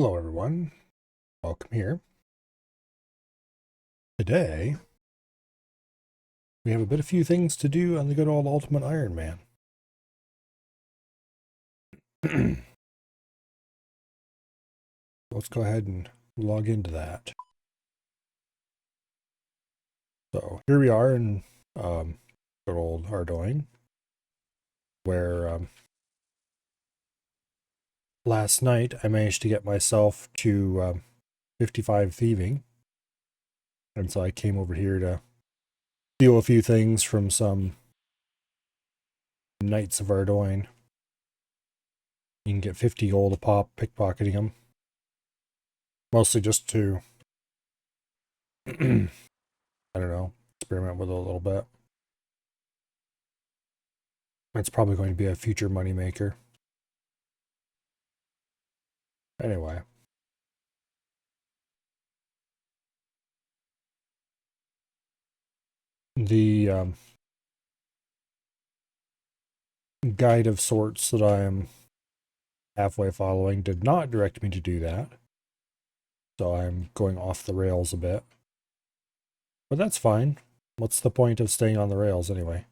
Hello everyone, welcome here. Today, we have a few things to do on the good old Ultimate Iron Man. Let's go ahead and log into that. So here we are in good old Ardoin, where last night I managed to get myself to 55 thieving. And so I came over here to steal a few things from some Knights of Ardoin. You can get 50 gold a pop pickpocketing them. Mostly just to, I don't know, experiment with it a little bit. It's probably going to be a future moneymaker. Anyway. The guide of sorts that I am halfway following did not direct me to do that. So I'm going off the rails a bit. But that's fine. What's the point of staying on the rails anyway?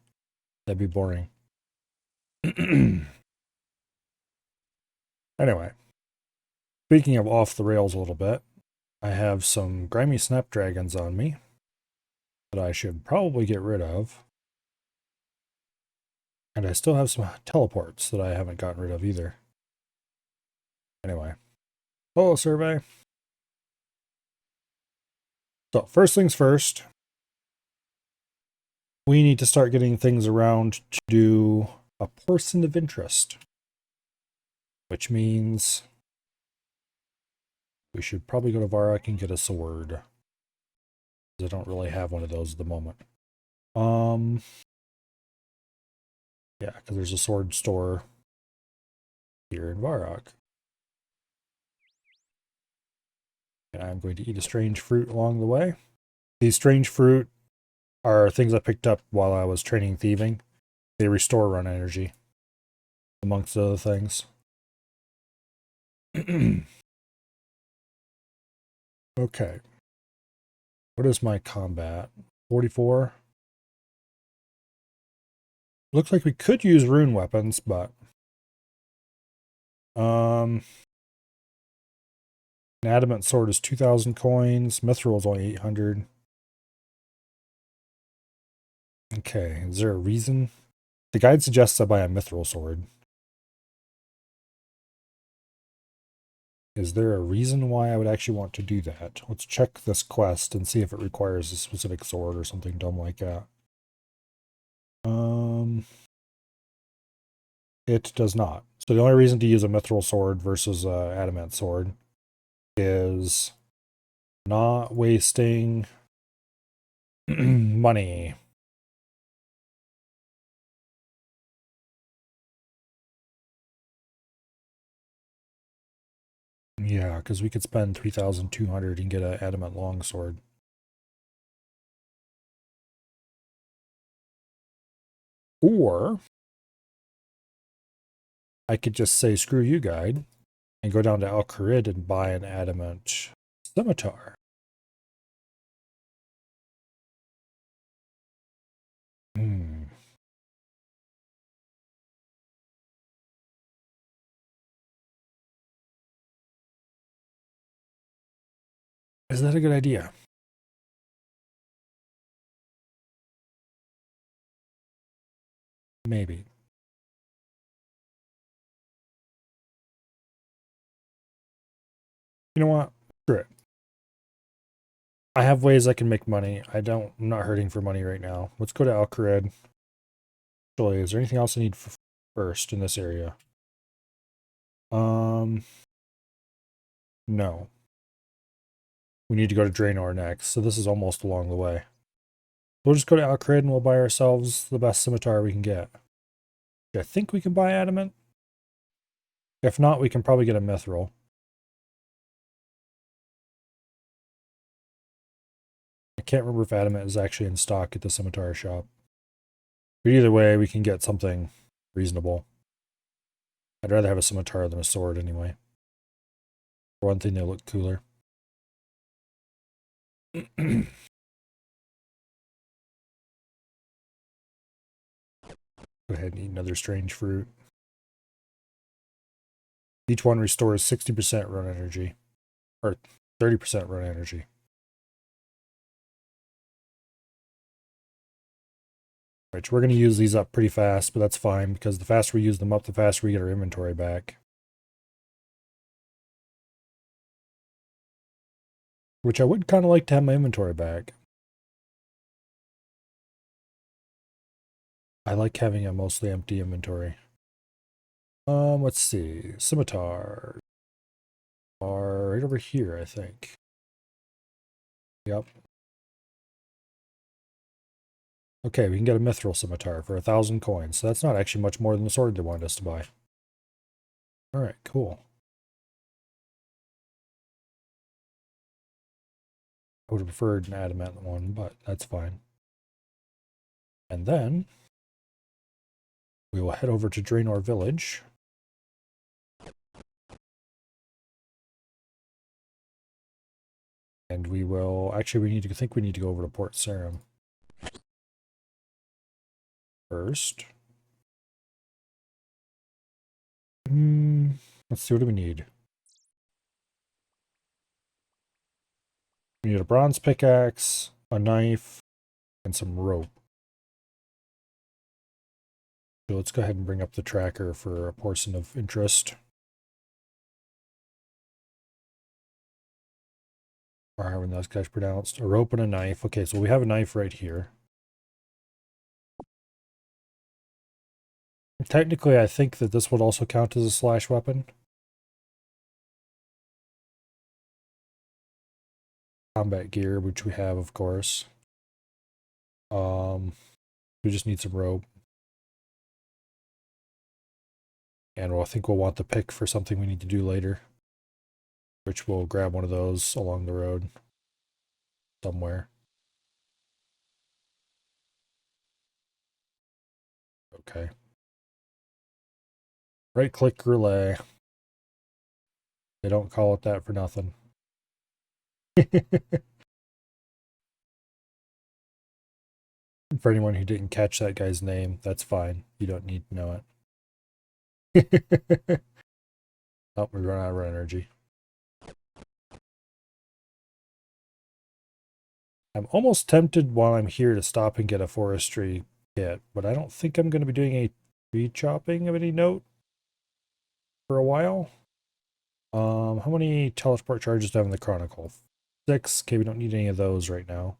That'd be boring. Anyway. Speaking of off the rails a little bit, I have some grimy snapdragons on me that I should probably get rid of. And I still have some teleports that I haven't gotten rid of either. Anyway. Hello, survey. So, first things first, we need to start getting things around to do a person of interest, which means we should probably go to Varrock and get a sword. I don't really have one of those at the moment. Yeah, because there's a sword store here in Varrock. And I'm going to eat a strange fruit along the way. These strange fruit are things I picked up while I was training thieving. They restore run energy, amongst other things. Okay. What is my combat? 44? Looks like we could use rune weapons, but an adamant sword is 2,000 coins. Mithril is only 800. Okay, is there a reason? The guide suggests I buy a mithril sword. Is there a reason why I would actually want to do that? Let's check this quest and see if it requires a specific sword or something dumb like that. It does not. So the only reason to use a mithril sword versus an adamant sword is not wasting money. Yeah, because we could spend 3,200 and get an adamant longsword. Or I could just say, screw you, guide, and go down to Al Kharid and buy an adamant scimitar. Is that a good idea? Maybe. You know what? Screw it. I have ways I can make money. I'm not hurting for money right now. Let's go to Al Kharid. Actually, is there anything else I need first in this area? No. We need to go to Draenor next, so this is almost along the way. We'll just go to Al Kharid and we'll buy ourselves the best scimitar we can get. I think we can buy adamant. If not, we can probably get a mithril. I can't remember if adamant is actually in stock at the scimitar shop. But either way, we can get something reasonable. I'd rather have a scimitar than a sword anyway. For one thing, they look cooler. Go ahead and eat another strange fruit. Each one restores 60% run energy. Or 30% run energy. Which we're going to use these up pretty fast, but that's fine, because the faster we use them up, the faster we get our inventory back. Which I would kind of like to have my inventory back. I like having a mostly empty inventory. Let's see. Scimitar. Are right over here, I think. Yep. Okay, we can get a mithril scimitar for 1,000 coins. So that's not actually much more than the sword they wanted us to buy. Alright, cool. I would have preferred an adamant one, but that's fine. And then we will head over to Draenor Village. And we will actually we need to go over to Port Sarim first. Let's see, what do we need? We need a bronze pickaxe, a knife, and some rope. So let's go ahead and bring up the tracker for a person of interest. Or however those guys pronounced. A rope and a knife. Okay, so we have a knife right here. Technically, I think that this would also count as a slash weapon. Combat gear, which we have, of course. We just need some rope. And I think we'll want the pick for something we need to do later. Which we'll grab one of those along the road. Somewhere. Okay. Right-click relay. They don't call it that for nothing. For anyone who didn't catch that guy's name, that's fine. You don't need to know it. Oh, we run out of energy. I'm almost tempted while I'm here to stop and get a forestry kit, but I don't think I'm going to be doing a tree chopping of any note for a while. How many teleport charges do I have in the Chronicle? 6. Okay, we don't need any of those right now.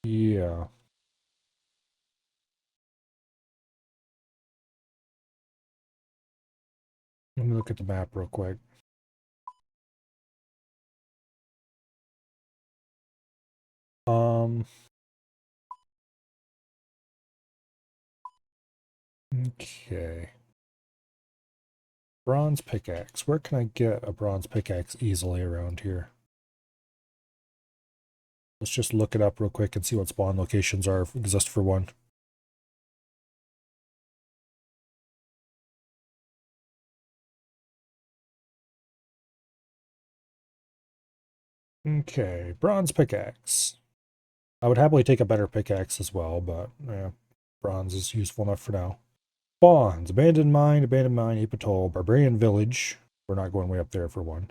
Yeah. Let me look at the map real quick. Okay. Bronze pickaxe. Where can I get a bronze pickaxe easily around here? Let's just look it up real quick and see what spawn locations are exist for one. Okay, bronze pickaxe. I would happily take a better pickaxe as well, but yeah, bronze is useful enough for now. Spawns, abandoned mine, heap atoll, barbarian village. We're not going way up there for one.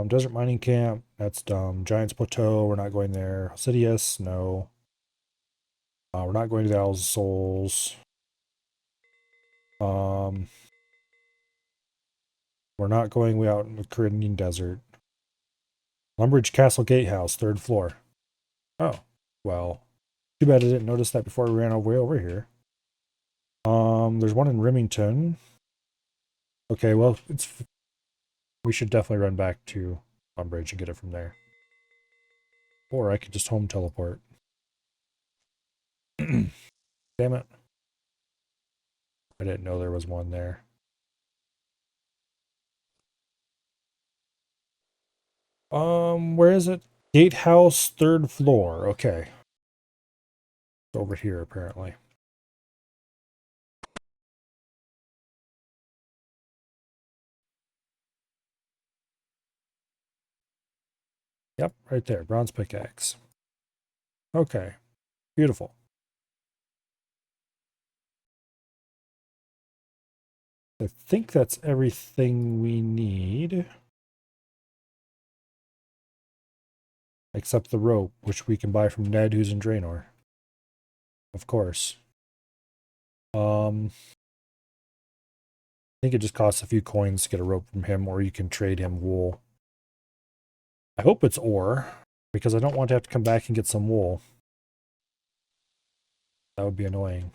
Desert mining camp, that's dumb. Giant's plateau, we're not going there. Sidious, no. We're not going to the Owl's Souls. We're not going way out in the Caribbean desert. Lumbridge Castle Gatehouse, 3rd floor. Oh, well. Too bad I didn't notice that before we ran way over here. There's one in Remington. Okay, well, we should definitely run back to Lumbridge and get it from there. Or I could just home teleport. Damn it. I didn't know there was one there. Where is it? Gatehouse, 3rd floor. Okay. It's over here, apparently. Yep, right there. Bronze pickaxe. Okay. Beautiful. I think that's everything we need. Except the rope, which we can buy from Ned, who's in Draenor. Of course. I think it just costs a few coins to get a rope from him, or you can trade him wool. I hope it's ore, because I don't want to have to come back and get some wool. That would be annoying.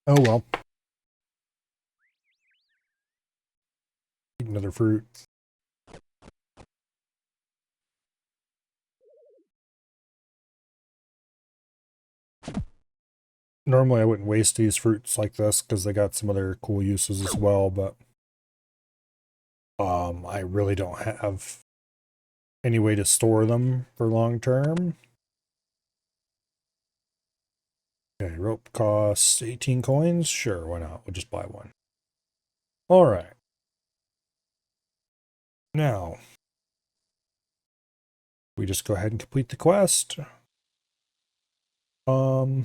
Oh well. Eat another fruit. Normally I wouldn't waste these fruits like this because they got some other cool uses as well, but I really don't have any way to store them for long term. Okay, rope costs 18 coins. Sure, why not? We'll just buy one. All right. Now, we just go ahead and complete the quest. We're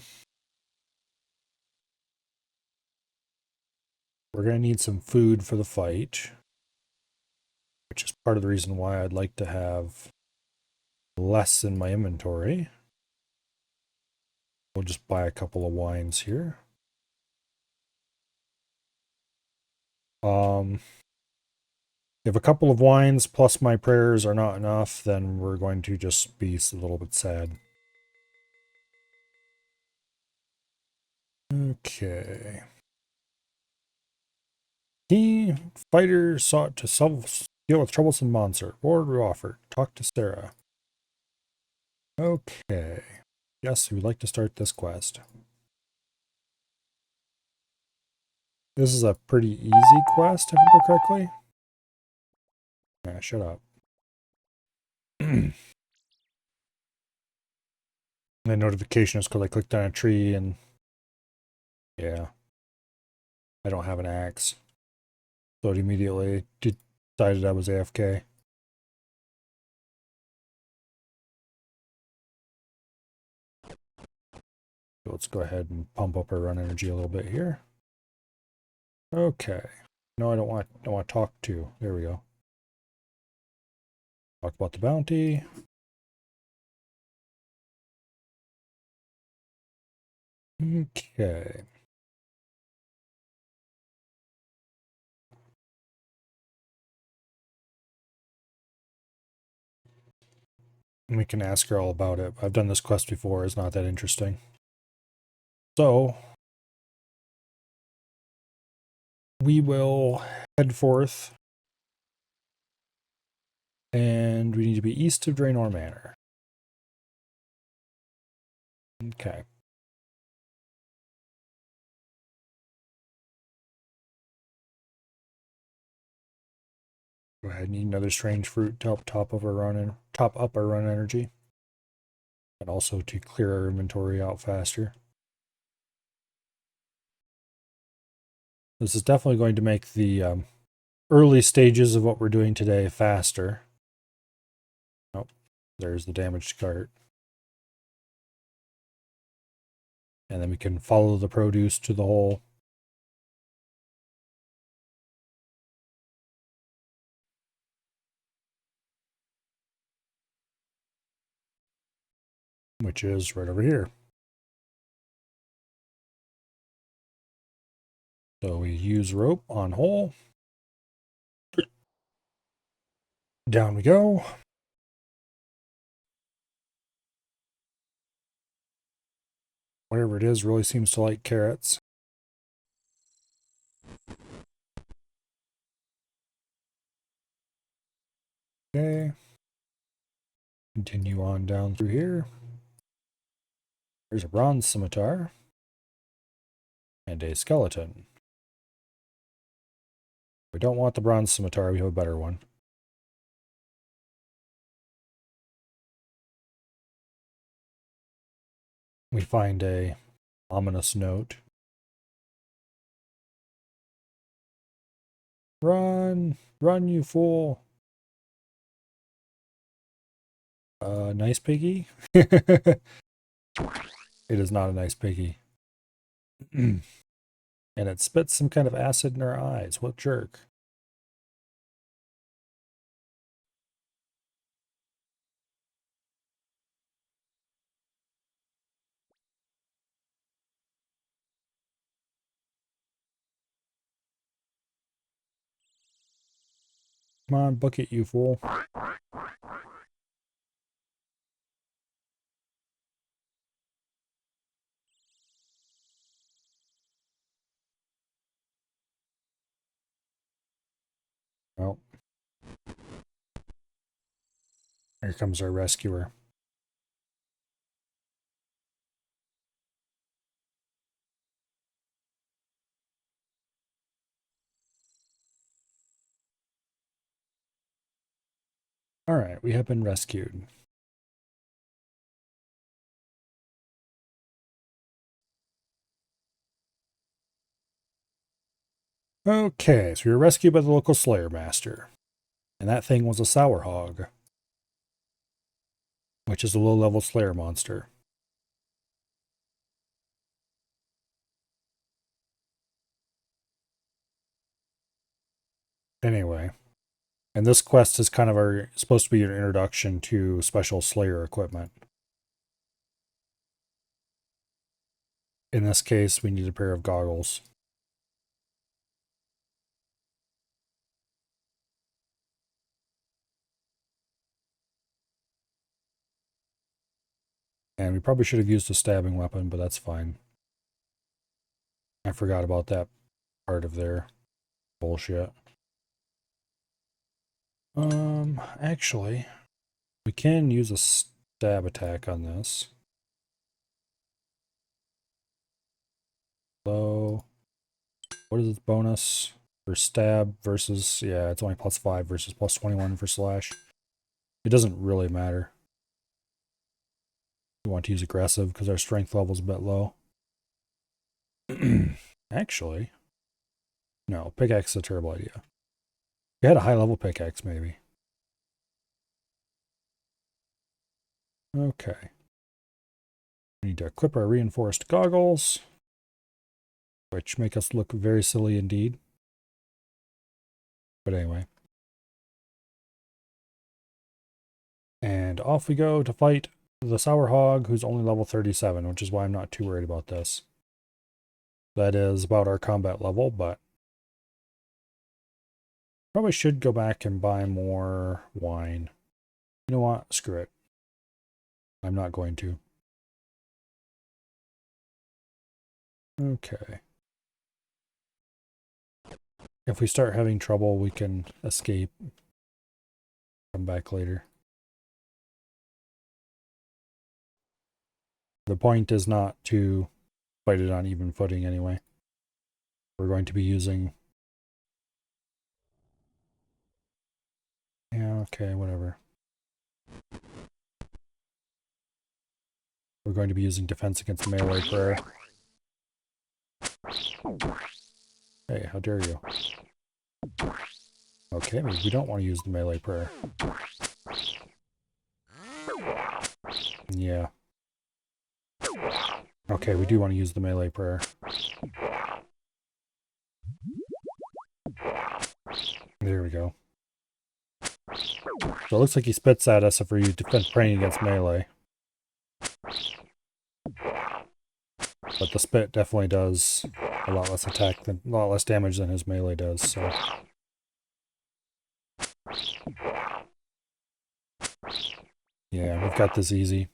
going to need some food for the fight, which is part of the reason why I'd like to have less in my inventory. We'll just buy a couple of wines here. If a couple of wines plus my prayers are not enough, then we're going to just be a little bit sad. Okay. He fighter sought to deal with troublesome monster. Reward offered. Talk to Sarah. Okay. Yes, we'd like to start this quest. This is a pretty easy quest, if I remember correctly. Ah, shut up. The notification is because I clicked on a tree and yeah, I don't have an axe. So it immediately decided I was AFK. So let's go ahead and pump up our run energy a little bit here. Okay. No, I don't want to talk to. There we go. Talk about the bounty. Okay. We can ask her all about it. I've done this quest before. It's not that interesting. So, we will head forth. And we need to be east of Draenor Manor. Okay. Go ahead and eat another strange fruit to help top up our run energy. And also to clear our inventory out faster. This is definitely going to make the early stages of what we're doing today faster. Oh, there's the damaged cart. And then we can follow the produce to the hole. Which is right over here. So we use rope on hole. Down we go. Whatever it is really seems to like carrots. Okay. Continue on down through here. There's a bronze scimitar. And a skeleton. We don't want the bronze scimitar, we have a better one. we find a ominous note. Run! Run, you fool! Nice piggy? It is not a nice piggy. And it spits some kind of acid in our eyes. What jerk? Come on, book it, you fool. Well, here comes our rescuer. Alright, we have been rescued. Okay, so we were rescued by the local Slayer Master. And that thing was a Sour Hog, which is a low-level Slayer monster. Anyway, and this quest is kind of supposed to be an introduction to special Slayer equipment. In this case, we need a pair of goggles. And we probably should have used a stabbing weapon, but that's fine. I forgot about that part of their bullshit. Actually, we can use a stab attack on this. So, what is its bonus for stab versus, yeah, it's only +5 versus +21 for slash. It doesn't really matter. We want to use aggressive because our strength level is a bit low. Actually, no, pickaxe is a terrible idea. We had a high level pickaxe, maybe. Okay. We need to equip our reinforced goggles, which make us look very silly indeed. But anyway. And off we go to fight the Sour Hog, who's only level 37, which is why I'm not too worried about this. That is about our combat level, but probably should go back and buy more wine. You know what? Screw it. I'm not going to. Okay. If we start having trouble, we can escape. Come back later. The point is not to fight it on even footing anyway. We're going to be using... Yeah, okay, whatever. We're going to be using defense against melee prayer. Hey, how dare you? Okay, maybe we don't want to use the melee prayer. Yeah. Okay, we do want to use the melee prayer. There we go. So it looks like he spits at us if we're praying against melee. But the spit definitely does a lot less a lot less damage than his melee does, so. Yeah, we've got this easy.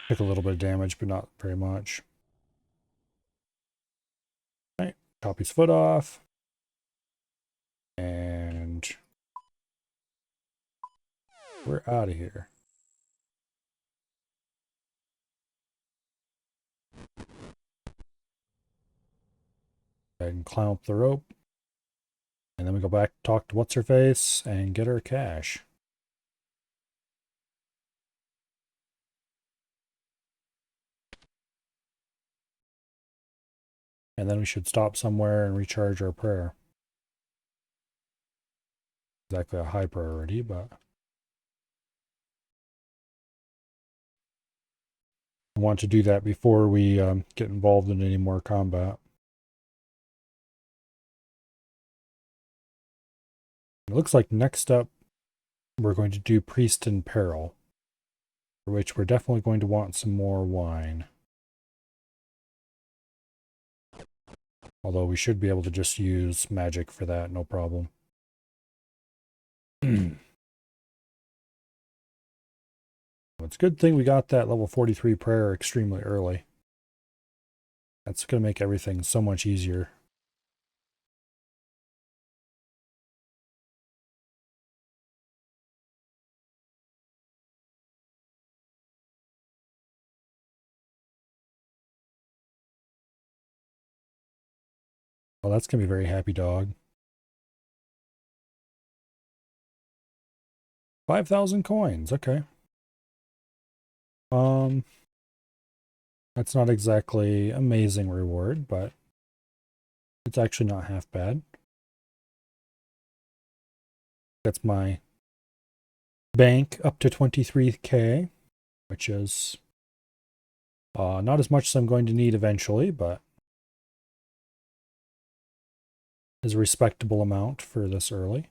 Took a little bit of damage, but not very much. Alright, chop his foot off. And we're out of here. Go ahead and climb up the rope. And then we go back, talk to what's-her-face, and get her cash. And then we should stop somewhere and recharge our prayer. Exactly a high priority, but I want to do that before we get involved in any more combat. It looks like next up we're going to do Priest in Peril, for which we're definitely going to want some more wine. Although we should be able to just use magic for that, no problem. It's a good thing we got that level 43 prayer extremely early. That's going to make everything so much easier. Well, that's going to be a very happy dog. 5,000 coins, okay. That's not exactly amazing reward, but it's actually not half bad. That's my bank up to 23k, which is not as much as I'm going to need eventually, but is a respectable amount for this early.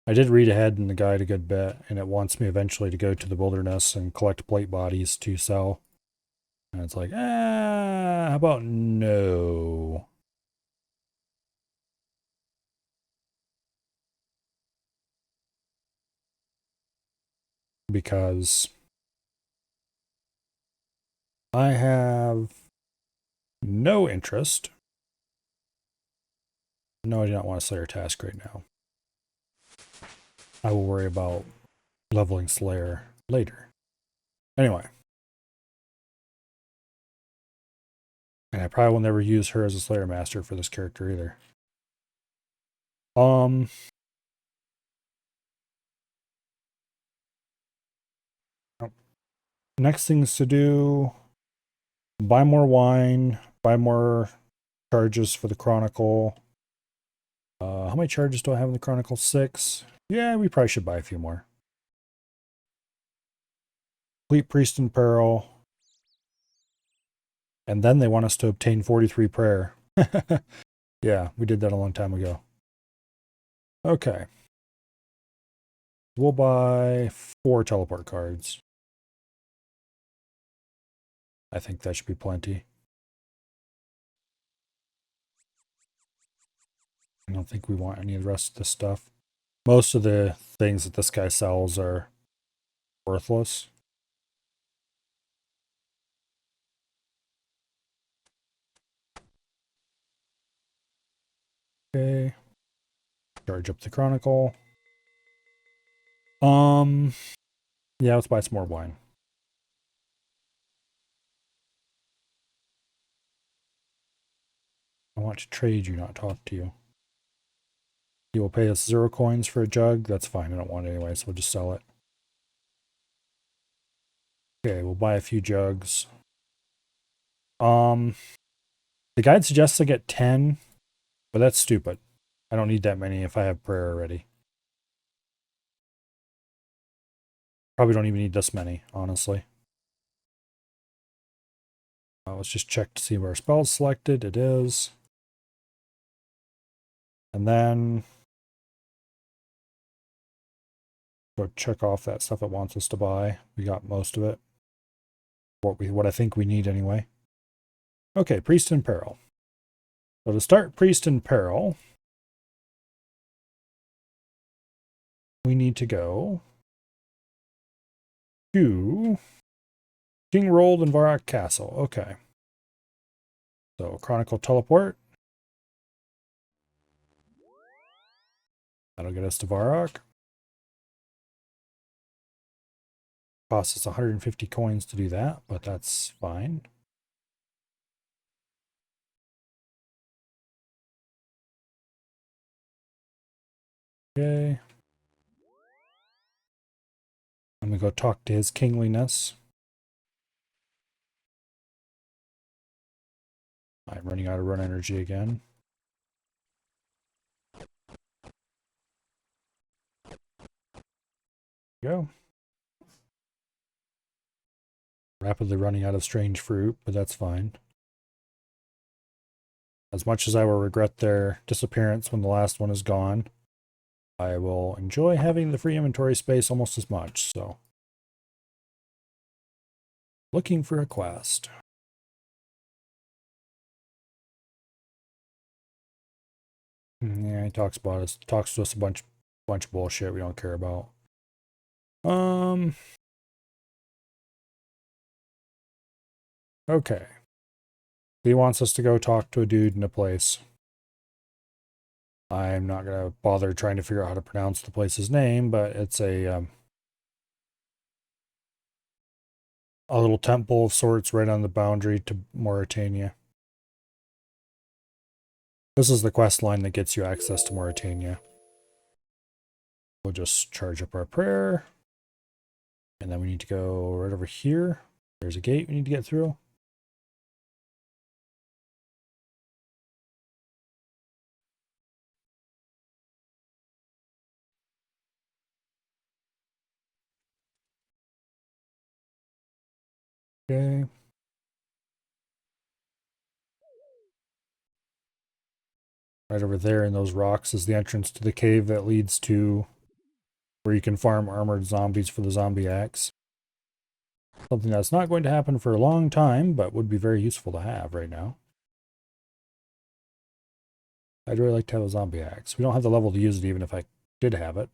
I did read ahead in the guide a good bit, and it wants me eventually to go to the wilderness and collect plate bodies to sell. And it's like, how about no? Because I have no interest. No, I do not want to Slayer task right now. I will worry about leveling Slayer later. Anyway. And I probably will never use her as a Slayer Master for this character either. Next things to do, buy more wine, buy more charges for the Chronicle. How many charges do I have in the Chronicle? 6. Yeah, we probably should buy a few more. Complete Priest in Peril. And then they want us to obtain 43 prayer. Yeah, we did that a long time ago. Okay. We'll buy 4 teleport cards. I think that should be plenty. I don't think we want any of the rest of this stuff. Most of the things that this guy sells are worthless. Okay. Charge up the Chronicle. Yeah, let's buy some more wine. I want to trade you, not talk to you. You will pay us 0 coins for a jug. That's fine. I don't want it anyway, so we'll just sell it. Okay, we'll buy a few jugs. The guide suggests I get 10, but that's stupid. I don't need that many if I have prayer already. Probably don't even need this many, honestly. Let's just check to see where our spell's selected. It is. And then go check off that stuff it wants us to buy. We got most of it. What I think we need anyway. Okay, Priest in Peril. So to start Priest in Peril, we need to go to King Rold and Varrock Castle. Okay. So Chronicle Teleport. That'll get us to Varrock. Costs us 150 coins to do that, but that's fine. Okay. I'm going to go talk to his kingliness. I'm running out of run energy again. Go. Rapidly running out of strange fruit, but that's fine. As much as I will regret their disappearance when the last one is gone, I will enjoy having the free inventory space almost as much, so. Looking for a quest. Yeah, he talks to us a bunch of bullshit we don't care about. Okay. He wants us to go talk to a dude in a place. I'm not gonna bother trying to figure out how to pronounce the place's name, but it's a little temple of sorts right on the boundary to Mauritania. This is the quest line that gets you access to Mauritania. We'll just charge up our prayer. And then we need to go right over here. There's a gate we need to get through. Okay. Right over there in those rocks is the entrance to the cave that leads to where you can farm armored zombies for the zombie axe. Something that's not going to happen for a long time, but would be very useful to have right now. I'd really like to have a zombie axe. We don't have the level to use it even if I did have it.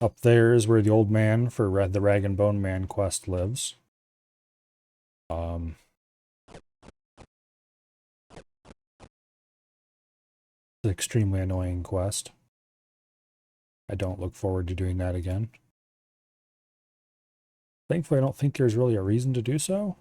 Up there is where the old man for the Rag and Bone Man quest lives. It's an extremely annoying quest. I don't look forward to doing that again. Thankfully, I don't think there's really a reason to do so.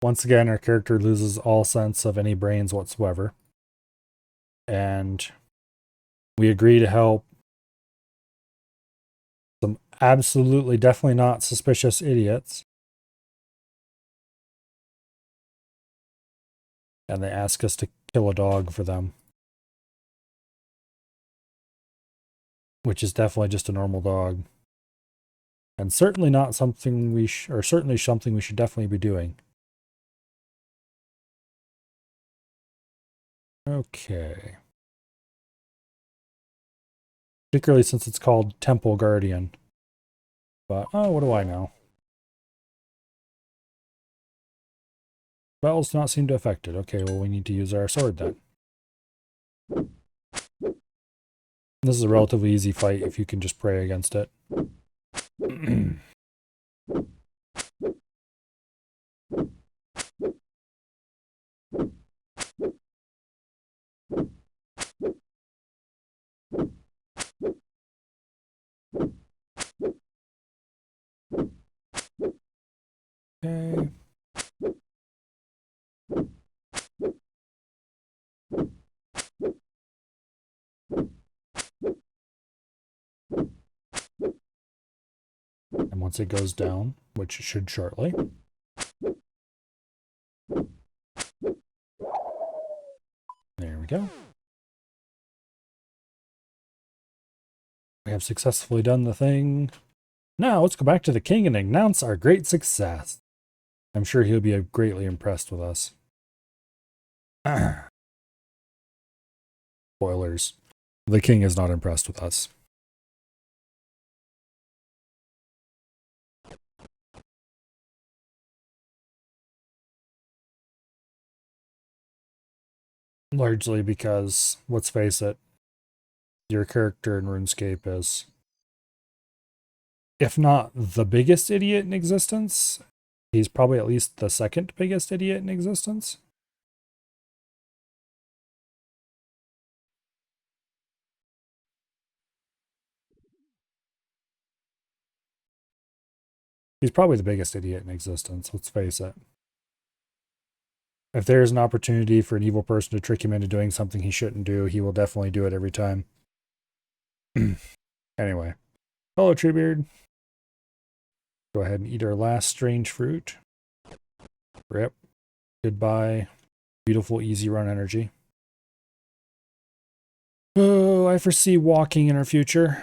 Once again, our character loses all sense of any brains whatsoever. And we agree to help some absolutely, definitely not suspicious idiots. And they ask us to kill a dog for them. Which is definitely just a normal dog. And certainly not something or certainly something we should definitely be doing. Okay. Particularly since it's called Temple Guardian. But, oh, what do I know? Spells do not seem to affect it. Okay, well, we need to use our sword then. This is a relatively easy fight if you can just pray against it. Okay. And once it goes down, which it should shortly. There we go. We have successfully done the thing. Now let's go back to the king and announce our great success. I'm sure he'll be greatly impressed with us. Spoilers. The king is not impressed with us. Largely because, let's face it, your character in RuneScape is, if not the biggest idiot in existence, he's probably at least the second biggest idiot in existence. He's probably the biggest idiot in existence, let's face it. If there's an opportunity for an evil person to trick him into doing something he shouldn't do, he will definitely do it every time. Anyway. Hello, Treebeard. Go ahead and eat our last strange fruit. Rip. Goodbye. Beautiful, easy run energy. Oh, I foresee walking in our future.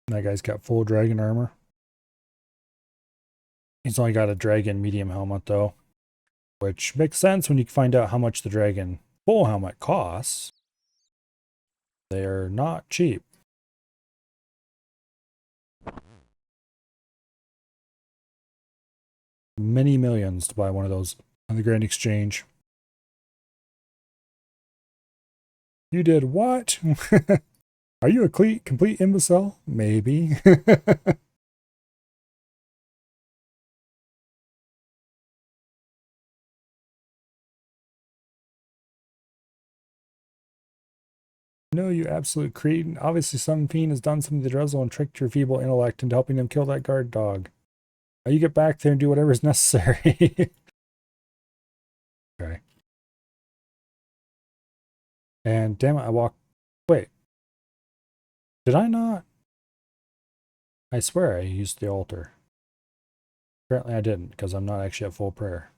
That guy's got full dragon armor. He's only got a dragon medium helmet, though. Which makes sense when you find out how much the dragon full helmet costs. They are not cheap. Many millions to buy one of those on the Grand Exchange. You did what? Are you a complete imbecile? Maybe. No, you absolute cretin. Obviously, some fiend has done something to Drizzle and tricked your feeble intellect into helping them kill that guard dog. Now you get back there and do whatever is necessary. Okay. And damn it, I walked... Wait. Did I not? I swear I used the altar. Apparently I didn't, because I'm not actually at full prayer.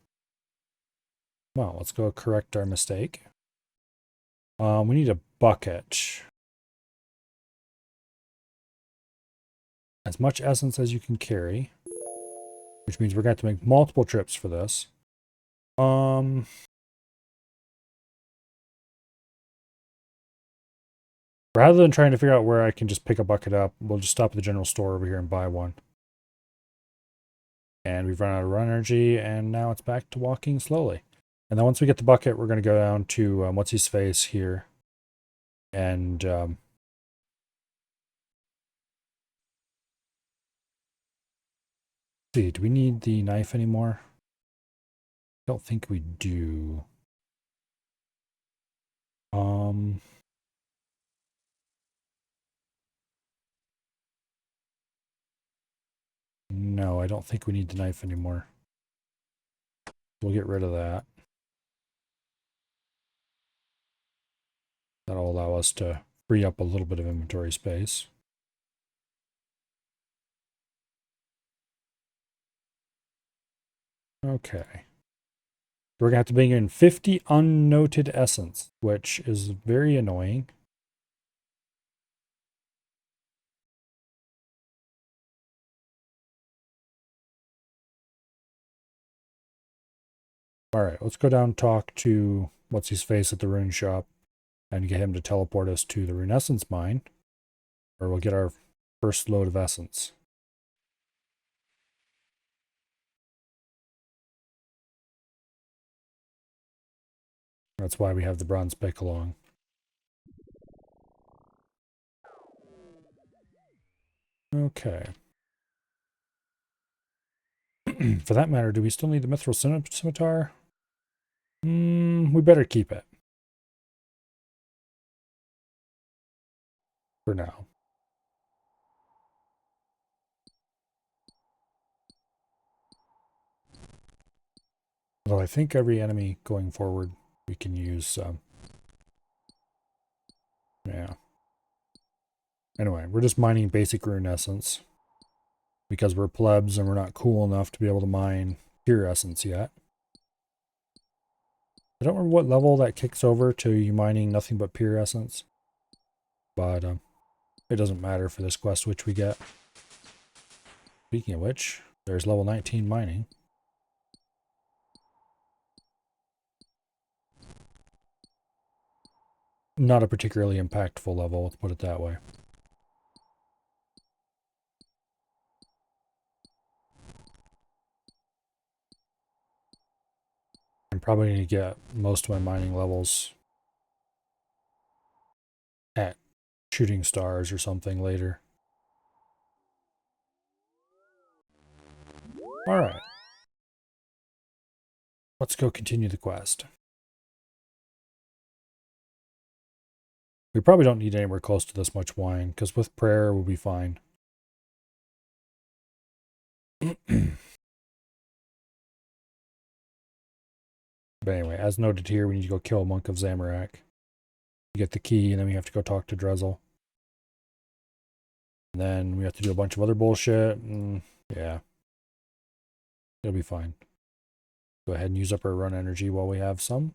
Well, let's go correct our mistake. We need a bucket. As much essence as you can carry. Which means we're going to have to make multiple trips for this. Rather than trying to figure out where I can just pick a bucket up, we'll just stop at the general store over here and buy one. And we've run out of run energy, and now it's back to walking slowly. And then once we get the bucket, we're going to go down to What's-His-Face here. And see, do we need the knife anymore? I don't think we do. No, I don't think we need the knife anymore. We'll get rid of that. That'll allow us to free up a little bit of inventory space. Okay. We're going to have to bring in 50 unnoted essence, which is very annoying. Alright, let's go down and talk to What's-His-Face at the rune shop and get him to teleport us to the rune essence mine, or we'll get our first load of essence. That's why we have the bronze pick along. Okay. For that matter, do we still need the mithril scimitar? We better keep it. For now. Although I think every enemy going forward we can use yeah. Anyway, we're just mining basic rune essence because we're plebs and we're not cool enough to be able to mine pure essence yet. I don't remember what level that kicks over to you mining nothing but pure essence, but it doesn't matter for this quest which we get. Speaking of which, there's level 19 mining. Not a particularly impactful level, let's put it that way. I'm probably going to get most of my mining levels at shooting stars or something later. Alright. Let's go continue the quest. We probably don't need anywhere close to this much wine, because with prayer we'll be fine. But anyway, as noted here, we need to go kill a monk of Zamorak. Get the key, and then we have to go talk to Drezel. And then we have to do a bunch of other bullshit, and yeah. It'll be fine. Go ahead and use up our run energy while we have some.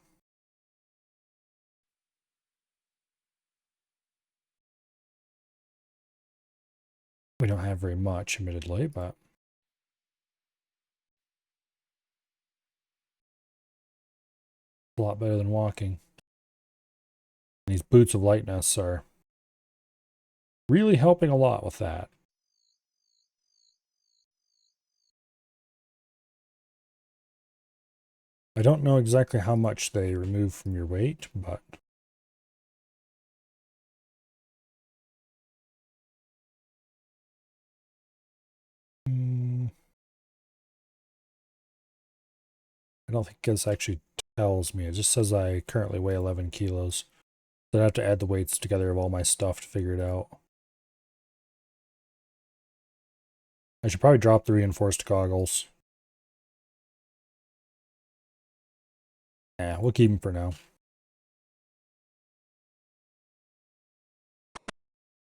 We don't have very much, admittedly, but a lot better than walking. And these boots of lightness are really helping a lot with that. I don't know exactly how much they remove from your weight, but I don't think this actually tells me. It just says I currently weigh 11 kilos. So I have to add the weights together of all my stuff to figure it out. I should probably drop the reinforced goggles. Yeah, we'll keep them for now.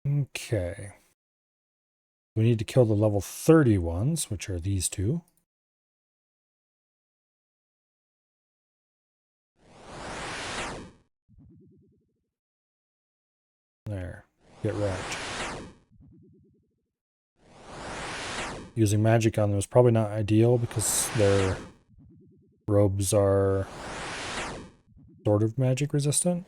Okay. We need to kill the level 30 ones, which are these two. There. Get wrecked. Using magic on them is probably not ideal because their robes are sort of magic resistant.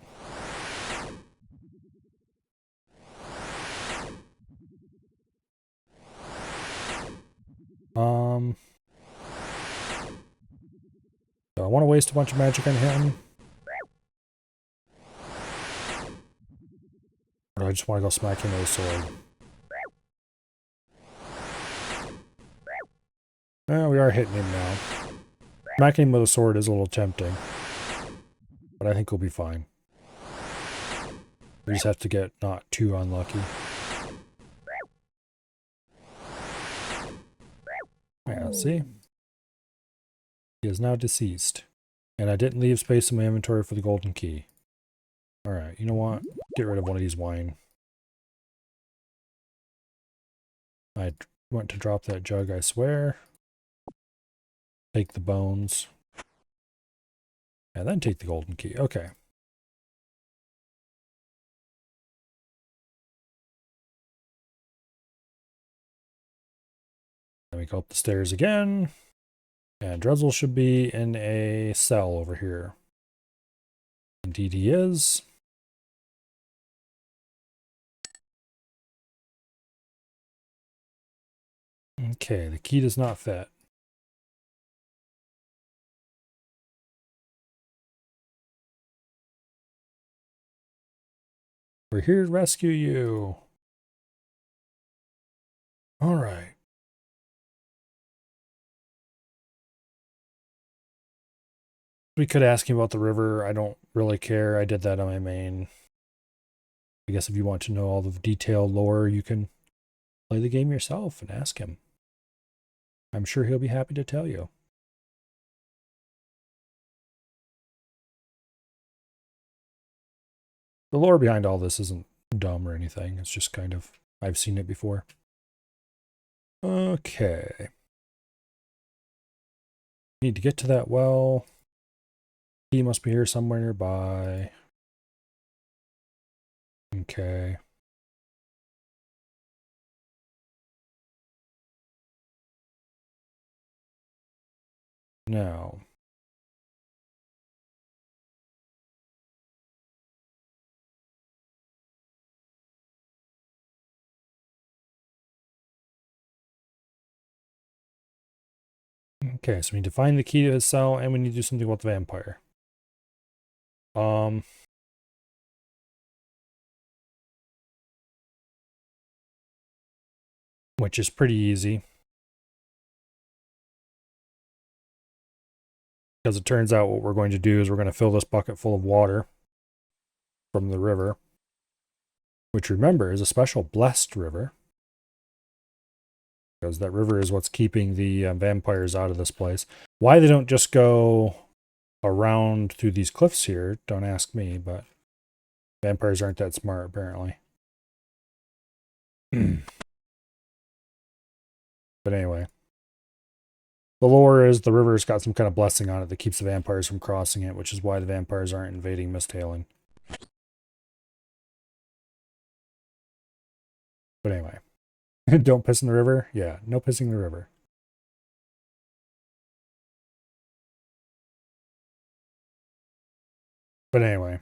So I want to waste a bunch of magic on him. Or do I just want to go smack him with a sword? We are hitting him now. Smacking him with a sword is a little tempting. But I think we'll be fine. We just have to get not too unlucky. Yeah, see? He is now deceased. And I didn't leave space in my inventory for the golden key. Alright, you know what? Get rid of one of these wine. I went to drop that jug, I swear. Take the bones. And then take the golden key. Okay. Then we go up the stairs again. And Drezel should be in a cell over here. Indeed he is. Okay, the key does not fit. We're here to rescue you. All right. We could ask him about the river. I don't really care. I did that on my main. I guess if you want to know all the detailed lore, you can play the game yourself and ask him. I'm sure he'll be happy to tell you. The lore behind all this isn't dumb or anything. It's just kind of, I've seen it before. Okay. Need to get to that well. He must be here somewhere nearby. Okay. Now. Okay, so we need to find the key to his cell, and we need to do something about the vampire. Which is pretty easy. Because it turns out what we're going to do is we're going to fill this bucket full of water from the river. which remember is a special blessed river. Because that river is what's keeping the vampires out of this place. Why they don't just go around through these cliffs here, don't ask me, but vampires aren't that smart, apparently. But anyway. The lore is the river's got some kind of blessing on it that keeps the vampires from crossing it, which is why the vampires aren't invading Misthalen. But anyway. Don't piss in the river? Yeah, no pissing in the river. But anyway.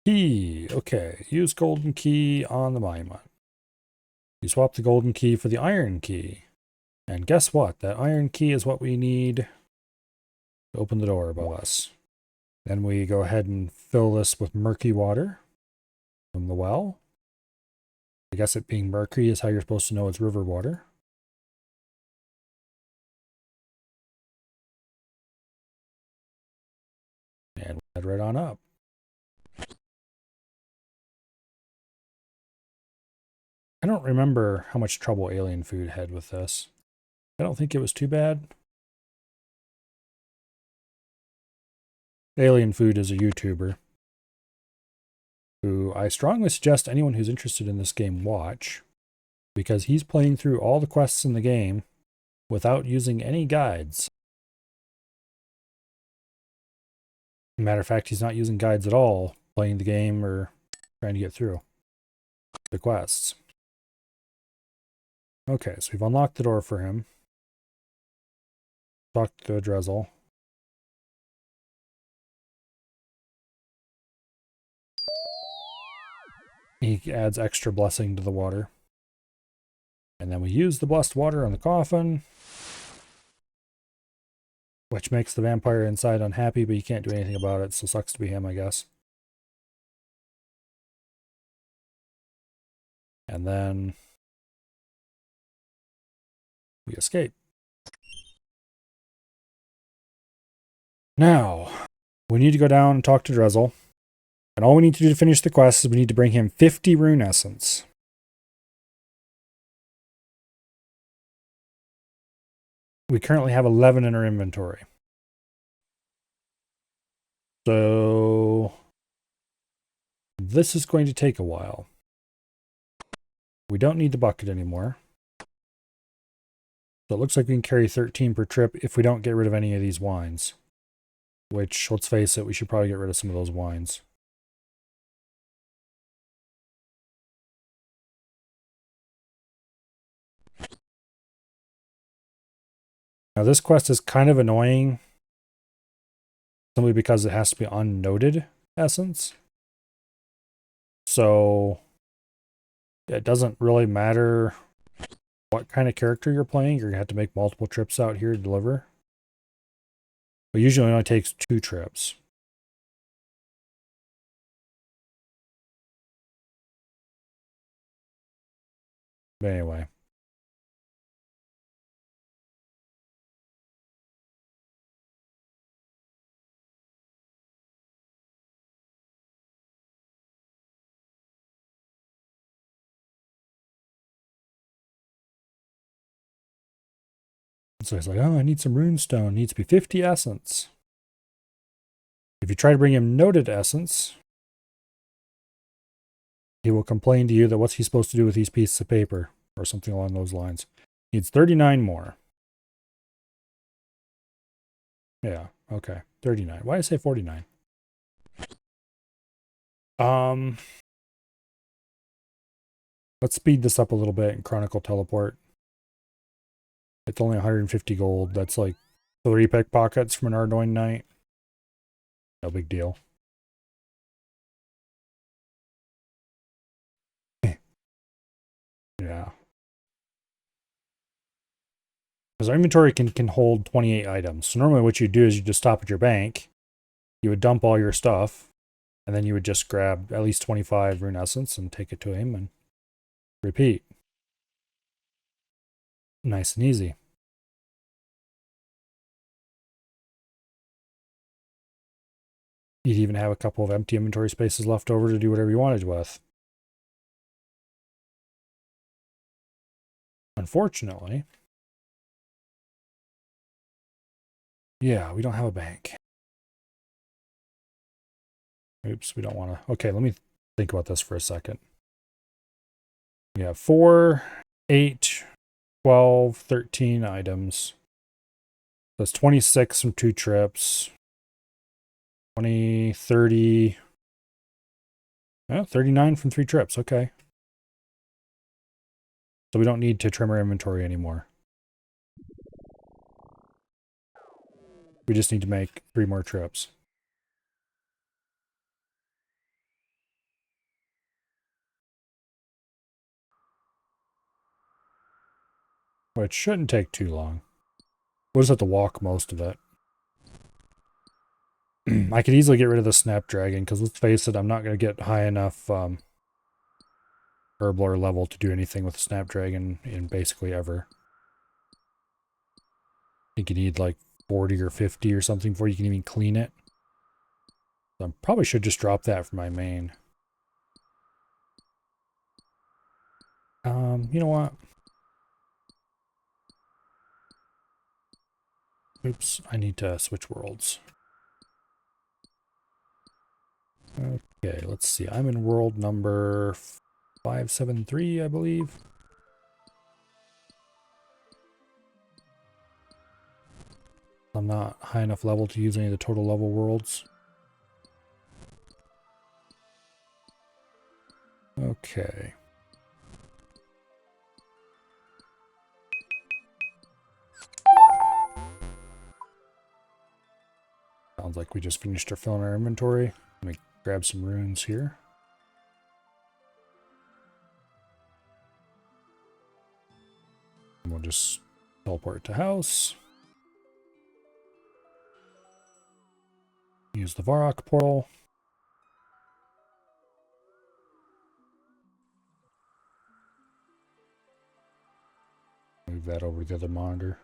Key. Okay, use golden key on the monument. You swap the golden key for the iron key. And guess what? That iron key is what we need to open the door above us. Then we go ahead and fill this with murky water from the well. I guess it being murky is how you're supposed to know it's river water. And we'll head right on up. I don't remember how much trouble Alien Food had with this. I don't think it was too bad. Alien Food is a YouTuber who I strongly suggest anyone who's interested in this game watch, because he's playing through all the quests in the game without using any guides. Matter of fact, he's not using guides at all, playing the game or trying to get through the quests. Okay, so we've unlocked the door for him. Talked to Drizzle. He adds extra blessing to the water. And then we use the blessed water on the coffin, which makes the vampire inside unhappy, but you can't do anything about it, so sucks to be him, I guess. And then we escape. Now, we need to go down and talk to Drizzle. And all we need to do to finish the quest is we need to bring him 50 rune essence. We currently have 11 in our inventory. So this is going to take a while. We don't need the bucket anymore. So it looks like we can carry 13 per trip if we don't get rid of any of these wines. Which, let's face it, we should probably get rid of some of those wines. Now this quest is kind of annoying, simply because it has to be unnoted essence. So it doesn't really matter what kind of character you're playing. You're going to have to make multiple trips out here to deliver. But usually it only takes 2 trips. But anyway. So he's like, oh, I need some runestone. Needs to be 50 essence. If you try to bring him noted essence, he will complain to you that what's he supposed to do with these pieces of paper, or something along those lines. Needs 39 more. Yeah, okay. 39. Why did I say 49? Let's speed this up a little bit and Chronicle Teleport. It's only 150 gold. That's like 3 pickpockets from an Ardoin night. No big deal. Yeah. Because our inventory can hold 28 items. So normally what you do is you just stop at your bank. You would dump all your stuff. And then you would just grab at least 25 rune essence and take it to him and repeat. Nice and easy. You'd even have a couple of empty inventory spaces left over to do whatever you wanted with. Unfortunately, yeah, we don't have a bank. Oops, we don't want to. Okay, let me think about this for a second. We have 4, 8, 12, 13 items. That's 26 from 2 trips. 20, 30. 39 from 3 trips. Okay. So we don't need to trim our inventory anymore. We just need to make 3 more trips. Which shouldn't take too long. We'll just have to walk most of it. I could easily get rid of the Snapdragon, because let's face it, I'm not going to get high enough herblore level to do anything with the Snapdragon in basically ever. I think you need like 40 or 50 or something before you can even clean it. So I probably should just drop that for my main. You know what? Oops, I need to switch worlds. Okay, let's see. I'm in world number 573, I believe. I'm not high enough level to use any of the total level worlds. Okay. Sounds like we just finished filling our inventory. Let me grab some runes here. And we'll just teleport to house. Use the Varrock portal. Move that over to the other monitor.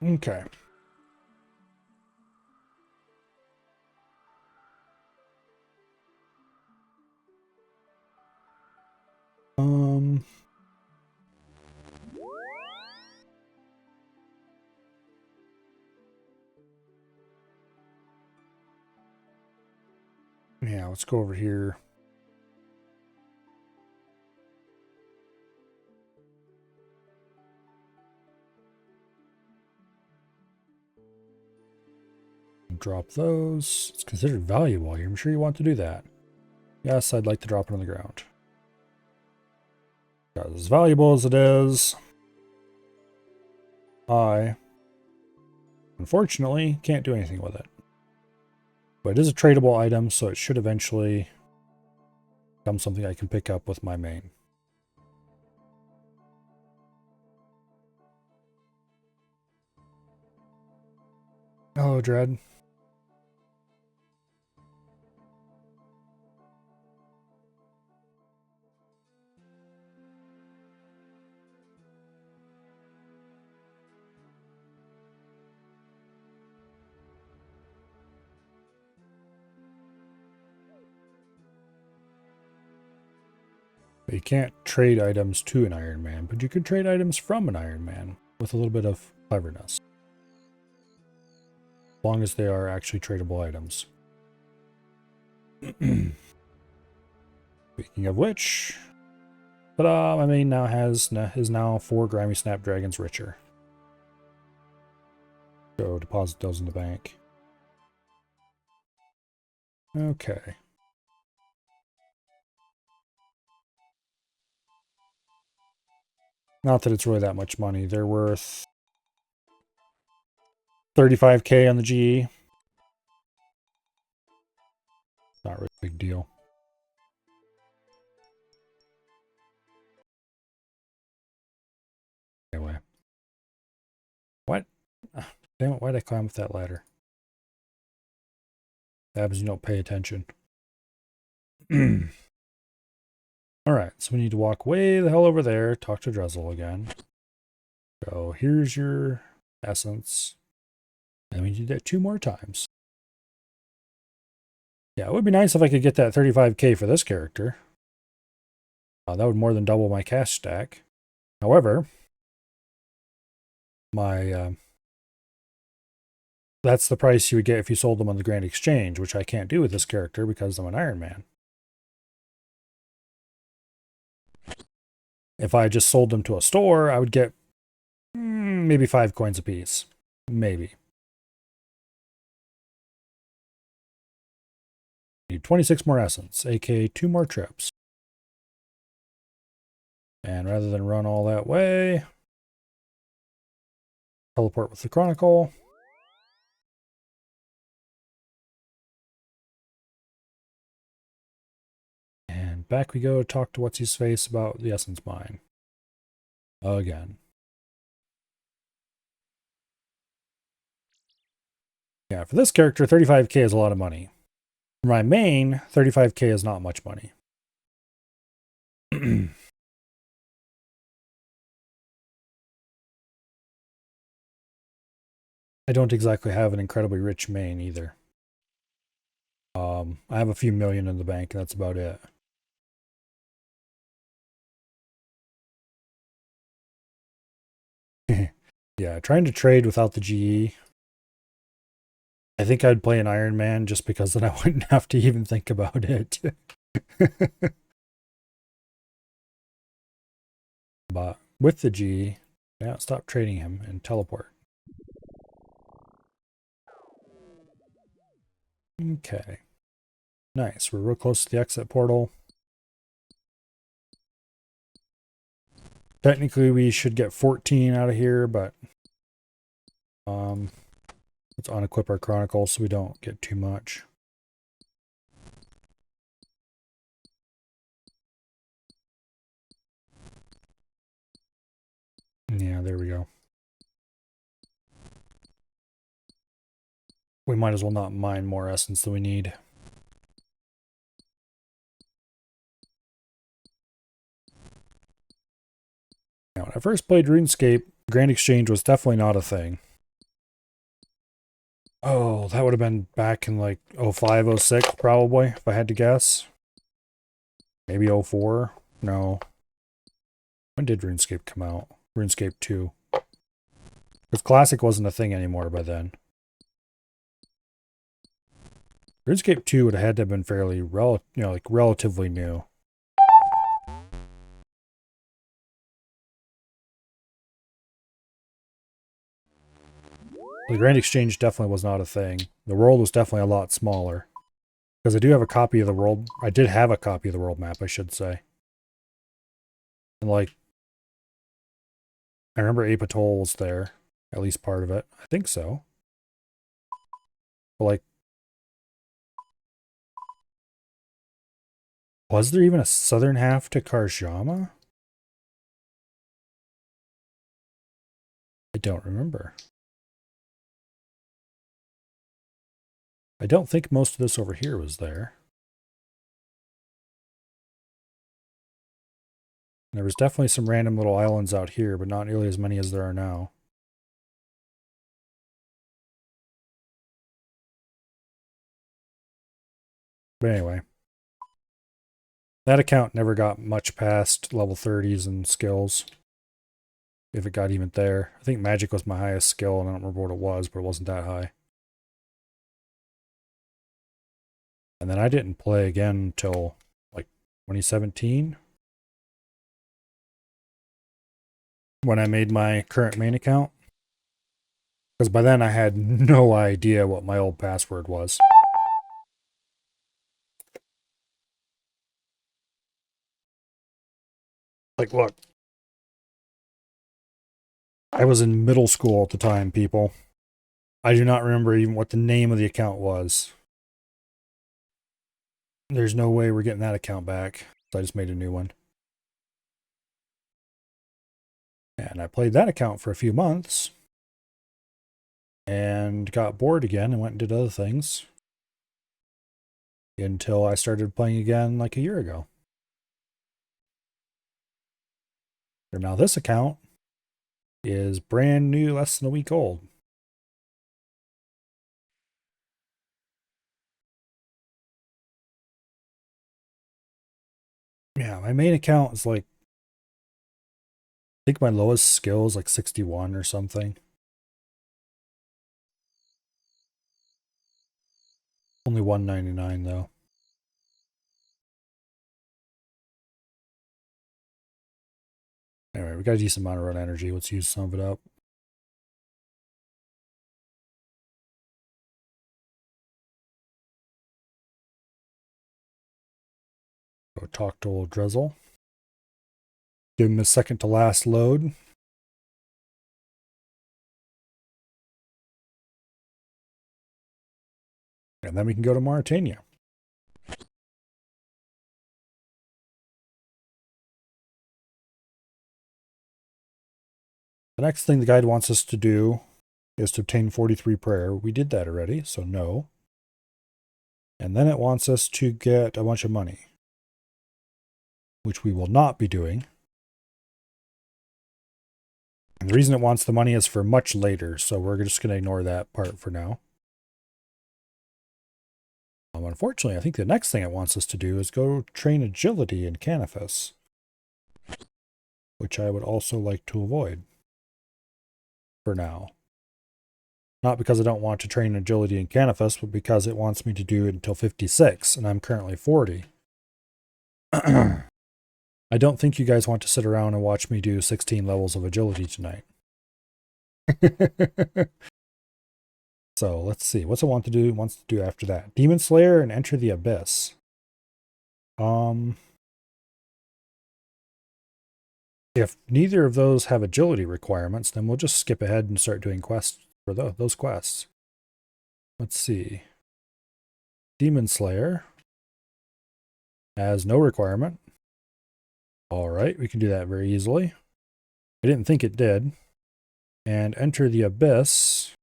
Okay. Yeah, let's go over here. Drop those. It's considered valuable. I'm sure you want to do that. Yes, I'd like to drop it on the ground. Because as valuable as it is, I unfortunately can't do anything with it. But it is a tradable item, so it should eventually become something I can pick up with my main. Hello, Dread. You can't trade items to an Iron Man, but you could trade items from an Iron Man with a little bit of cleverness. As long as they are actually tradable items. Speaking of which, ta-da, my main now is now 4 grimy Snapdragons richer. Go deposit those in the bank. Okay. Not that it's really that much money. They're worth 35k on the GE. Not really a big deal. Anyway. What? Damn it, why'd I climb up that ladder? That happens, you don't pay attention. Alright, so we need to walk way the hell over there, talk to Drizzle again. So here's your essence. And we did that 2 more times. Yeah, it would be nice if I could get that 35k for this character. That would more than double my cash stack. However, my that's the price you would get if you sold them on the Grand Exchange, which I can't do with this character because I'm an Iron Man. If I just sold them to a store, I would get maybe 5 coins a piece. Maybe. Need 26 more essence, aka 2 more trips. And rather than run all that way, teleport with the Chronicle. And back we go to talk to What's-His-Face about the Essence Mine. Again. Yeah, for this character, 35k is a lot of money. For my main, 35k is not much money. I don't exactly have an incredibly rich main either. I have a few million in the bank, and that's about it. Yeah, trying to trade without the GE. I think I'd play an Iron Man just because then I wouldn't have to even think about it. But with the GE, yeah, stop trading him and teleport. Okay. Nice. We're real close to the exit portal. Technically, we should get 14 out of here, but let's unequip our Chronicle so we don't get too much. Yeah, there we go. We might as well not mine more essence than we need. Now, when I first played RuneScape, Grand Exchange was definitely not a thing. Oh, that would have been back in like 05, 06 probably, if I had to guess. Maybe 04? No. When did RuneScape come out? RuneScape 2. Because Classic wasn't a thing anymore by then. RuneScape 2 would have had to have been fairly, relatively new. The Grand Exchange definitely was not a thing. The world was definitely a lot smaller. Because I do have a copy of the world. I did have a copy of the world map, I should say. And like, I remember Ape Atoll was there. At least part of it. I think so. But like, was there even a southern half to Karjama? I don't remember. I don't think most of this over here was there. There was definitely some random little islands out here, but not nearly as many as there are now. But anyway. That account never got much past level 30s in skills. If it got even there. I think magic was my highest skill, and I don't remember what it was, but it wasn't that high. And then I didn't play again until like 2017. When I made my current main account. Because by then I had no idea what my old password was. Like, look. I was in middle school at the time, people. I do not remember even what the name of the account was. There's no way we're getting that account back. So I just made a new one. And I played that account for a few months. And got bored again and went and did other things. Until I started playing again like a year ago. And now this account is brand new, less than a week old. Yeah, my main account is like, I think my lowest skill is like 61 or something. Only 199 though. Anyway, we got a decent amount of run energy. Let's use some of it up. Go talk to old Drizzle. Give him a second to last load. And then we can go to Mauritania. The next thing the guide wants us to do is to obtain 43 prayer. We did that already, so no. And then it wants us to get a bunch of money, which we will not be doing. And the reason it wants the money is for much later, so we're just going to ignore that part for now. Unfortunately, I think the next thing it wants us to do is go train agility in Canifus, which I would also like to avoid for now. Not because I don't want to train agility in Canifus, but because it wants me to do it until 56, and I'm currently 40. I don't think you guys want to sit around and watch me do 16 levels of agility tonight. So let's see. What's it want to do? It wants to do after that. Demon Slayer and Enter the Abyss. If neither of those have agility requirements, then we'll just skip ahead and start doing quests for those quests. Let's see. Demon Slayer has no requirement. All right, we can do that very easily. I didn't think it did. And Enter the Abyss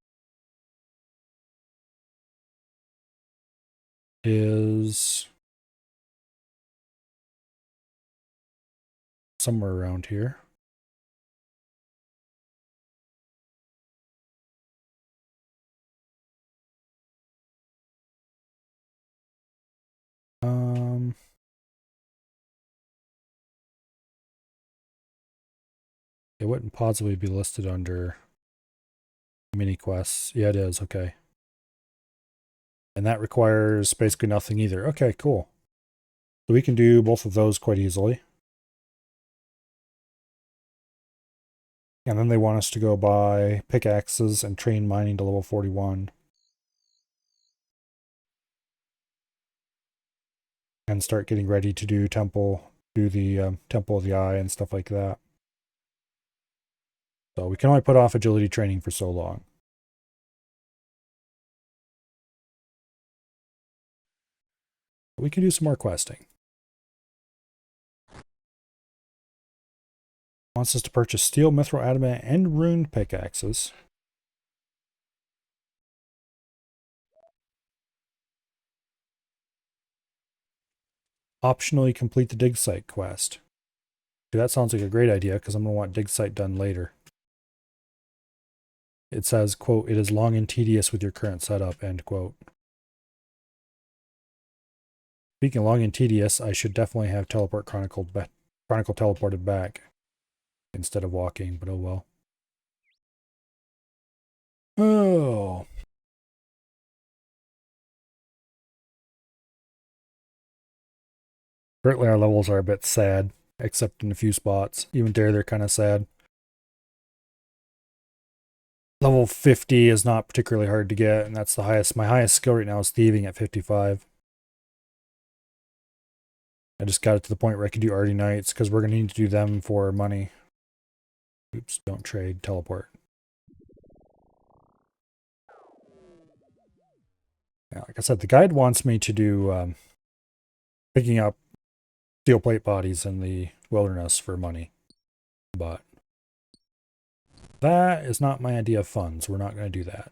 is somewhere around here. It wouldn't possibly be listed under mini quests. Yeah, it is. Okay. And that requires basically nothing either. Okay, cool. So we can do both of those quite easily. And then they want us to go buy pickaxes and train mining to level 41. And start getting ready to do the Temple of the Eye and stuff like that. So we can only put off agility training for so long. But we can do some more questing. Wants us to purchase steel, mithril, adamant, and rune pickaxes. Optionally complete the dig site quest. Okay, that sounds like a great idea because I'm going to want dig site done later. It says, quote, "It is long and tedious with your current setup," end quote. Speaking of long and tedious, I should definitely have Chronicle teleported back instead of walking, but oh well. Oh. Currently our levels are a bit sad, except in a few spots. Even there, they're kind of sad. Level 50 is not particularly hard to get, and that's the highest. My highest skill right now is thieving at 55. I just got it to the point where I can do Arty Knights, because we're going to need to do them for money. Oops, don't trade, teleport. Yeah, like I said, the guide wants me to do picking up steel plate bodies in the wilderness for money. But that is not my idea of fun, so we're not going to do that.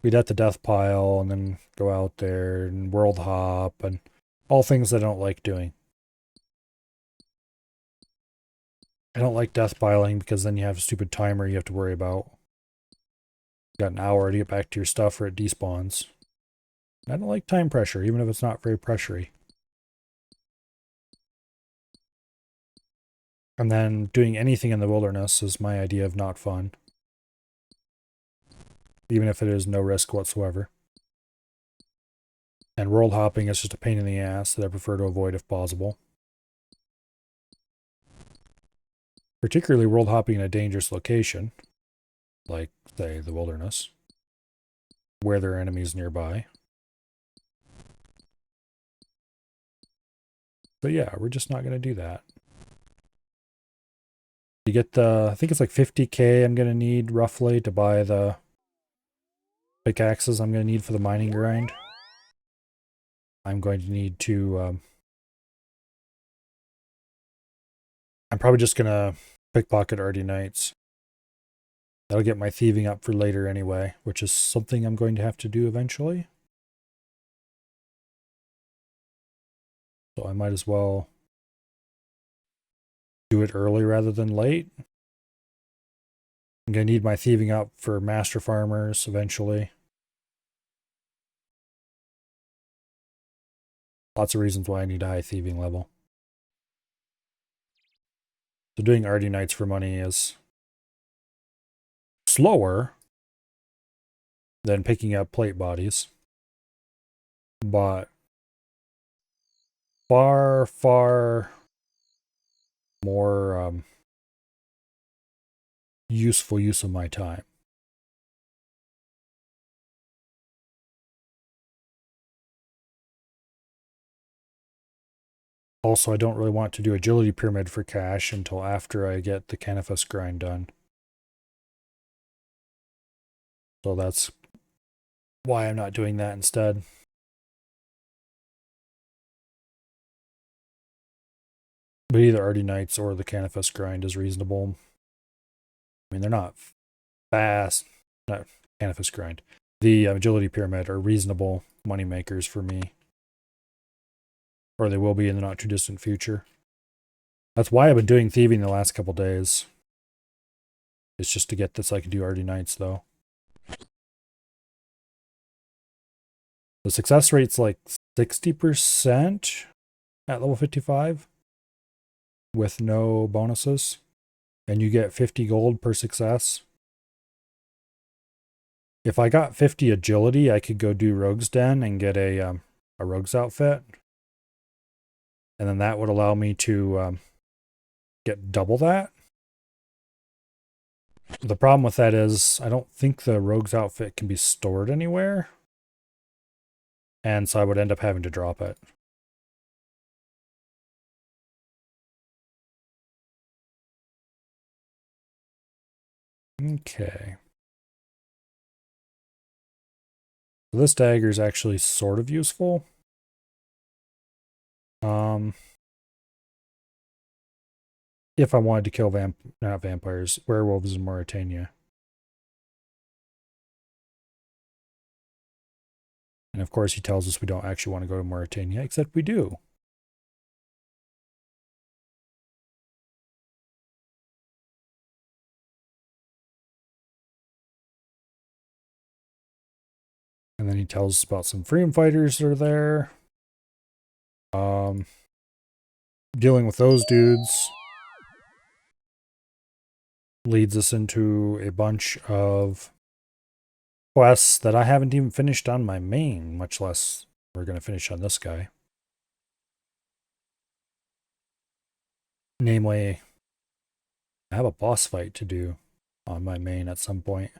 We'd at the death pile and then go out there and world hop and all things I don't like doing. I don't like death piling because then you have a stupid timer you have to worry about. You got an hour to get back to your stuff or it despawns. I don't like time pressure, even if it's not very pressury. And then doing anything in the wilderness is my idea of not fun. Even if it is no risk whatsoever. And world hopping is just a pain in the ass that I prefer to avoid if possible. Particularly world hopping in a dangerous location, like, say, the wilderness, where there are enemies nearby. But yeah, we're just not going to do that. You get the, I think it's like 50k I'm going to need roughly to buy the pickaxes I'm going to need for the mining grind. I'm going to need to, I'm probably just going to pickpocket Ardy Knights. That'll get my thieving up for later anyway, which is something I'm going to have to do eventually. So I might as well do it early rather than late. I'm going to need my thieving up for master farmers eventually. Lots of reasons why I need a high thieving level. So doing Ardy Knights for money is slower than picking up plate bodies, but far, far more useful use of my time. Also, I don't really want to do agility pyramid for cash until after I get the Canifus grind done. So that's why I'm not doing that instead. But either Ardy Knights or the Canifus grind is reasonable. I mean, they're not fast. Not Canifus grind. The agility pyramid are reasonable money makers for me. Or they will be in the not too distant future. That's why I've been doing thieving the last couple days. It's just to get this I can do Ardy Knights though. The success rate's like 60% at level 55 with no bonuses. And you get 50 gold per success. If I got 50 agility, I could go do Rogue's Den and get a Rogue's outfit. And then that would allow me to get double that. The problem with that is I don't think the Rogue's outfit can be stored anywhere. And so I would end up having to drop it. Okay. So this dagger is actually sort of useful. If I wanted to kill not vampires, werewolves in Mauritania. And of course he tells us we don't actually want to go to Mauritania, except we do. And then he tells us about some freedom fighters that are there. Dealing with those dudes leads us into a bunch of quests that I haven't even finished on my main, much less we're going to finish on this guy. Namely, I have a boss fight to do on my main at some point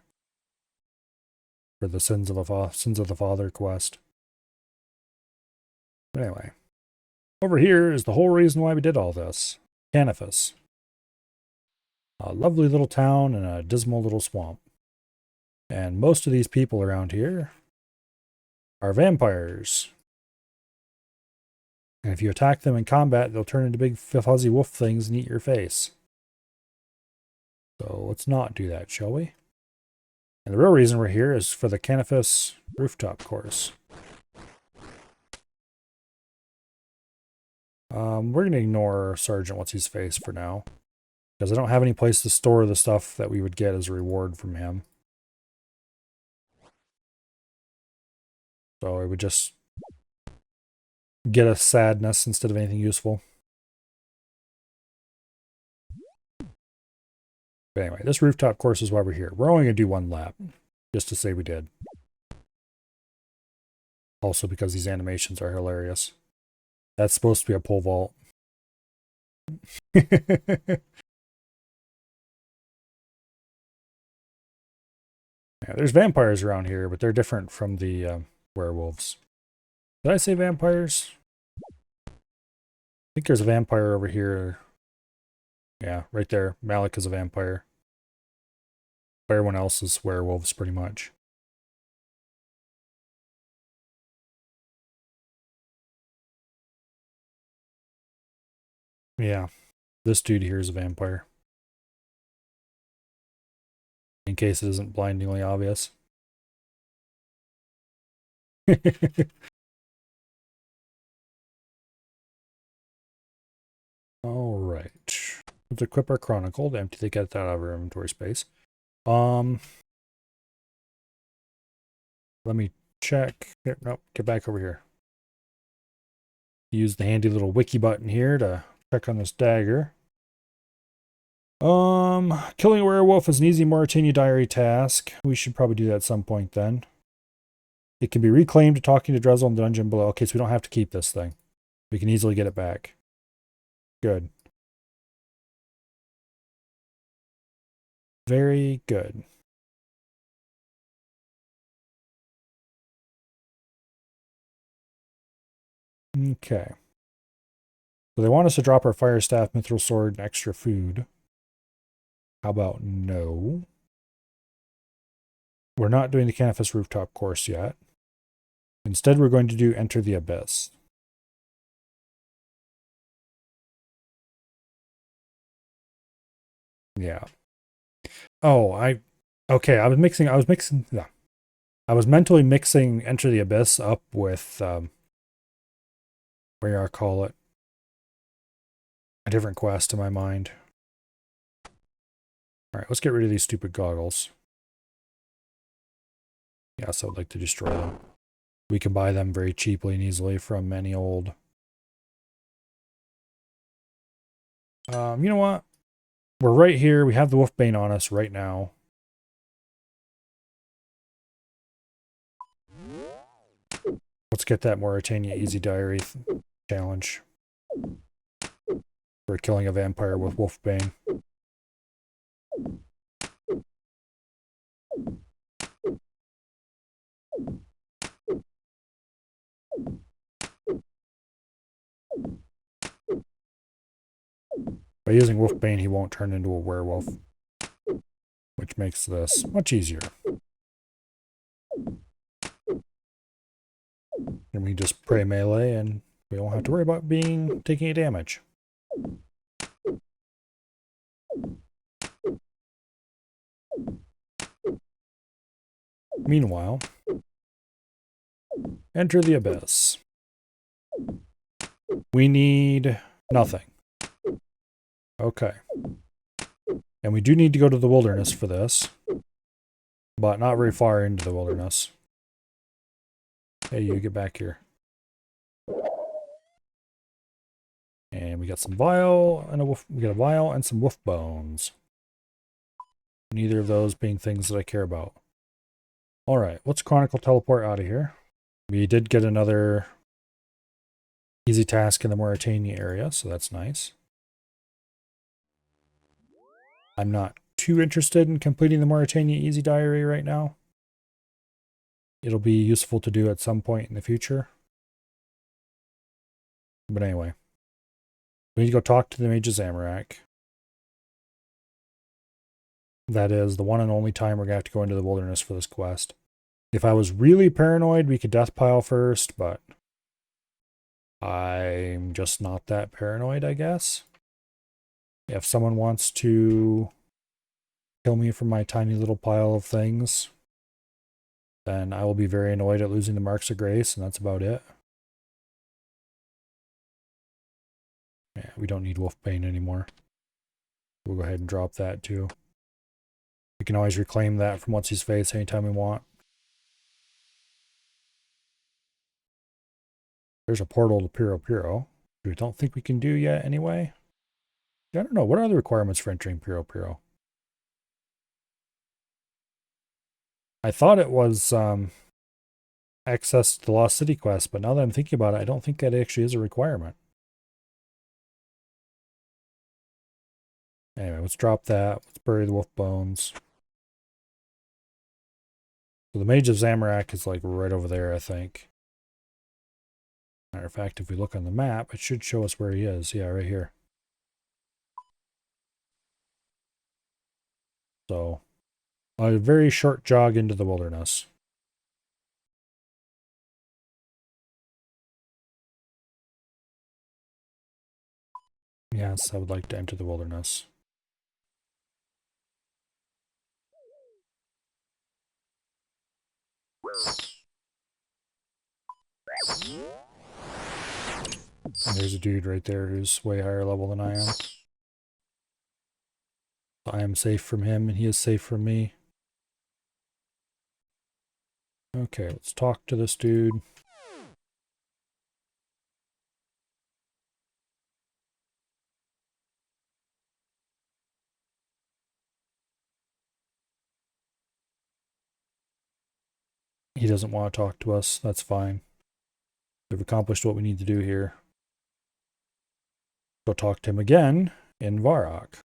for the Sins of the Father quest. But anyway, over here is the whole reason why we did all this. Canifus. A lovely little town in a dismal little swamp. And most of these people around here are vampires. And if you attack them in combat, they'll turn into big fuzzy wolf things and eat your face. So let's not do that, shall we? And the real reason we're here is for the Canifus rooftop course. We're going to ignore Sergeant What's-His-Face for now, because I don't have any place to store the stuff that we would get as a reward from him. So it would just get us sadness instead of anything useful. But anyway, this rooftop course is why we're here. We're only going to do one lap, just to say we did. Also because these animations are hilarious. That's supposed to be a pole vault. Yeah, there's vampires around here, but they're different from the werewolves. Did I say vampires? I think there's a vampire over here. Yeah, right there. Malik is a vampire. But everyone else is werewolves, pretty much. Yeah, this dude here is a vampire. In case it isn't blindingly obvious. All right. Let's equip our chronicle to empty the get that out of our inventory space. Let me check. Here, nope, get back over here. Use the handy little wiki button here to check on this dagger. Killing a werewolf is an easy Mauritania diary task. We should probably do that at some point then. It can be reclaimed talking to Drezel in the dungeon below. Okay, so we don't have to keep this thing. We can easily get it back. Good. Very good. Okay. So they want us to drop our fire staff, mithril sword, and extra food. How about no? We're not doing the Canifus rooftop course yet. Instead, we're going to do Enter the Abyss. Yeah. Oh, okay, I was mentally mixing Enter the Abyss up with what do I call it? A different quest in my mind. Alright, let's get rid of these stupid goggles. Yes, I would like to destroy them. We can buy them very cheaply and easily from any old... you know what? We're right here. We have the Wolfbane on us right now. Let's get that Mauritania Easy Diary challenge. For killing a vampire with Wolfbane. By using Wolfbane, he won't turn into a werewolf. Which makes this much easier. And we just pray melee and we don't have to worry about taking any damage. Meanwhile, enter the abyss. We need nothing. Okay. And we do need to go to the wilderness for this. But not very far into the wilderness. Hey, you get back here. And we got some vial and we got a vial and some wolf bones. Neither of those being things that I care about. Alright, let's Chronicle teleport out of here. We did get another easy task in the Mauritania area, so that's nice. I'm not too interested in completing the Mauritania Easy Diary right now. It'll be useful to do at some point in the future. But anyway. We need to go talk to the Mage of Zamorak. That is the one and only time we're going to have to go into the wilderness for this quest. If I was really paranoid, we could death pile first, but I'm just not that paranoid, I guess. If someone wants to kill me from my tiny little pile of things, then I will be very annoyed at losing the Marks of Grace, and that's about it. Yeah, we don't need Wolfbane anymore. We'll go ahead and drop that too. We can always reclaim that from What's His Face anytime we want. There's a portal to Piro Piro, which I don't think we can do yet anyway. I don't know. What are the requirements for entering Piro Piro? I thought it was access to the Lost City quest, but now that I'm thinking about it, I don't think that actually is a requirement. Anyway, let's drop that. Let's bury the wolf bones. So the Mage of Zamorak is like right over there, I think. Matter of fact, if we look on the map, it should show us where he is. Yeah, right here. So, a very short jog into the wilderness. Yes, I would like to enter the wilderness. And there's a dude right there who's way higher level than I am. I am safe from him, and he is safe from me. Okay, let's talk to this dude. He doesn't want to talk to us. That's fine. We've accomplished what we need to do here. Go talk to him again in Varrock.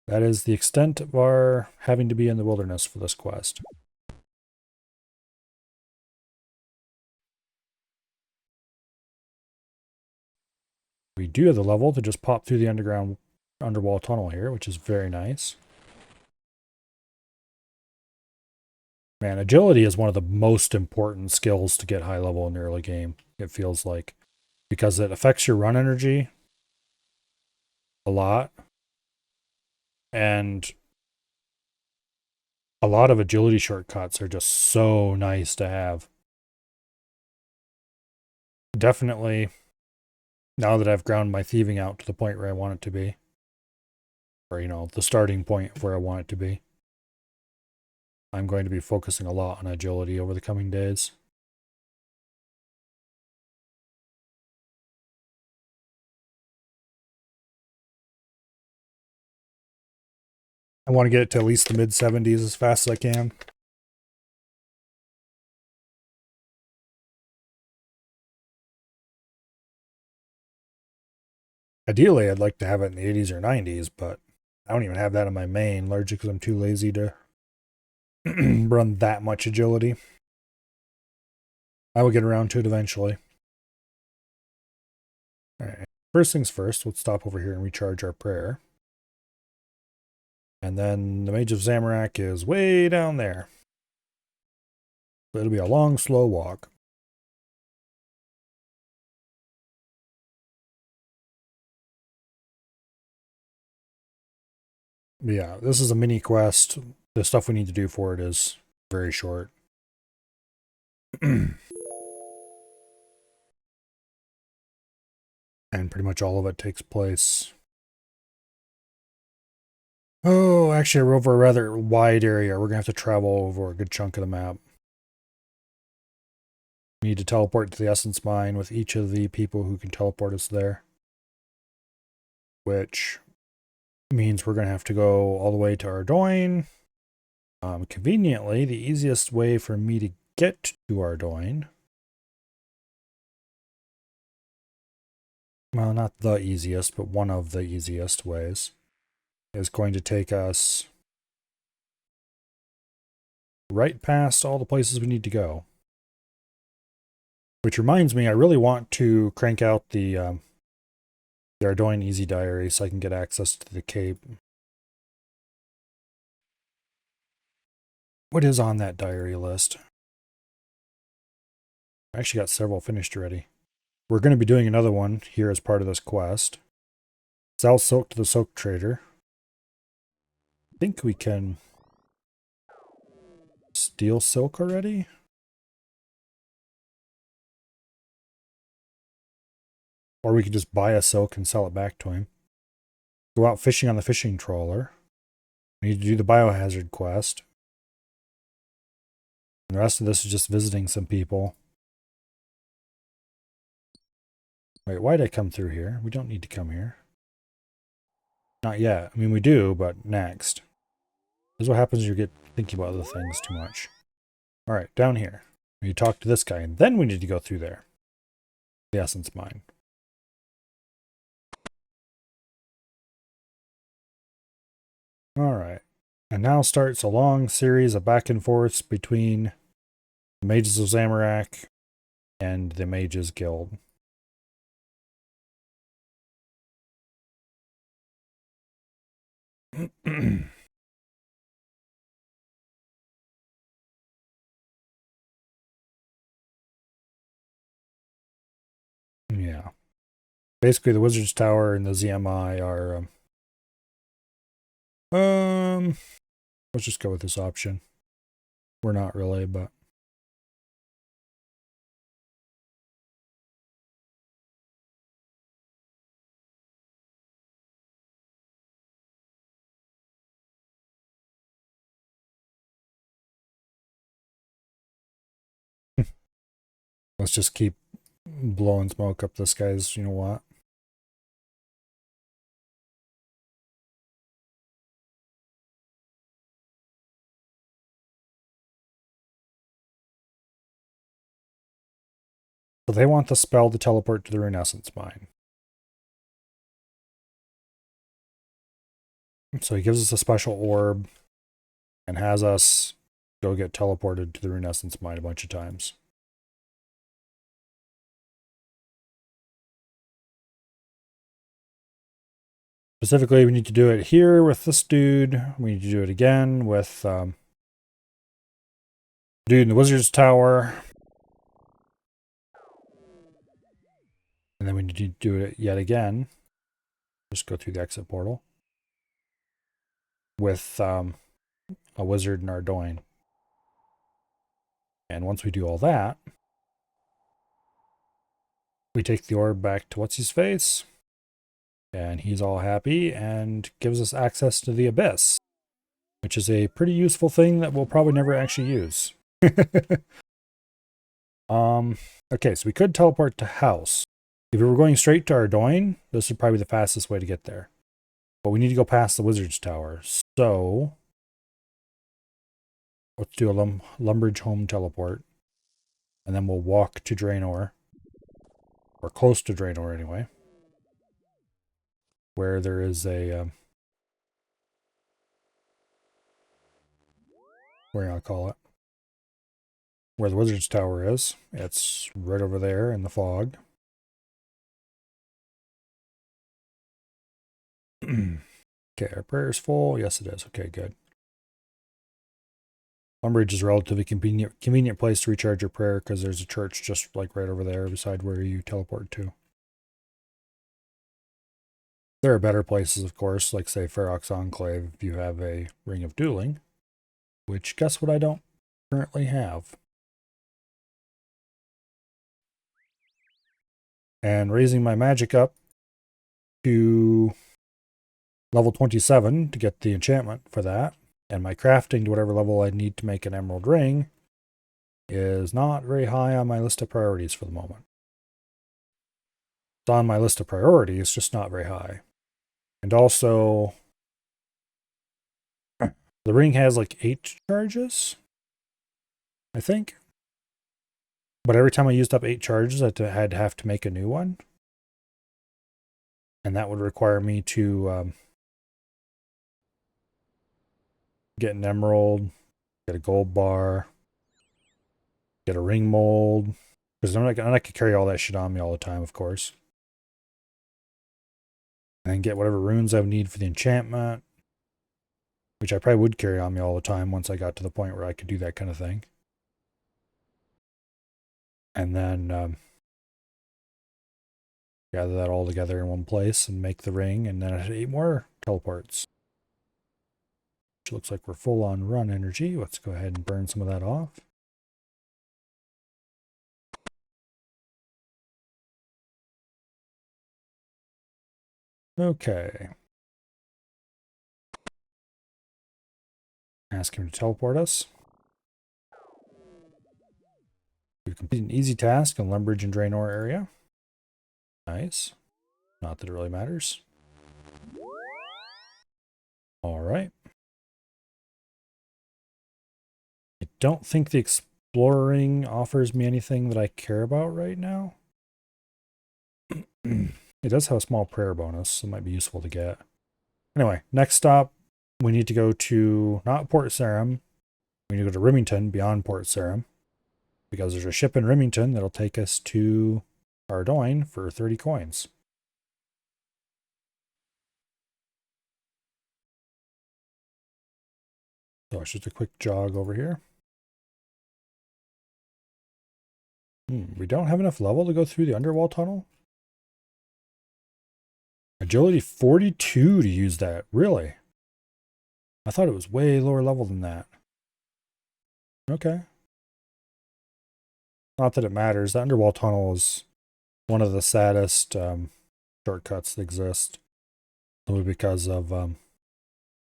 That is the extent of our having to be in the wilderness for this quest. We do have the level to just pop through the underwall tunnel here, which is very nice. Man, agility is one of the most important skills to get high level in the early game, it feels like. Because it affects your run energy a lot. And a lot of agility shortcuts are just so nice to have. Definitely, now that I've ground my thieving out to the point where I want it to be. Or, you know, the starting point of where I want it to be. I'm going to be focusing a lot on agility over the coming days. I want to get it to at least the mid-70s as fast as I can. Ideally, I'd like to have it in the 80s or 90s, but I don't even have that in my main, largely because I'm too lazy to run that much agility. I will get around to it eventually. Alright, first things first, let's stop over here and recharge our prayer. And then the Mage of Zamorak is way down there. So it'll be a long, slow walk. But yeah, this is a mini quest. The stuff we need to do for it is very short. And pretty much all of it takes place. Oh, actually, we're over a rather wide area. We're going to have to travel over a good chunk of the map. We need to teleport to the Essence Mine with each of the people who can teleport us there. Which means we're going to have to go all the way to Ardoyne. Conveniently, the easiest way for me to get to Ardoyne, well, not the easiest, but one of the easiest ways, is going to take us right past all the places we need to go. Which reminds me, I really want to crank out the Ardoyne Easy Diary so I can get access to the cape. What is on that diary list? I actually got several finished already. We're going to be doing another one here as part of this quest. Sell silk to the silk trader. I think we can steal silk already? Or we could just buy a silk and sell it back to him. Go out fishing on the fishing trawler. We need to do the biohazard quest. And the rest of this is just visiting some people. Wait, why'd I come through here? We don't need to come here. Not yet. I mean, we do, but next. This is what happens when you get thinking about other things too much. All right, down here. You talk to this guy, and then we need to go through there. The essence mine. All right. And now starts a long series of back and forths between the Mages of Zamorak and the Mages Guild. Yeah. Basically, the Wizard's Tower and the ZMI are... let's just go with this option. We're not really, but... let's just keep blowing smoke up this guy's, you know what? So they want the spell to teleport to the Rune Essence Mine. So he gives us a special orb and has us go get teleported to the Rune Essence Mine a bunch of times. Specifically, we need to do it here with this dude. We need to do it again with dude in the Wizard's Tower. And then we need to do it yet again. Just go through the exit portal. With a wizard in Ardoin. And once we do all that, we take the orb back to What's-His-Face. And he's all happy and gives us access to the Abyss. Which is a pretty useful thing that we'll probably never actually use. Okay, so we could teleport to House. If we were going straight to Ardoin, this would probably be the fastest way to get there. But we need to go past the Wizard's Tower. So, let's do a Lumbridge home teleport. And then we'll walk to Draenor. Or close to Draenor anyway. Where there is a... what do I call it? Where the Wizard's Tower is. It's right over there in the fog. Okay, our prayer is full. Yes, it is. Okay, good. Lumbridge is a relatively convenient place to recharge your prayer because there's a church just like right over there beside where you teleport to. There are better places, of course, like say Ferox Enclave if you have a Ring of Dueling, which guess what I don't currently have. And raising my magic up to level 27 to get the enchantment for that, and my crafting to whatever level I need to make an emerald ring is not very high on my list of priorities for the moment. It's on my list of priorities, just not very high. And also, the ring has like 8 charges, I think. But every time I used up 8 charges, I'd have to make a new one. And that would require me to get an emerald, get a gold bar, get a ring mold. Because I'm not going to carry all that shit on me all the time, of course. And get whatever runes I would need for the enchantment. Which I probably would carry on me all the time once I got to the point where I could do that kind of thing. And then gather that all together in one place and make the ring. And then I had 8 more teleports. Which looks like we're full on run energy. Let's go ahead and burn some of that off. Okay. Ask him to teleport us. We've completed an easy task in Lumbridge and Draenor area. Nice. Not that it really matters. All right. I don't think the exploring offers me anything that I care about right now. It does have a small prayer bonus, so it might be useful to get. Anyway, next stop, we need to go to not Port Sarim. We need to go to Remington beyond Port Sarim, because there's a ship in Remington that'll take us to Ardoyne for 30 coins. So it's just a quick jog over here. We don't have enough level to go through the underwall tunnel? Agility 42 to use that. Really? I thought it was way lower level than that. Okay. Not that it matters. The underwall tunnel is one of the saddest shortcuts that exist. Only because of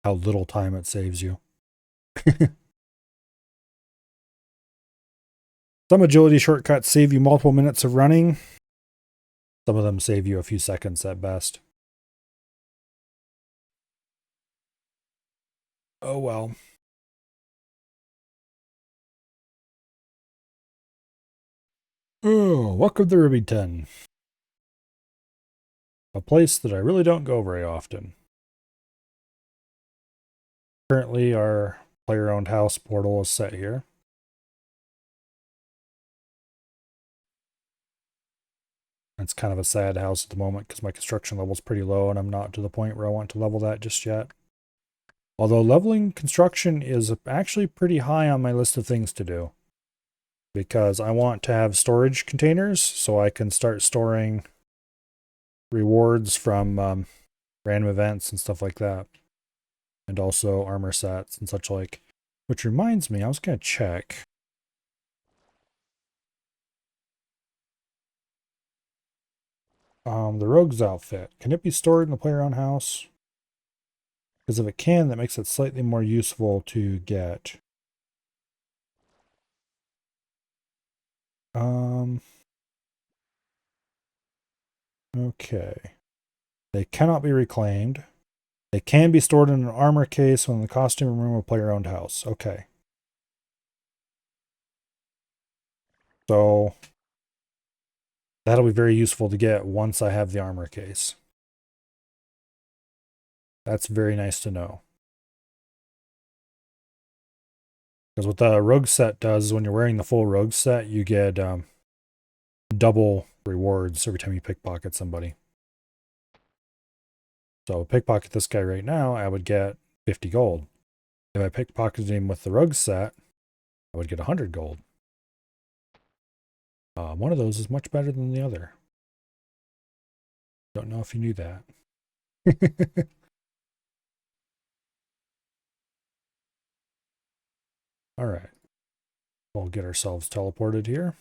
how little time it saves you. Some agility shortcuts save you multiple minutes of running. Some of them save you a few seconds at best. Oh well. Oh, welcome to Remington. A place that I really don't go very often. Currently, our player-owned house portal is set here. It's kind of a sad house at the moment because my construction level is pretty low and I'm not to the point where I want to level that just yet. Although leveling construction is actually pretty high on my list of things to do. Because I want to have storage containers so I can start storing rewards from random events and stuff like that. And also armor sets and such like. Which reminds me, I was going to check. The rogue's outfit. Can it be stored in the player-owned house? Because if it can, that makes it slightly more useful to get. Okay. They cannot be reclaimed. They can be stored in an armor case when the costume room of player-owned house. Okay. So that'll be very useful to get once I have the armor case. That's very nice to know. Because what the rogue set does is when you're wearing the full rogue set, you get double rewards every time you pickpocket somebody. So pickpocket this guy right now, I would get 50 gold. If I pickpocketed him with the rogue set, I would get 100 gold. One of those is much better than the other. Don't know if you knew that. All right. We'll get ourselves teleported here.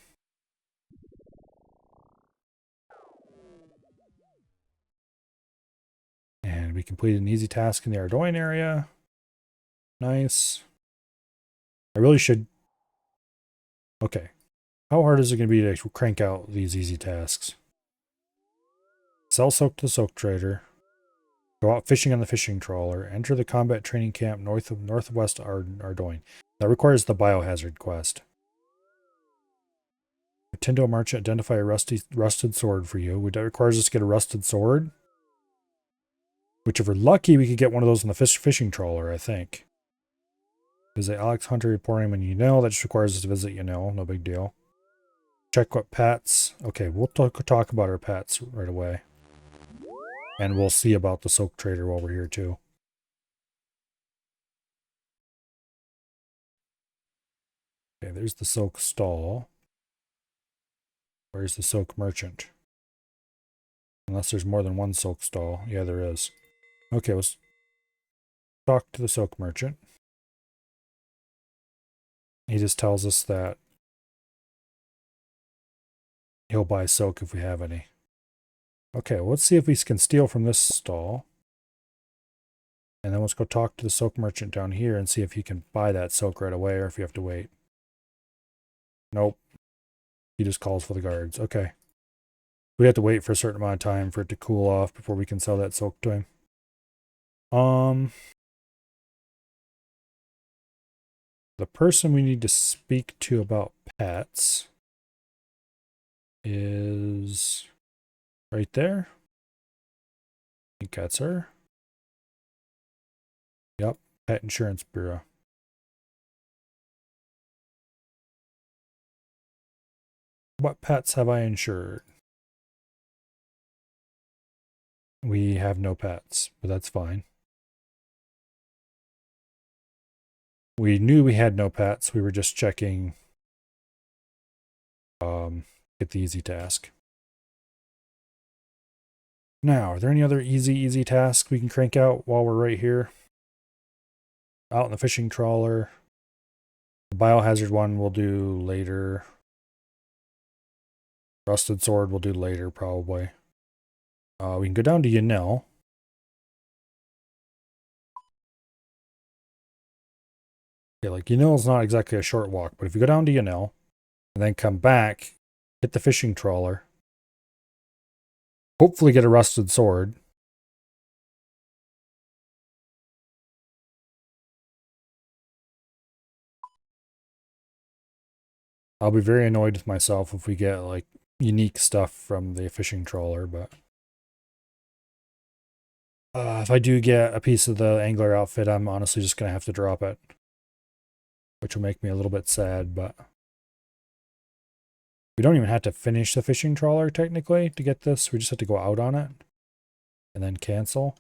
And we completed an easy task in the Ardoyne area. Nice. I really should... Okay. How hard is it going to be to crank out these easy tasks? Sell soak to the soak trader. Go out fishing on the fishing trawler. Enter the combat training camp northwest Ardoyne. That requires the biohazard quest. Attend to a merchant, identify a rusted sword for you. That requires us to get a rusted sword. Which, if we're lucky, we could get one of those in the fishing trawler, I think. Visit Alex Hunter reporting when you know. That just requires us to visit you know. No big deal. Check what pets. Okay, we'll talk about our pets right away. And we'll see about the soak trader while we're here too. Okay, there's the soak stall. Where's the soak merchant? Unless there's more than one soak stall. Yeah, there is. Okay, let's talk to the soak merchant. He just tells us that he'll buy soak if we have any. Okay, well, let's see if we can steal from this stall. And then let's go talk to the soak merchant down here and see if he can buy that soak right away or if you have to wait. Nope. He just calls for the guards. Okay. We have to wait for a certain amount of time for it to cool off before we can sell that soak to him. The person we need to speak to about pets is right there. I think that's her. Yep, Pet Insurance Bureau. What pets have I insured? We have no pets, but that's fine. We knew we had no pets. We were just checking get the easy task. Now, are there any other easy tasks we can crank out while we're right here? Out in the fishing trawler. The biohazard one we'll do later. Rusted sword we'll do later, probably. We can go down to Yanel. Yeah, like Yanel's not exactly a short walk, but if you go down to Yanel and then come back, hit the fishing trawler, hopefully get a rusted sword. I'll be very annoyed with myself if we get like unique stuff from the fishing trawler, but if I do get a piece of the angler outfit, I'm honestly just going to have to drop it, which will make me a little bit sad, but we don't even have to finish the fishing trawler technically to get this. We just have to go out on it and then cancel.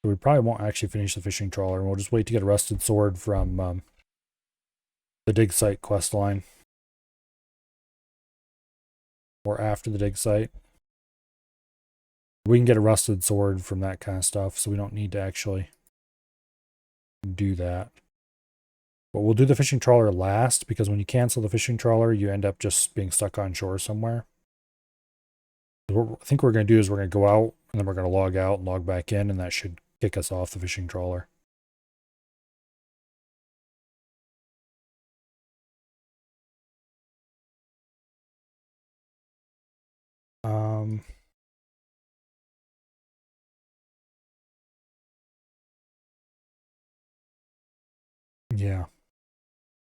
So we probably won't actually finish the fishing trawler, and we'll just wait to get a rusted sword from the dig site quest line. Or after the dig site. We can get a rusted sword from that kind of stuff, so we don't need to actually do that. But we'll do the fishing trawler last, because when you cancel the fishing trawler, you end up just being stuck on shore somewhere. What I think we're going to do is we're going to go out, and then we're going to log out and log back in, and that should kick us off the fishing trawler. Yeah.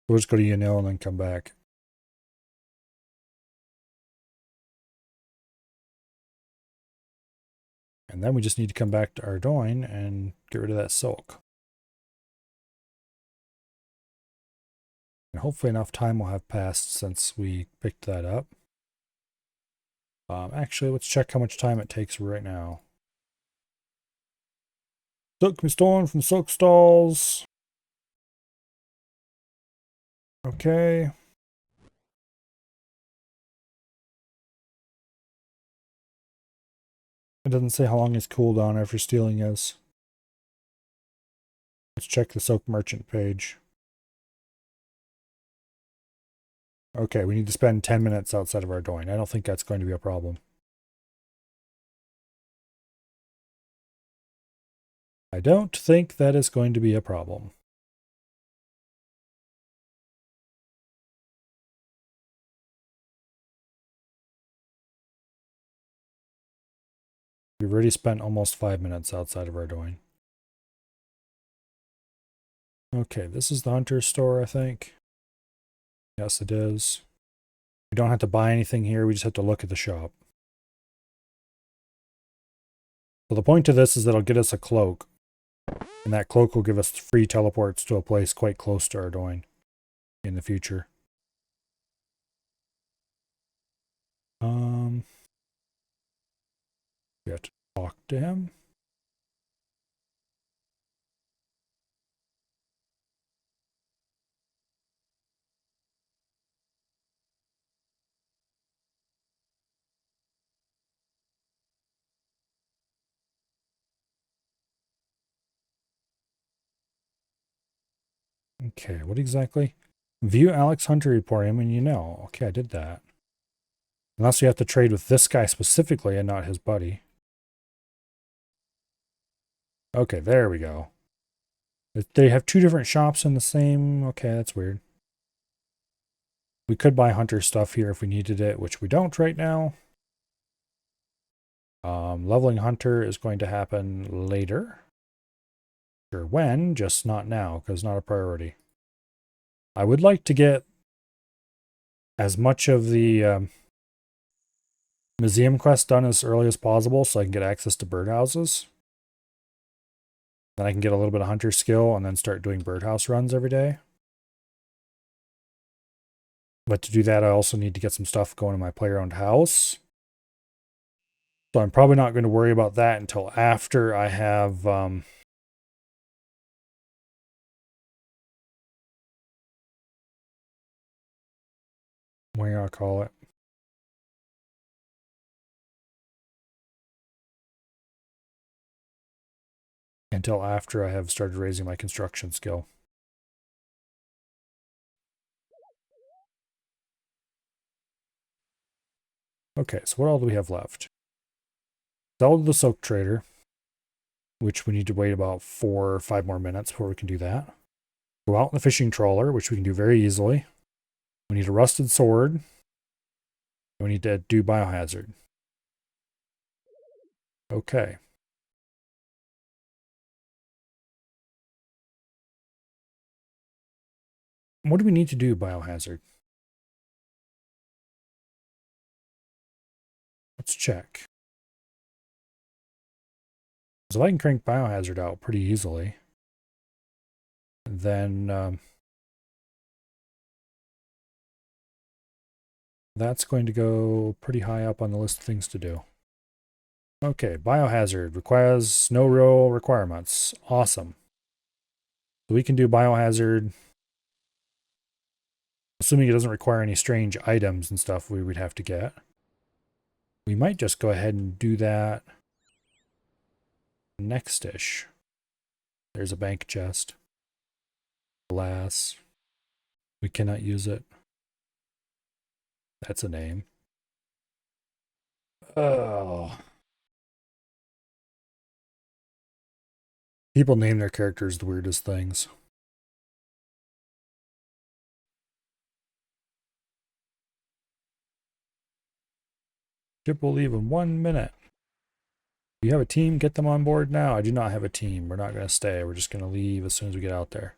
We'll just go to Yanil and then come back. And then we just need to come back to Ardoin and get rid of that silk. And hopefully enough time will have passed since we picked that up. Actually, let's check how much time it takes right now. Silk can be stolen from silk stalls. Okay. It doesn't say how long his cooldown after stealing is. Let's check the silk merchant page. Okay, we need to spend 10 minutes outside of Ardoin. I don't think that's going to be a problem. I don't think that is going to be a problem. We've already spent almost 5 minutes outside of Ardoin. Okay, this is the hunter's store, I think. Yes, it is. We don't have to buy anything here, we just have to look at the shop. So the point of this is that it'll get us a cloak. And that cloak will give us free teleports to a place quite close to Ardoin in the future. We have to talk to him. Okay, what exactly? View Alex Hunter report him and you know. Okay, I did that. Unless you have to trade with this guy specifically and not his buddy. Okay, there we go. They have two different shops in the same... Okay, that's weird. We could buy Hunter stuff here if we needed it, which we don't right now. Leveling Hunter is going to happen later. Sure when, just not now, because not a priority. I would like to get as much of the museum quest done as early as possible so I can get access to birdhouses. Then I can get a little bit of hunter skill and then start doing birdhouse runs every day. But to do that, I also need to get some stuff going in my player-owned house. So I'm probably not going to worry about that until after I have what do I call it? Until after I have started raising my construction skill. Okay, so what all do we have left? Sell to the soak trader, which we need to wait about 4 or 5 more minutes before we can do that. Go out in the fishing trawler, which we can do very easily. We need a rusted sword. And we need to do biohazard. Okay. What do we need to do biohazard? Let's check. So if I can crank biohazard out pretty easily, then that's going to go pretty high up on the list of things to do. Okay, biohazard requires no real requirements. Awesome. So we can do biohazard. Assuming it doesn't require any strange items and stuff we would have to get. We might just go ahead and do that next-ish. There's a bank chest. Alas, we cannot use it. That's a name. Oh. People name their characters the weirdest things. Ship will leave in 1 minute. Do you have a team? Get them on board now. I do not have a team. We're not going to stay. We're just going to leave as soon as we get out there.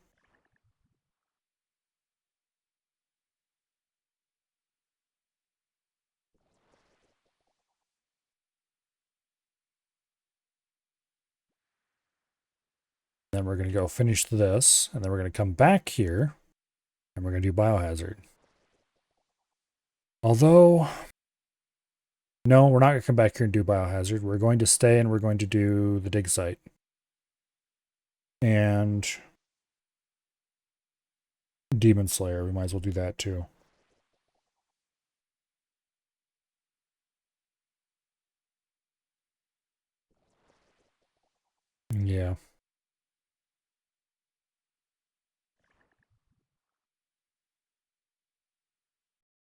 Then we're going to go finish this, and then we're going to come back here, and we're going to do biohazard. Although, no, we're not going to come back here and do biohazard. We're going to stay and we're going to do the dig site. And Demon Slayer, we might as well do that too. Yeah.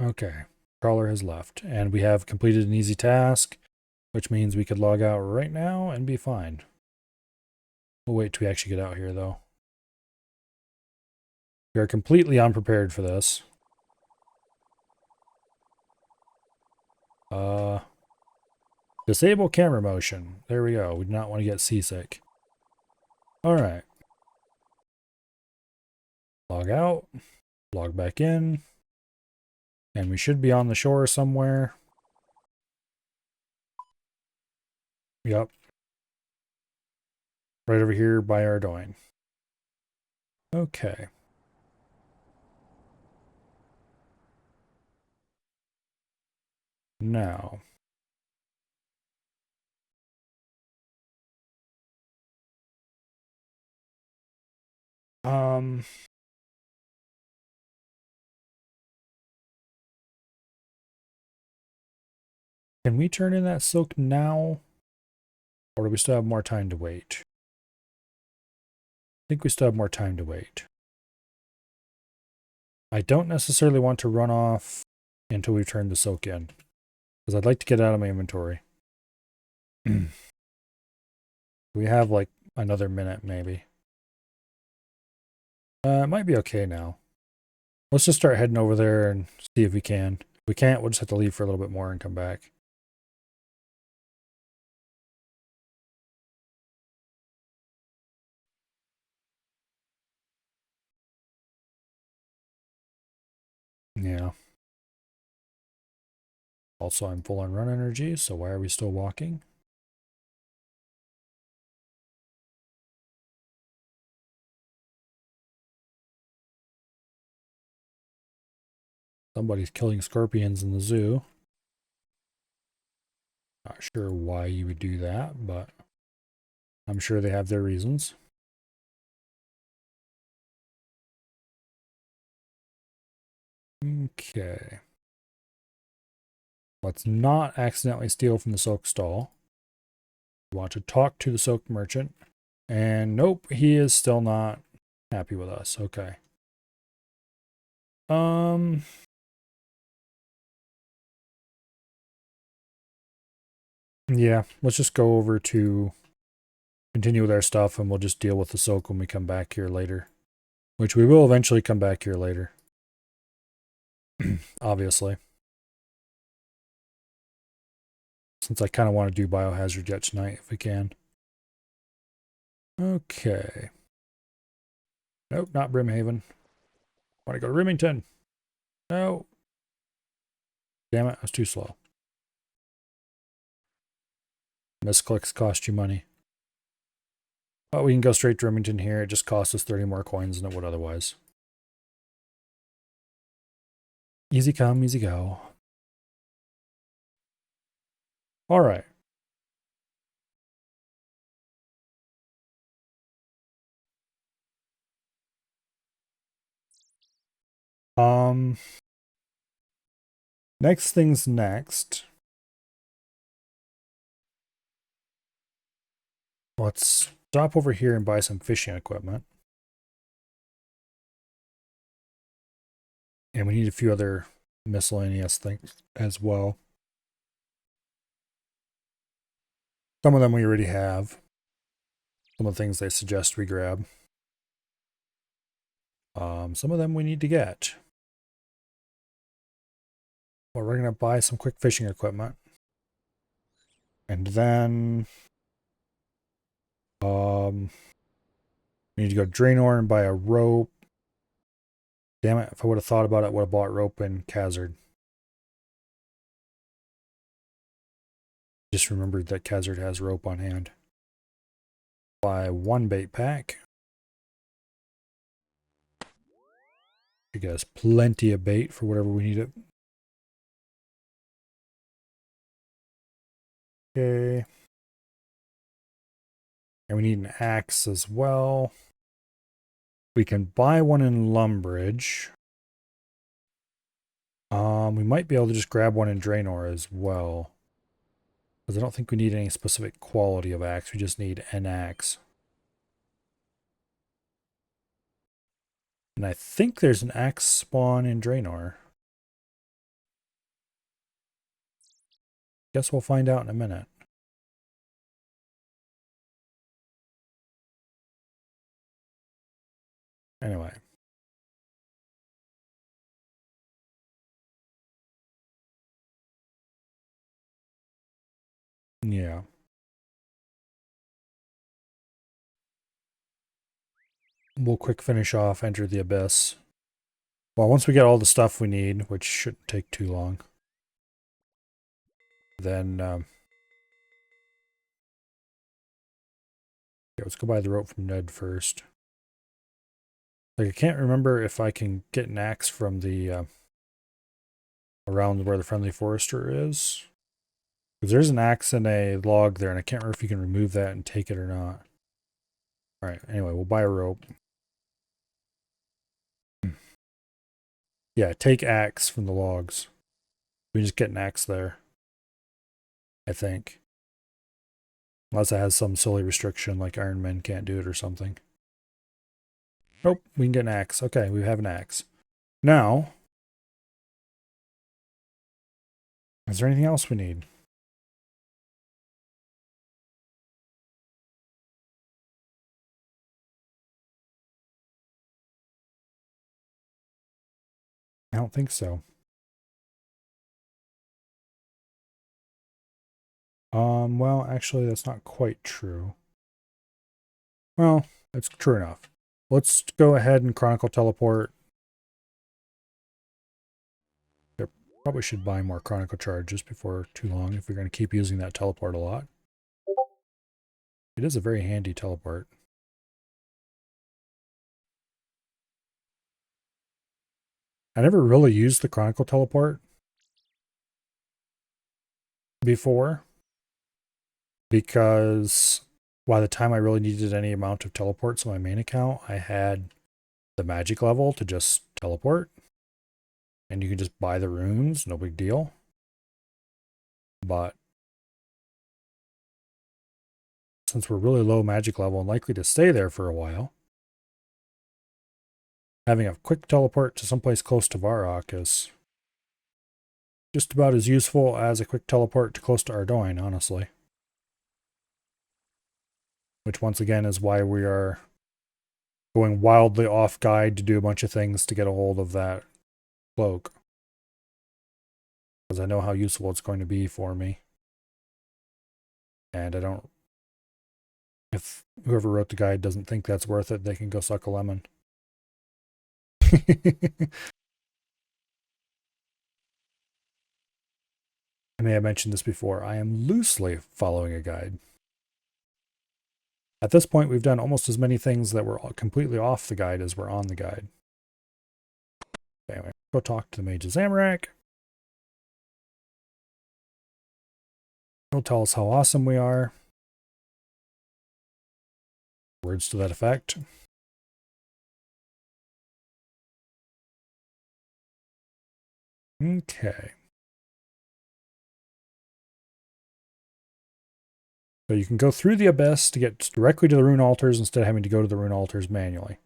Okay. Crawler has left. And we have completed an easy task, which means we could log out right now and be fine. We'll wait till we actually get out here, though. We are completely unprepared for this. Disable camera motion. There we go. We do not want to get seasick. Alright. Log out. Log back in. And we should be on the shore somewhere. Yep. Right over here by Ardoin. Okay. Now. Can we turn in that silk now? Or do we still have more time to wait? I think we still have more time to wait. I don't necessarily want to run off until we turn the silk in, because I'd like to get out of my inventory. We have like another minute maybe. It might be okay now. Let's just start heading over there and see if we can. If we can't, we'll just have to leave for a little bit more and come back. Yeah. Also, I'm full on run energy, so why are we still walking? Somebody's killing scorpions in the zoo. Not sure why you would do that, but I'm sure they have their reasons. Okay. Let's not accidentally steal from the silk stall. We want to talk to the silk merchant. And nope, he is still not happy with us. Okay. Yeah, let's just go over to continue with our stuff and we'll just deal with the silk when we come back here later. Which we will eventually come back here later. Obviously. Since I kind of want to do biohazard yet tonight if we can. Okay. Nope, not Brimhaven. Want to go to Remington. No. Damn it, I was too slow. Misclicks cost you money. But we can go straight to Remington here. It just costs us 30 more coins than it would otherwise. Easy come, easy go. All right. Next thing's next. Let's stop over here and buy some fishing equipment. And we need a few other miscellaneous things as well. Some of them we already have. Some of the things they suggest we grab. Some of them we need to get. Well, we're going to buy some quick fishing equipment. And then we need to go Draenor and buy a rope. Damn it, if I would have thought about it, I would have bought rope in Khazard. Just remembered that Khazard has rope on hand. Buy one bait pack. You guys plenty of bait for whatever we need it. Okay. And we need an axe as well. We can buy one in Lumbridge. We might be able to just grab one in Draenor as well. Because I don't think we need any specific quality of axe. We just need an axe. And I think there's an axe spawn in Draenor. Guess we'll find out in a minute. Anyway. Yeah. We'll quick finish off Enter the Abyss. Well, once we get all the stuff we need, which shouldn't take too long, then yeah, let's go buy the rope from Ned first. Like, I can't remember if I can get an axe from the around where the friendly forester is. Because there's an axe and a log there, and I can't remember if you can remove that and take it or not. Alright, anyway, we'll buy a rope. Yeah, take axe from the logs. We just get an axe there. I think. Unless it has some silly restriction like Iron Men can't do it or something. Nope, we can get an axe. Okay, we have an axe. Now, is there anything else we need? I don't think so. Well, actually, that's not quite true. Well, it's true enough. Let's go ahead and Chronicle Teleport Probably should buy more Chronicle charges before too long if we're going to keep using that teleport a lot. It is a very handy teleport. I never really used the Chronicle teleport before because by the time I really needed any amount of teleports on my main account, I had the magic level to just teleport. And you can just buy the runes, no big deal. But since we're really low magic level and likely to stay there for a while, having a quick teleport to someplace close to Varrock is just about as useful as a quick teleport to close to Ardoin, honestly. Which once again is why we are going wildly off guide to do a bunch of things to get a hold of that cloak. Because I know how useful it's going to be for me. And I don't... If whoever wrote the guide doesn't think that's worth it, they can go suck a lemon. I may have mentioned this before. I am loosely following a guide. At this point, we've done almost as many things that were completely off the guide as were on the guide. Anyway, go talk to the Mage of Zamorak. He'll tell us how awesome we are. Words to that effect. Okay. So you can go through the Abyss to get directly to the rune altars instead of having to go to the rune altars manually.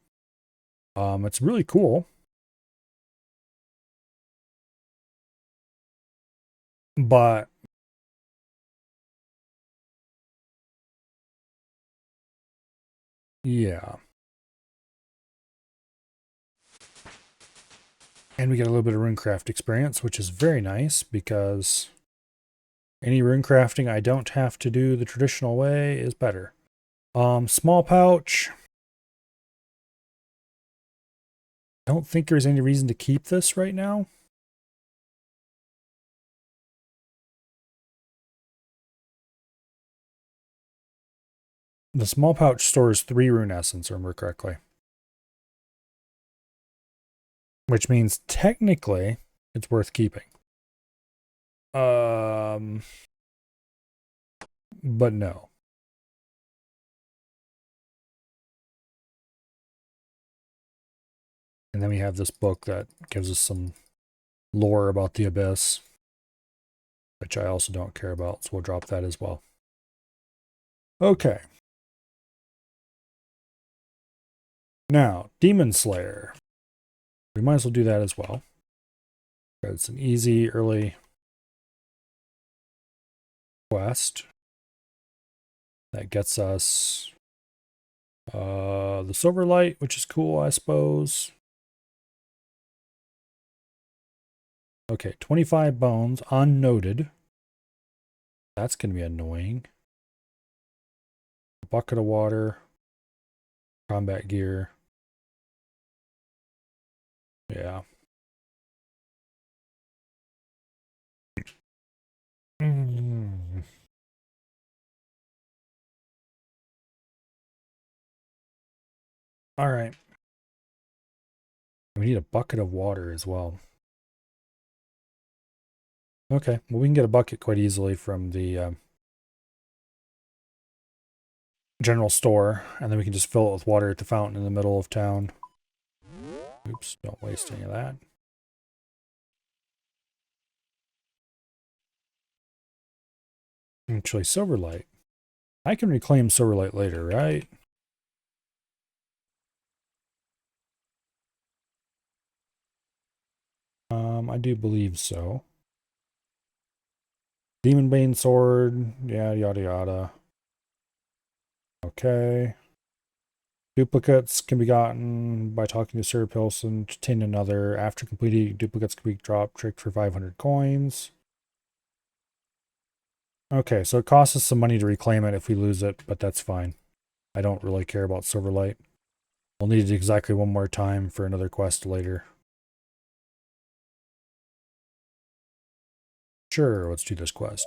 It's really cool. But yeah. And we get a little bit of runecraft experience, which is very nice because any runecrafting I don't have to do the traditional way is better. Small pouch. I don't think there's any reason to keep this right now. The small pouch stores 3 rune essence, remember correctly. Which means technically it's worth keeping. But no. And then we have this book that gives us some lore about the Abyss, which I also don't care about, so we'll drop that as well. Okay. Now, Demon Slayer. We might as well do that as well. It's an easy early quest that gets us the Silver Light, which is cool, I suppose. Okay, 25 bones, unnoted. That's going to be annoying. A bucket of water. Combat gear. Yeah. All right. We need a bucket of water as well. Okay, well, we can get a bucket quite easily from the general store, and then we can just fill it with water at the fountain in the middle of town. Oops, don't waste any of that. Actually, Silverlight. I can reclaim Silverlight later, right? I do believe so. Demon Bane Sword, yeah, yada yada. Okay. Duplicates can be gotten by talking to Sarah Pilson to tin another. After completing, duplicates can be dropped tricked for 500 coins. Okay, so it costs us some money to reclaim it if we lose it, but that's fine. I don't really care about Silverlight. We'll need it exactly one more time for another quest later. Sure, let's do this quest.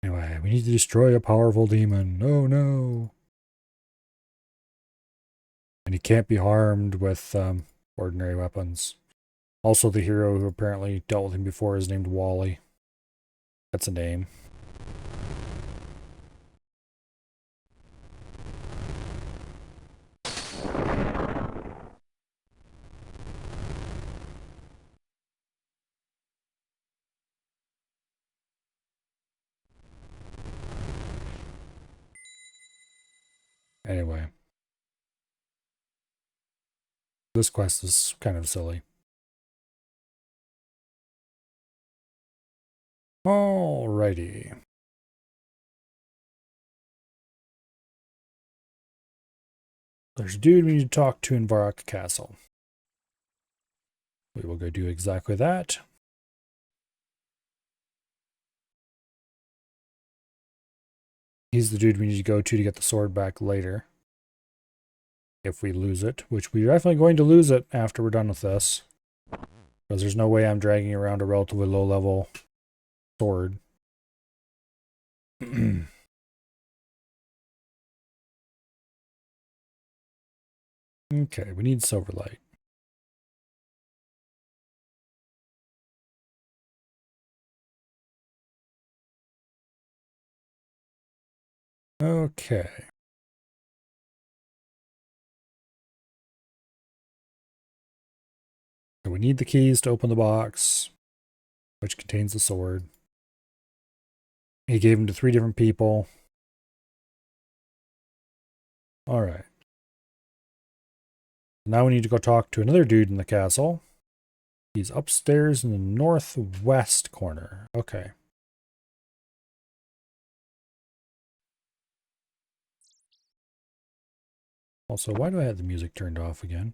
Anyway, we need to destroy a powerful demon. Oh no. And he can't be harmed with ordinary weapons. Also, the hero who apparently dealt with him before is named Wally. That's a name. Anyway. This quest is kind of silly. Alrighty. There's a dude we need to talk to in Varrock Castle. We will go do exactly that. He's the dude we need to go to get the sword back later. If we lose it, which we're definitely going to lose it after we're done with this. Because there's no way I'm dragging around a relatively low level sword. Okay, we need Silverlight. Okay. So we need the keys to open the box, which contains the sword. He gave them to 3 different people. Alright. Now we need to go talk to another dude in the castle. He's upstairs in the northwest corner. Okay. Also, why do I have the music turned off again?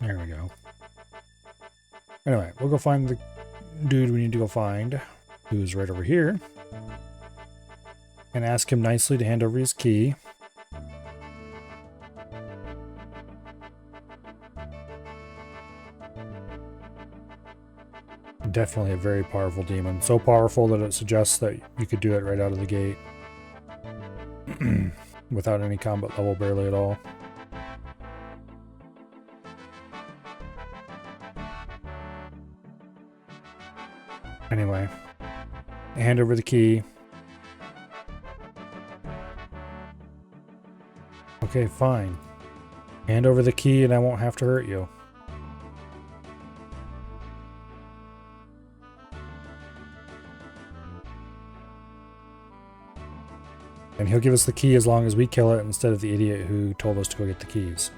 There we go. Anyway, we'll go find the dude we need to go find, who's right over here, and ask him nicely to hand over his key. Definitely a very powerful demon. So powerful that it suggests that you could do it right out of the gate. Without any combat level, barely at all. Anyway, hand over the key. Okay, fine. Hand over the key and I won't have to hurt you. And he'll give us the key as long as we kill it instead of the idiot who told us to go get the keys.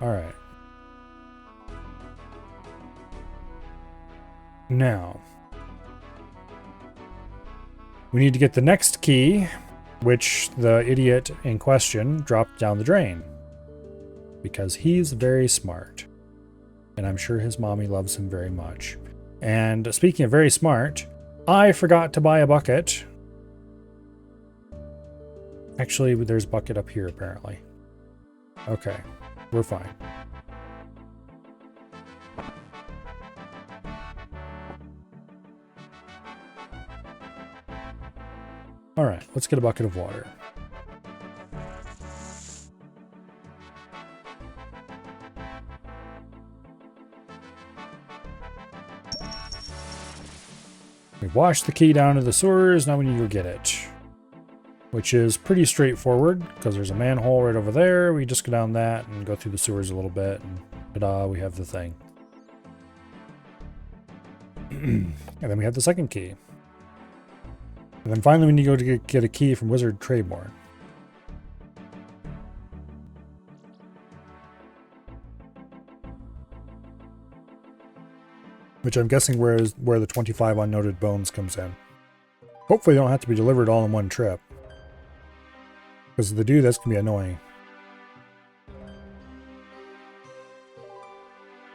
Alright. Now, we need to get the next key, which the idiot in question dropped down the drain. Because he's very smart. And I'm sure his mommy loves him very much. And speaking of very smart, I forgot to buy a bucket. Actually, there's a bucket up here, apparently. Okay, we're fine. Alright, let's get a bucket of water. We've washed the key down to the sewers, now we need to go get it. Which is pretty straightforward, because there's a manhole right over there. We just go down that and go through the sewers a little bit, and ta-da, we have the thing. And then we have the second key. And then finally we need to go to get a key from Wizard Trayborn. Which I'm guessing where the 25 unnoted bones comes in. Hopefully they don't have to be delivered all in one trip. Because if they do, that's going to be annoying.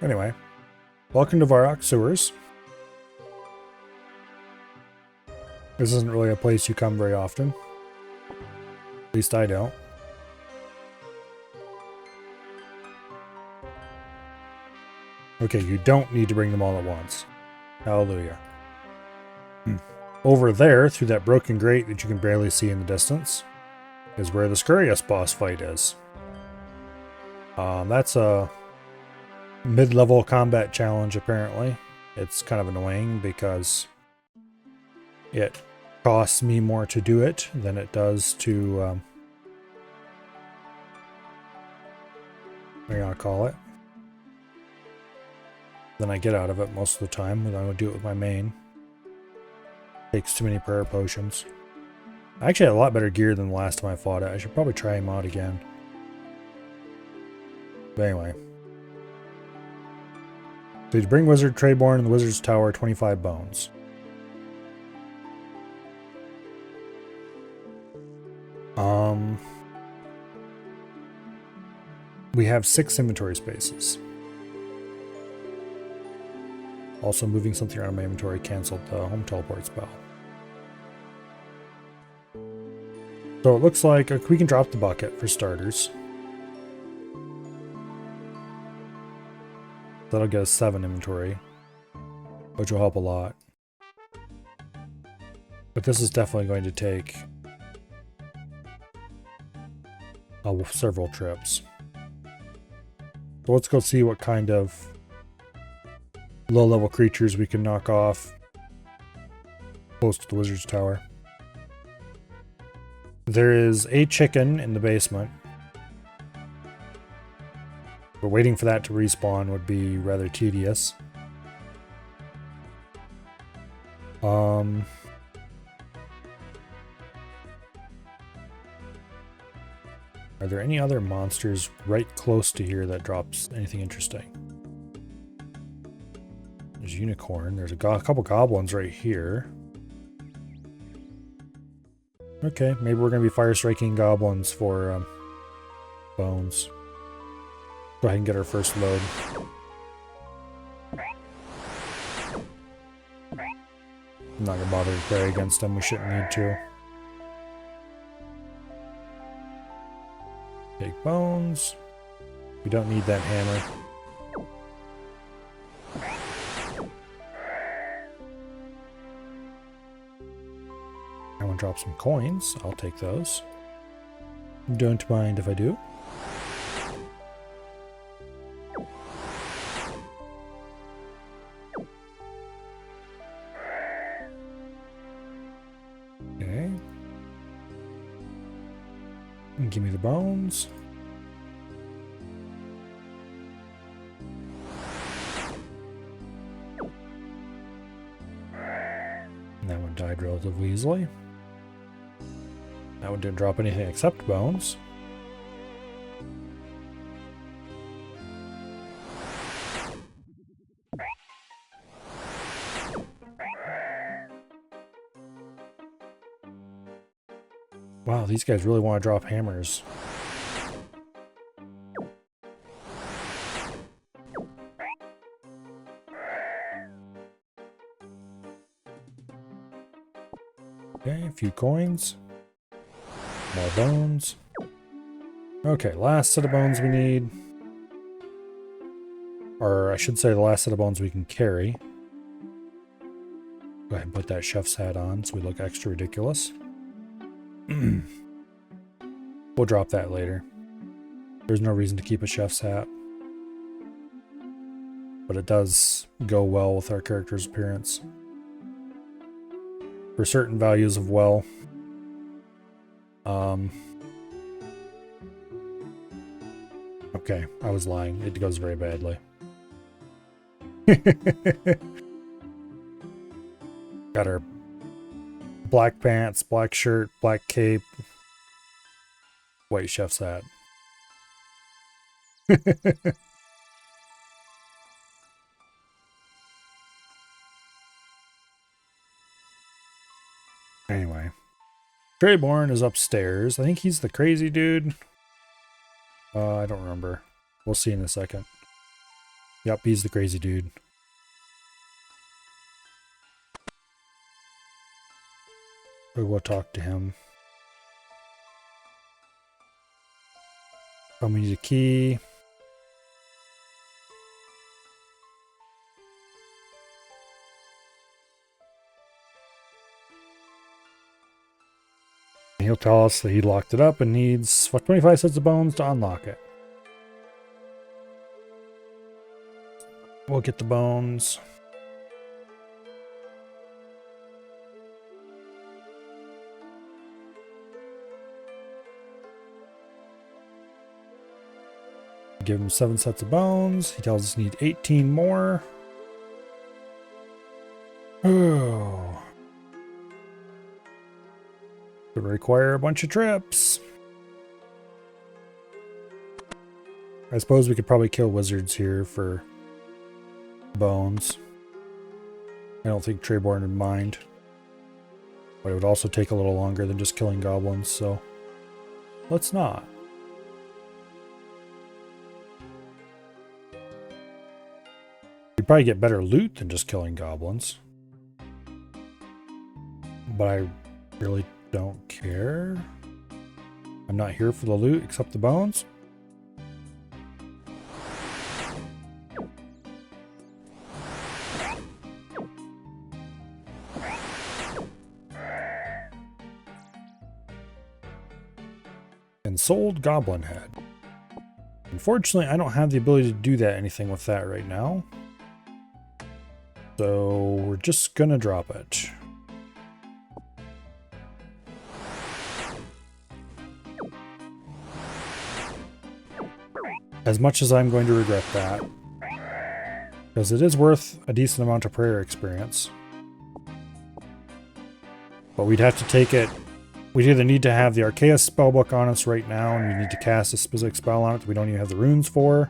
Anyway, welcome to Varrock Sewers. This isn't really a place you come very often. At least I don't. Okay, you don't need to bring them all at once. Hallelujah. Over there, through that broken grate that you can barely see in the distance, is where the Scurrius boss fight is. That's a mid-level combat challenge, apparently. It's kind of annoying because it costs me more to do it than it does to, what do you want to call it? Than I get out of it most of the time when I would do it with my main. Takes too many prayer potions. I actually had a lot better gear than the last time I fought it. I should probably try him out again. But anyway. So you bring Wizard Trayborn in the Wizard's Tower, 25 bones. We have 6 inventory spaces. Also, moving something around my inventory canceled the home teleport spell. So it looks like we can drop the bucket for starters. That'll get us 7 inventory, which will help a lot. But this is definitely going to take several trips. So let's go see what kind of low-level creatures we can knock off close to the Wizard's Tower. There is a chicken in the basement. But waiting for that to respawn would be rather tedious. Are there any other monsters right close to here that drops anything interesting? There's a unicorn. There's a couple goblins right here. Okay, maybe we're going to be fire striking goblins for bones. Go ahead and get our first load. I'm not going to bother to pray against them. We shouldn't need to. Take bones. We don't need that hammer. I want to drop some coins. I'll take those. Don't mind if I do. Okay. Give me the bones. And that one died relatively easily. That one didn't drop anything except bones. Wow, these guys really want to drop hammers. Okay, a few coins. More bones. Okay, last set of bones we need. Or I should say the last set of bones we can carry. Go ahead and put that chef's hat on so we look extra ridiculous. We'll drop that later. There's no reason to keep a chef's hat. But it does go well with our character's appearance. For certain values of well. Okay, I was lying. It goes very badly. Got our black pants, black shirt, black cape, white chef's hat. Anyway. Trayborn is upstairs. I think he's the crazy dude. I don't remember. We'll see in a second. Yep, he's the crazy dude. We will talk to him. We need a key. He'll tell us that he locked it up and needs 25 sets of bones to unlock it. We'll get the bones. Give him 7 sets of bones. He tells us we need 18 more. Oh. It would require a bunch of trips. I suppose we could probably kill wizards here for bones. I don't think Treborn would mind. But it would also take a little longer than just killing goblins, so let's not. You'd probably get better loot than just killing goblins. But I really don't care. I'm not here for the loot except the bones. And sold goblin head. Unfortunately, I don't have the ability to do anything with that right now. So we're just gonna drop it. As much as I'm going to regret that. Because it is worth a decent amount of prayer experience. But we'd have to take it. We'd either need to have the Arceus spellbook on us right now, and we need to cast a specific spell on it that we don't even have the runes for.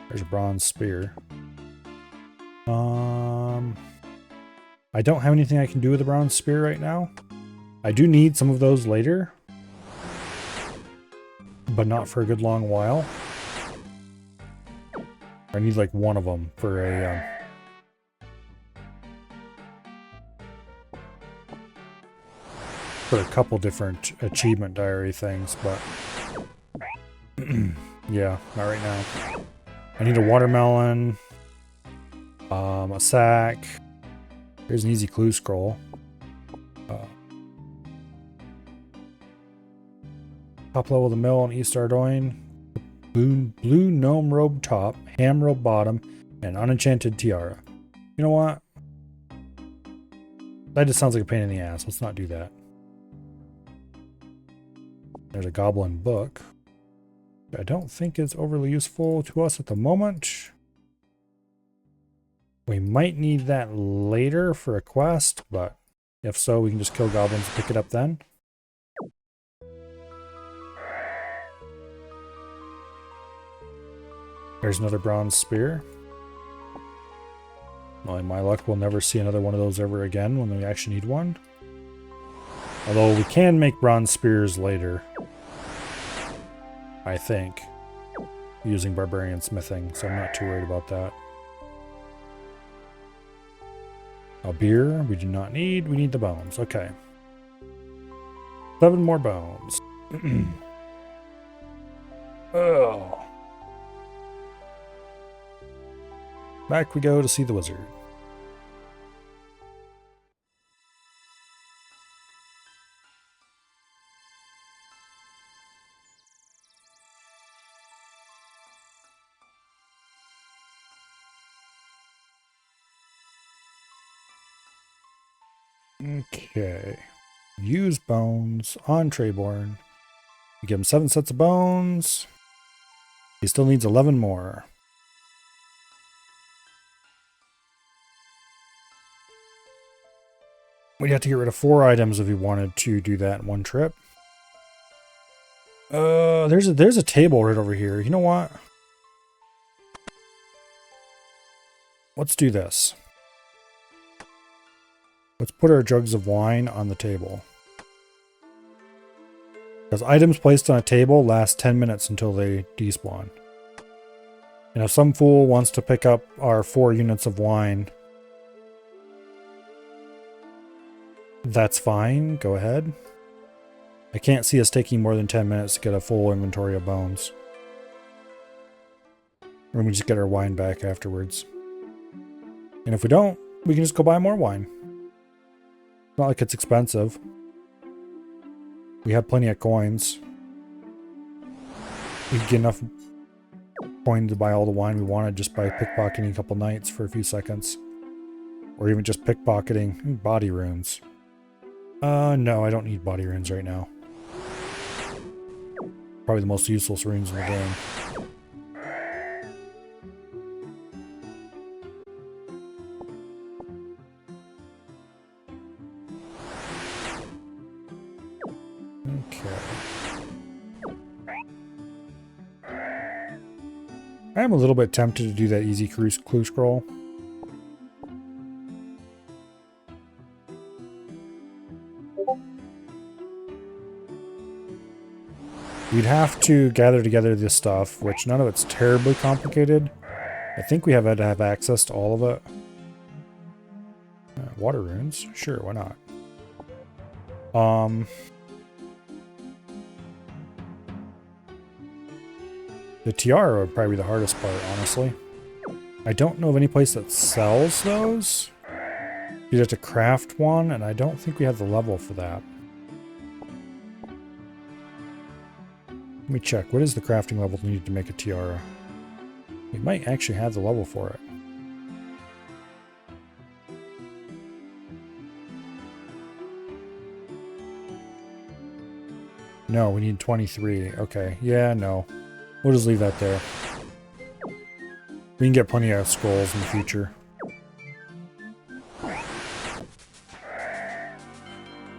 There's a bronze spear. I don't have anything I can do with the bronze spear right now. I do need some of those later. But not for a good long while. I need like one of them for a couple different achievement diary things, but yeah, not right now. I need a watermelon, a sack. Here's an easy clue scroll. Top level of the mill on East Ardoin. Blue gnome robe top, ham robe bottom, and unenchanted tiara. You know what? That just sounds like a pain in the ass. Let's not do that. There's a goblin book. I don't think it's overly useful to us at the moment. We might need that later for a quest, but if so, we can just kill goblins and pick it up then. There's another bronze spear. Well, in my luck, we'll never see another one of those ever again when we actually need one. Although we can make bronze spears later. I think. Using barbarian smithing, so I'm not too worried about that. A beer we do not need. We need the bones. Okay. 7 more bones. Oh. Back we go to see the wizard. Okay. Use bones on Treborn. We give him 7 sets of bones. He still needs 11 more. We'd have to get rid of 4 items if we wanted to do that in one trip. There's a table right over here. You know what? Let's do this. Let's put our jugs of wine on the table. Because items placed on a table last 10 minutes until they despawn. And if some fool wants to pick up our 4 units of wine, That's fine. Go ahead. I can't see us taking more than 10 minutes to get a full inventory of bones. Or we just get our wine back afterwards. And if we don't, we can just go buy more wine. It's not like it's expensive. We have plenty of coins. We get enough coin to buy all the wine we wanted just by pickpocketing a couple nights for a few seconds. Or even just pickpocketing body runes. No, I don't need body runes right now. Probably the most useless runes in the game. I am a little bit tempted to do that easy clue scroll. We'd have to gather together this stuff, which none of it's terribly complicated. I think we have had to have access to all of it. Water runes? Sure, why not? The tiara would probably be the hardest part, honestly. I don't know of any place that sells those. You'd have to craft one, and I don't think we have the level for that. Let me check. What is the crafting level needed to make a tiara? We might actually have the level for it. No, we need 23. Okay. Yeah, no. We'll just leave that there. We can get plenty of scrolls in the future. A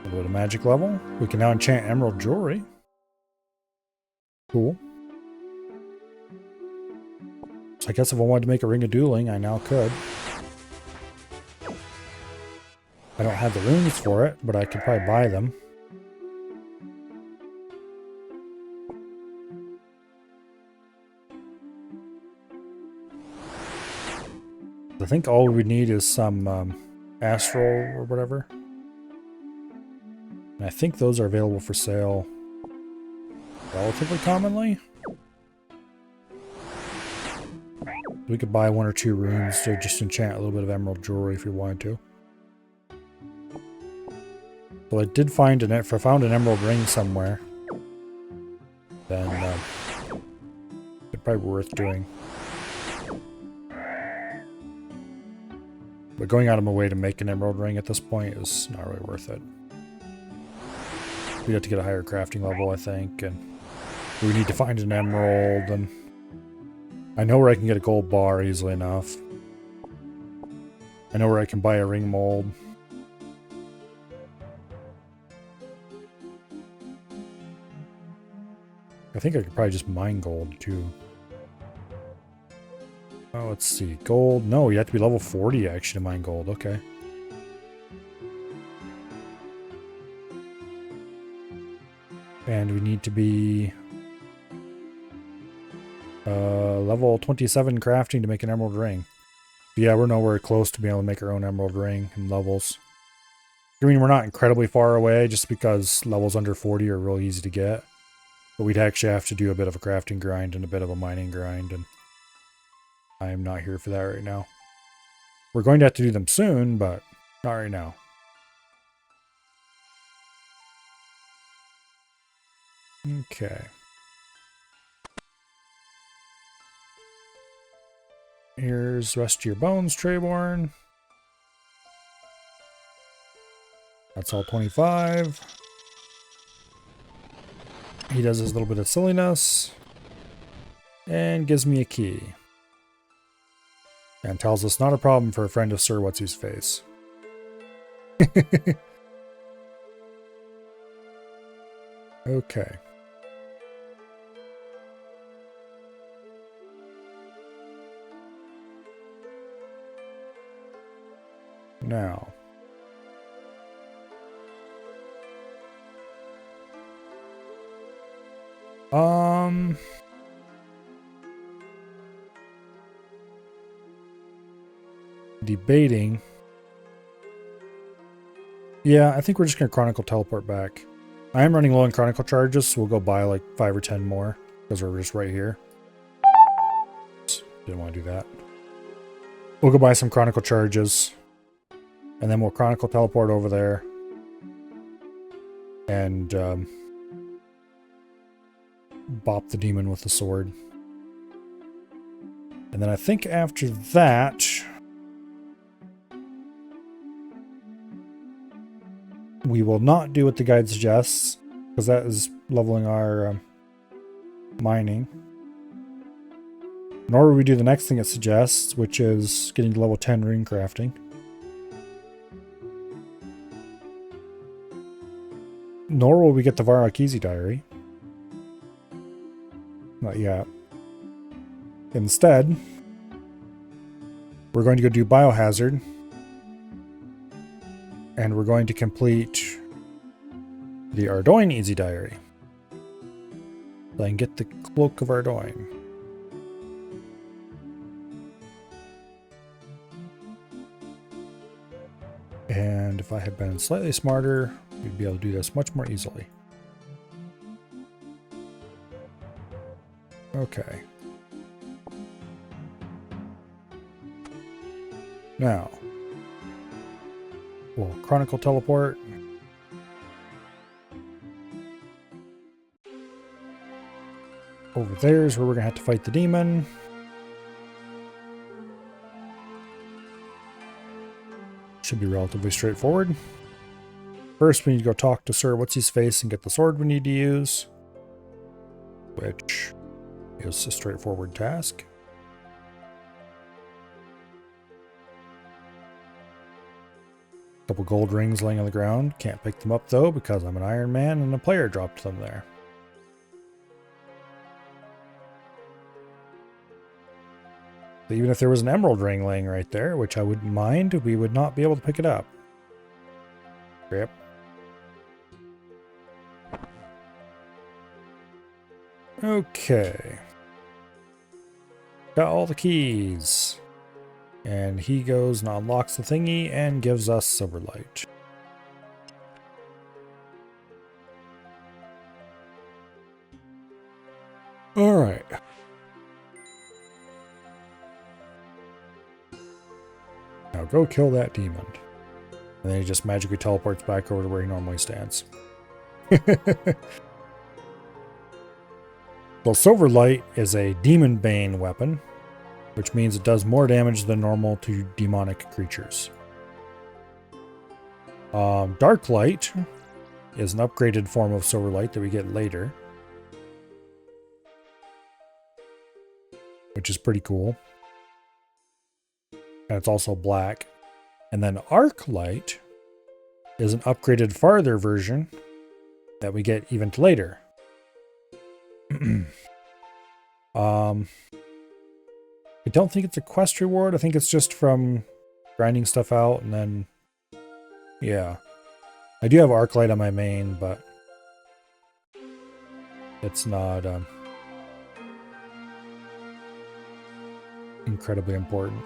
little bit of magic level. We can now enchant emerald jewelry. Cool. So I guess if I wanted to make a ring of dueling, I now could. I don't have the runes for it, but I could probably buy them. I think all we need is some astral or whatever. And I think those are available for sale relatively commonly. We could buy 1 or 2 runes to just enchant a little bit of emerald jewelry if you wanted to. So I did find if I found an emerald ring somewhere, then it'd probably be worth doing. But going out of my way to make an emerald ring at this point is not really worth it. We have to get a higher crafting level, I think, and we need to find an emerald, and I know where I can get a gold bar easily enough. I know where I can buy a ring mold. I think I could probably just mine gold, too. Oh, let's see. Gold. No, you have to be level 40 actually to mine gold. Okay. And we need to be level 27 crafting to make an emerald ring. But yeah, we're nowhere close to being able to make our own emerald ring in levels. I mean, we're not incredibly far away just because levels under 40 are real easy to get. But we'd actually have to do a bit of a crafting grind and a bit of a mining grind, and I am not here for that right now. We're going to have to do them soon, but not right now. Okay. Here's the rest of your bones, Trayborn. That's all 25. He does his little bit of silliness. And gives me a key. And tells us not a problem for a friend of Sir What's-His-Face. Okay. Now. Debating Yeah, I think we're just going to Chronicle teleport back. I am running low on Chronicle charges, so we'll go buy like 5 or 10 more, because we're just right here. Didn't want to do that. We'll go buy some Chronicle charges, and then we'll Chronicle teleport over there. And bop the demon with the sword. And then I think after that, we will not do what the guide suggests, because that is leveling our mining. Nor will we do the next thing it suggests, which is getting to level 10 rune crafting. Nor will we get the Varrock Easy Diary. Not yet. Instead, we're going to go do Biohazard. And we're going to complete the Ardoin Easy Diary. So I can get the Cloak of Ardoin. And if I had been slightly smarter, we'd be able to do this much more easily. Okay. Now, we'll Chronicle teleport. Over there is where we're going to have to fight the demon. Should be relatively straightforward. First, we need to go talk to Sir What's-His-Face and get the sword we need to use, which is a straightforward task. Couple gold rings laying on the ground. Can't pick them up though because I'm an Iron Man and a player dropped them there. So even if there was an emerald ring laying right there, which I wouldn't mind, we would not be able to pick it up. Rip. Okay. Got all the keys. And he goes and unlocks the thingy and gives us Silverlight. Alright. Now go kill that demon. And then he just magically teleports back over to where he normally stands. Well, Silverlight is a Demon Bane weapon, which means it does more damage than normal to demonic creatures. Darklight is an upgraded form of Silverlight that we get later, which is pretty cool. And it's also black. And then Arclight is an upgraded farther version that we get even later. I don't think it's a quest reward. I think it's just from grinding stuff out and then, yeah. I do have Arclight on my main, but it's not incredibly important.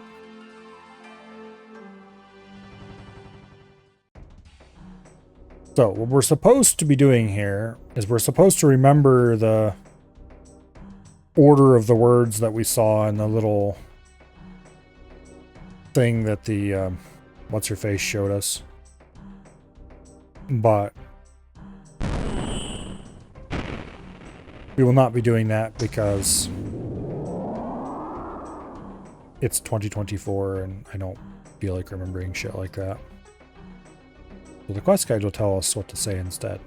So what we're supposed to be doing here is we're supposed to remember the order of the words that we saw in the little thing that the what's-her-face showed us. But we will not be doing that because it's 2024 and I don't feel like remembering shit like that. So the quest guide will tell us what to say instead.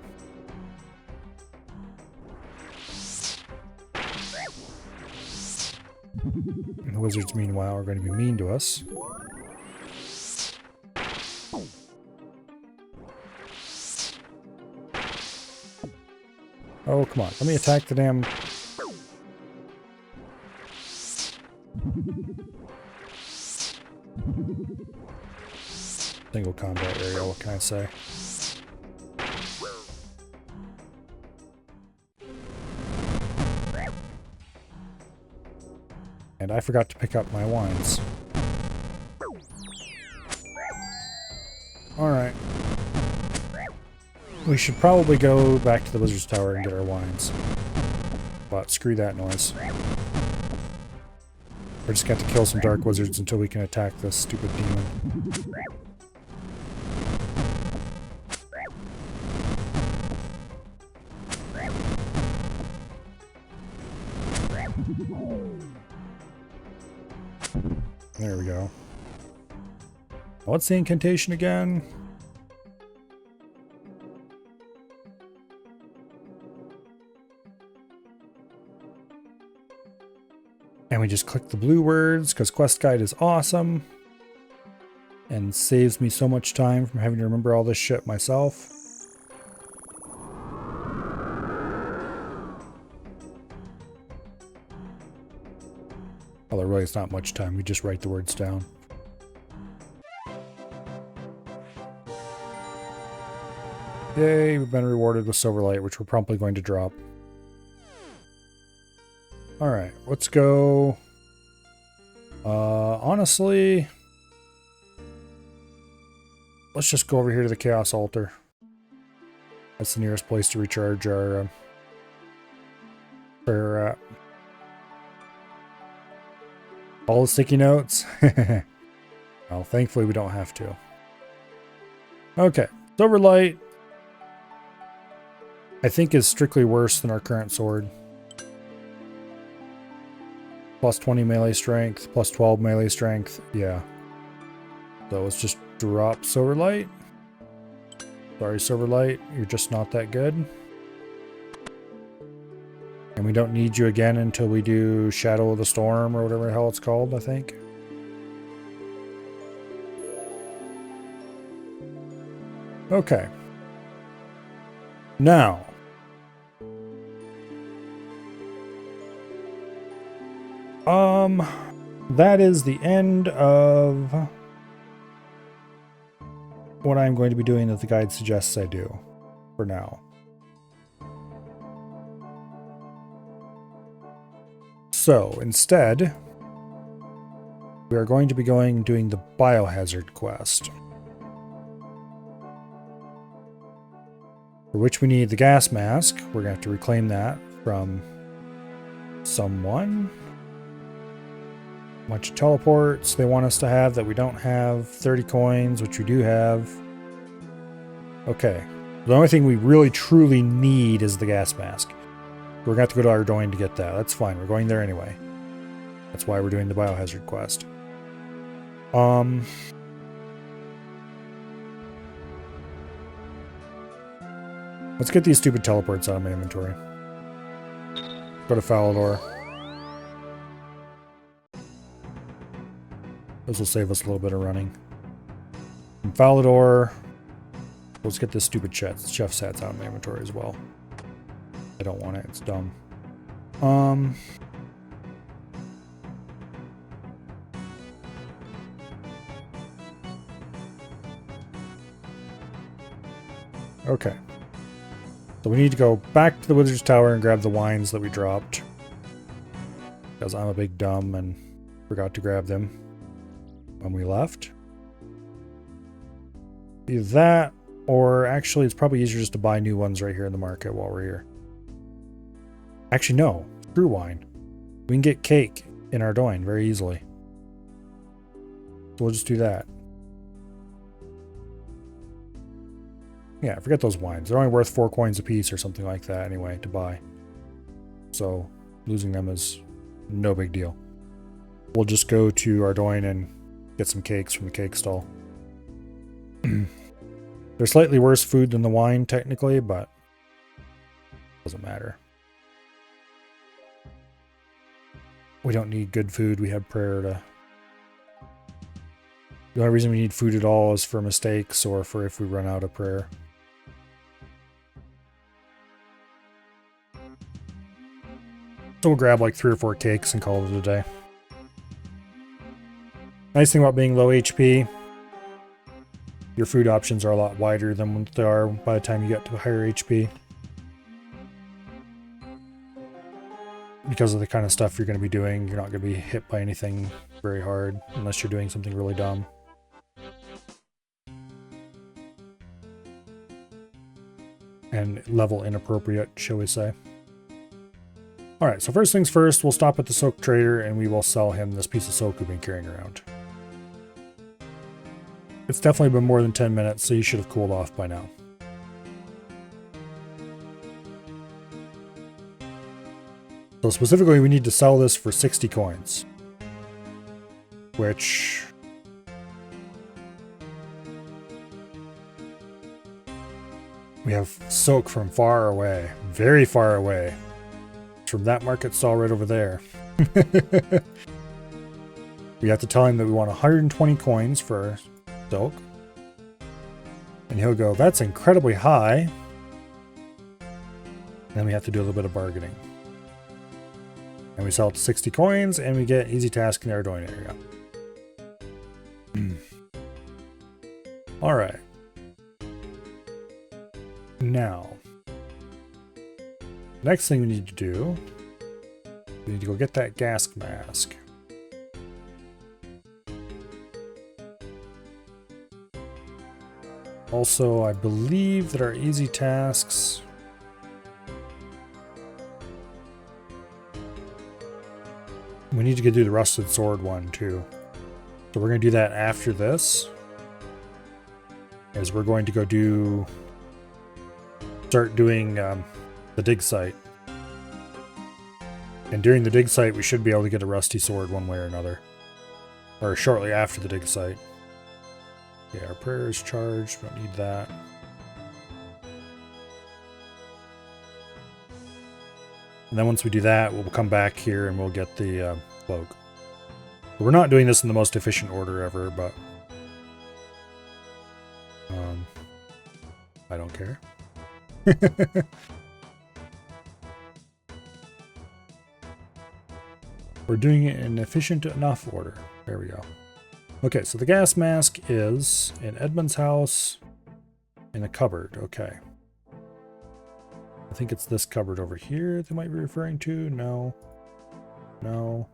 And the wizards, meanwhile, are going to be mean to us. Oh, come on. Let me attack the damn... single combat area, what can I say? And I forgot to pick up my wines. Alright. We should probably go back to the Wizard's Tower and get our wines. But screw that noise. We're just going to have to kill some dark wizards until we can attack this stupid demon. There we go. What's the incantation again? And we just click the blue words because Quest Guide is awesome and saves me so much time from having to remember all this shit myself. Although really it's not much time, we just write the words down. Yay, we've been rewarded with Silverlight, which we're promptly going to drop. Alright, let's go. Honestly, let's just go over here to the Chaos Altar. That's the nearest place to recharge our prayer at. All the sticky notes? Well, thankfully we don't have to. Okay, Silverlight, I think, is strictly worse than our current sword. Plus 20 melee strength, plus 12 melee strength, yeah. So let's just drop Silverlight. Sorry, Silverlight, you're just not that good. And we don't need you again until we do Shadow of the Storm, or whatever the hell it's called, I think. Okay. Now. That is the end of what I'm going to be doing that the guide suggests I do for now. So instead, we are going to be doing the Biohazard quest, for which we need the gas mask. We're going to have to reclaim that from someone. A bunch of teleports they want us to have that we don't have. 30 coins, which we do have. Okay. The only thing we really truly need is the gas mask. We're going to have to go to Ardoin to get that. That's fine. We're going there anyway. That's why we're doing the Biohazard quest. Let's get these stupid teleports out of my inventory. Go to Falador. This will save us a little bit of running. From Falador, let's get this stupid chef's hats out of my inventory as well. I don't want it, it's dumb. Okay. So we need to go back to the Wizard's Tower and grab the wines that we dropped. Because I'm a big dumb and forgot to grab them when we left. Either that, or actually it's probably easier just to buy new ones right here in the market while we're here. Actually, no. Screw wine. We can get cake in Ardoin very easily. So we'll just do that. Yeah, forget those wines. They're only worth 4 coins a piece or something like that anyway to buy. So losing them is no big deal. We'll just go to Ardoin and get some cakes from the cake stall. They're slightly worse food than the wine technically, but it doesn't matter. We don't need good food. We have prayer to... The only reason we need food at all is for mistakes or for if we run out of prayer. So we'll grab like 3 or 4 cakes and call it a day. Nice thing about being low HP, your food options are a lot wider than what they are by the time you get to higher HP. Because of the kind of stuff you're going to be doing, you're not going to be hit by anything very hard unless you're doing something really dumb. and level inappropriate, shall we say. Alright, so first things first, we'll stop at the soak trader and we will sell him this piece of soak we've been carrying around. It's definitely been more than 10 minutes, so you should have cooled off by now. So specifically, we need to sell this for 60 coins. Which... we have soak from far away. Very far away. From that market stall right over there. We have to tell him that we want 120 coins for soak. And he'll go, that's incredibly high. And then we have to do a little bit of bargaining. And we sell it to 60 coins, and we get easy task in the Ardoin area. Alright. Now, next thing we need to do, we need to go get that gas mask. Also, I believe that our easy tasks... we need to do the rusted sword one too. So we're going to do that after this. As we're going to go start doing the dig site. And during the dig site, we should be able to get a rusty sword one way or another. Or shortly after the dig site. Okay, our prayer is charged. We don't need that. And then once we do that, we'll come back here and we'll get the cloak. We're not doing this in the most efficient order ever, but I don't care. We're doing it in efficient enough order. There we go. Okay, so the gas mask is in Edmund's house in a cupboard. Okay. I think it's this cupboard over here they might be referring to. No. No.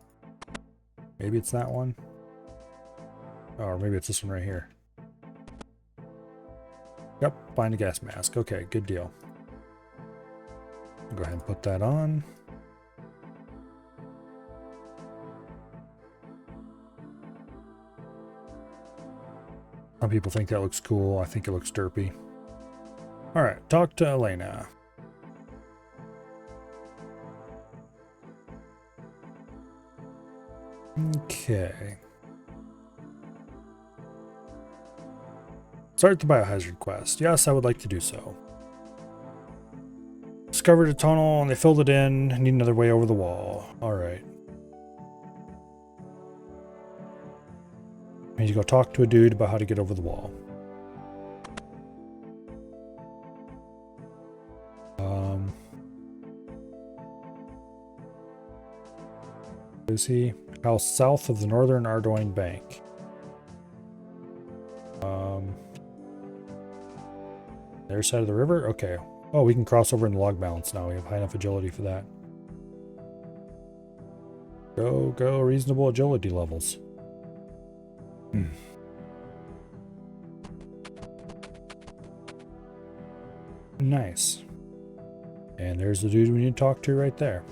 Maybe it's that one. Oh, or maybe it's this one right here. Yep, find a gas mask. Okay, good deal. Go ahead and put that on. Some people think that looks cool. I think it looks derpy. Alright, talk to Elena. Okay. Start the biohazard quest. Yes, I would like to do so. Discovered a tunnel and they filled it in. Need another way over the wall. Alright. I need to go talk to a dude about how to get over the wall. Is he? House south of the northern Ardoin Bank. Their side of the river? Okay. Oh, we can cross over in the log balance now. We have high enough agility for that. Go, reasonable agility levels. Nice. And there's the dude we need to talk to right there.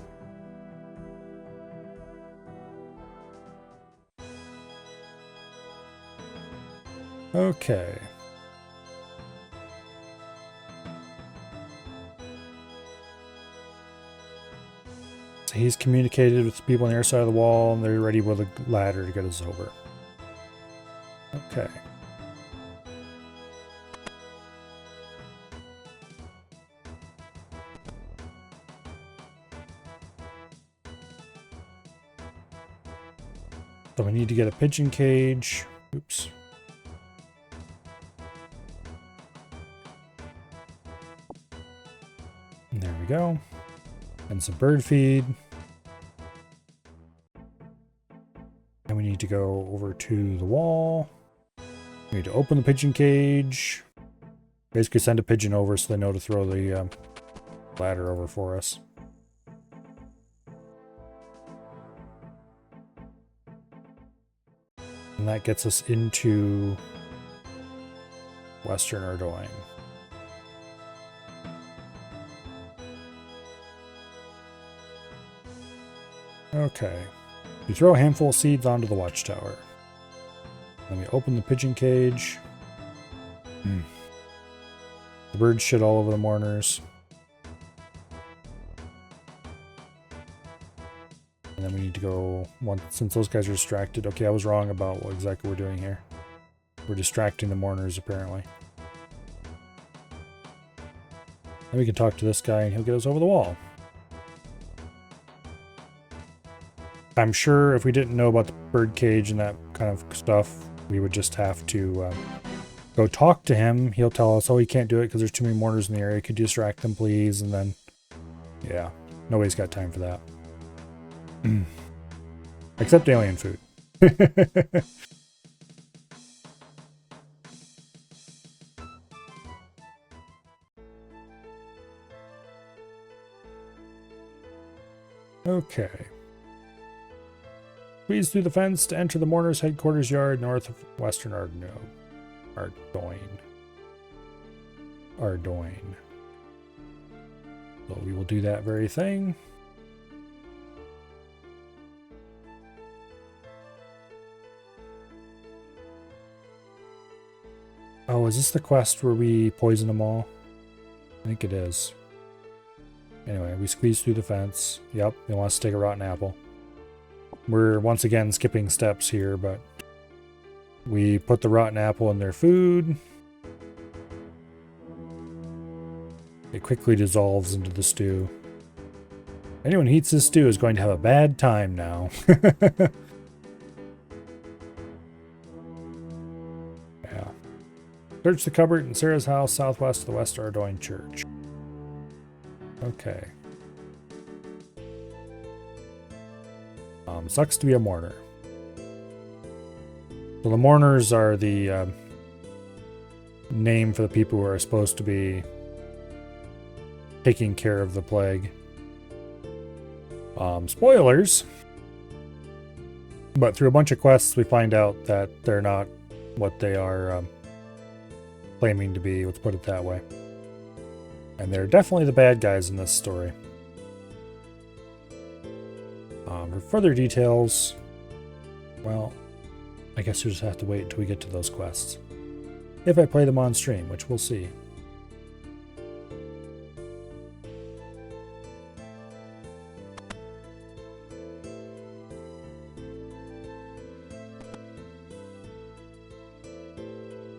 Okay. So he's communicated with the people on the other side of the wall, and they're ready with a ladder to get us over. Okay. So we need to get a pigeon cage. Oops. And there we go. And some bird feed. And we need to go over to the wall. We need to open the pigeon cage. Basically send a pigeon over so they know to throw the ladder over for us. And that gets us into Western Ardoin. Okay. You throw a handful of seeds onto the watchtower. Let me open the pigeon cage. The birds shit all over the mourners. And then we need to go, since those guys are distracted. Okay, I was wrong about what exactly we're doing here. We're distracting the mourners, apparently. Then we can talk to this guy and he'll get us over the wall. I'm sure if we didn't know about the bird cage and that kind of stuff, we would just have to go talk to him. He'll tell us, oh, he can't do it because there's too many mourners in the area. Could you distract them, please? And then, yeah, nobody's got time for that. Except alien food. Okay. Squeeze through the fence to enter the mourner's headquarters yard north of western Ardoyne. So we will do that very thing. Oh, is this the quest where we poison them all? I think it is. Anyway, we squeeze through the fence. Yep, they want us to take a rotten apple. We're once again skipping steps here, but we put the rotten apple in their food. It quickly dissolves into the stew. Anyone who eats this stew is going to have a bad time now. Yeah. Search the cupboard in Sarah's house southwest of the West Ardoyne Church. Okay. Sucks to be a mourner. So the mourners are the name for the people who are supposed to be taking care of the plague. Spoilers. But through a bunch of quests, we find out that they're not what they are claiming to be, let's put it that way. And they're definitely the bad guys in this story. For further details, well, I guess you'll just have to wait until we get to those quests. If I play them on stream, which we'll see.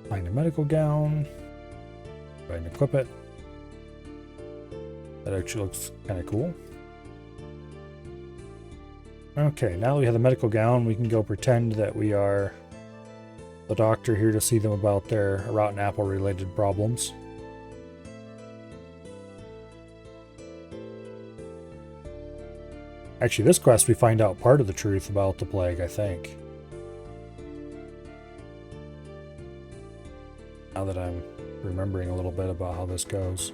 Find a medical gown. Go ahead and equip it. That actually looks kind of cool. Okay, now that we have the medical gown, we can go pretend that we are the doctor here to see them about their rotten apple related problems. Actually, this quest we find out part of the truth about the plague, I think. Now that I'm remembering a little bit about how this goes.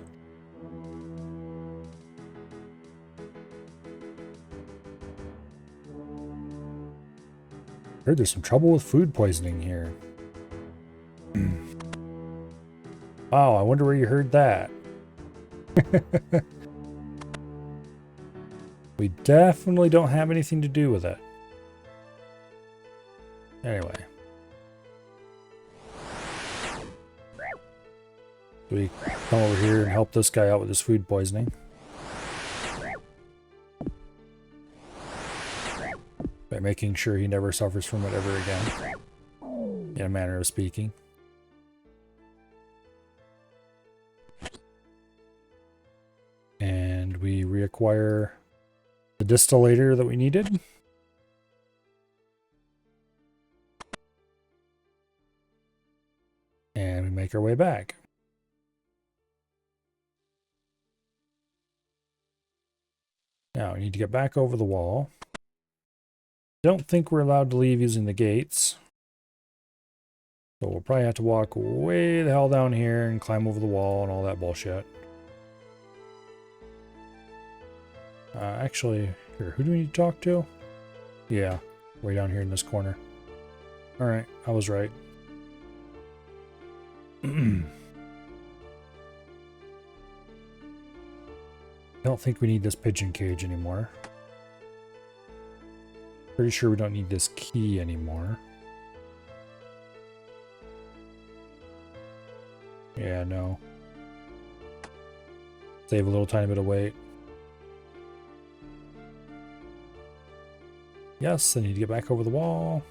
Heard there's some trouble with food poisoning here. Wow, I wonder where you heard that. We definitely don't have anything to do with it. Anyway. We come over here and help this guy out with his food poisoning. By making sure he never suffers from it ever again. In a manner of speaking. And we reacquire the distillator that we needed. And we make our way back. Now we need to get back over the wall. Don't think we're allowed to leave using the gates. So we'll probably have to walk way the hell down here and climb over the wall and all that bullshit. Actually, here, who do we need to talk to? Yeah, way down here in this corner. Alright, I was right. I don't think we need this pigeon cage anymore. Pretty sure we don't need this key anymore. Yeah, no. Save a little tiny bit of weight. Yes, I need to get back over the wall.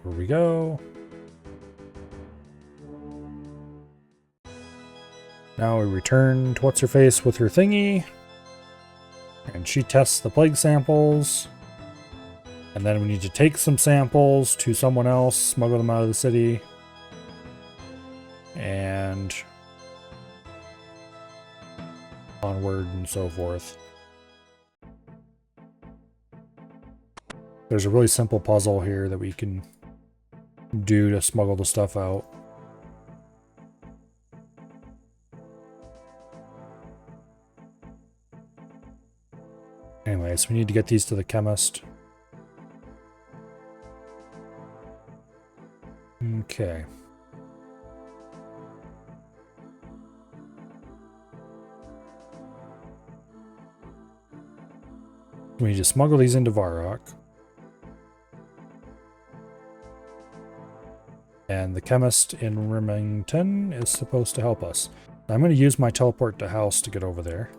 Over we go. Now we return to What's-Her-Face with her thingy. And she tests the plague samples. And then we need to take some samples to someone else, smuggle them out of the city. And onward and so forth. There's a really simple puzzle here that we can do to smuggle the stuff out. Anyways, we need to get these to the chemist. Okay. We need to smuggle these into Varrock. And the chemist in Remington is supposed to help us. I'm going to use my teleport to house to get over there.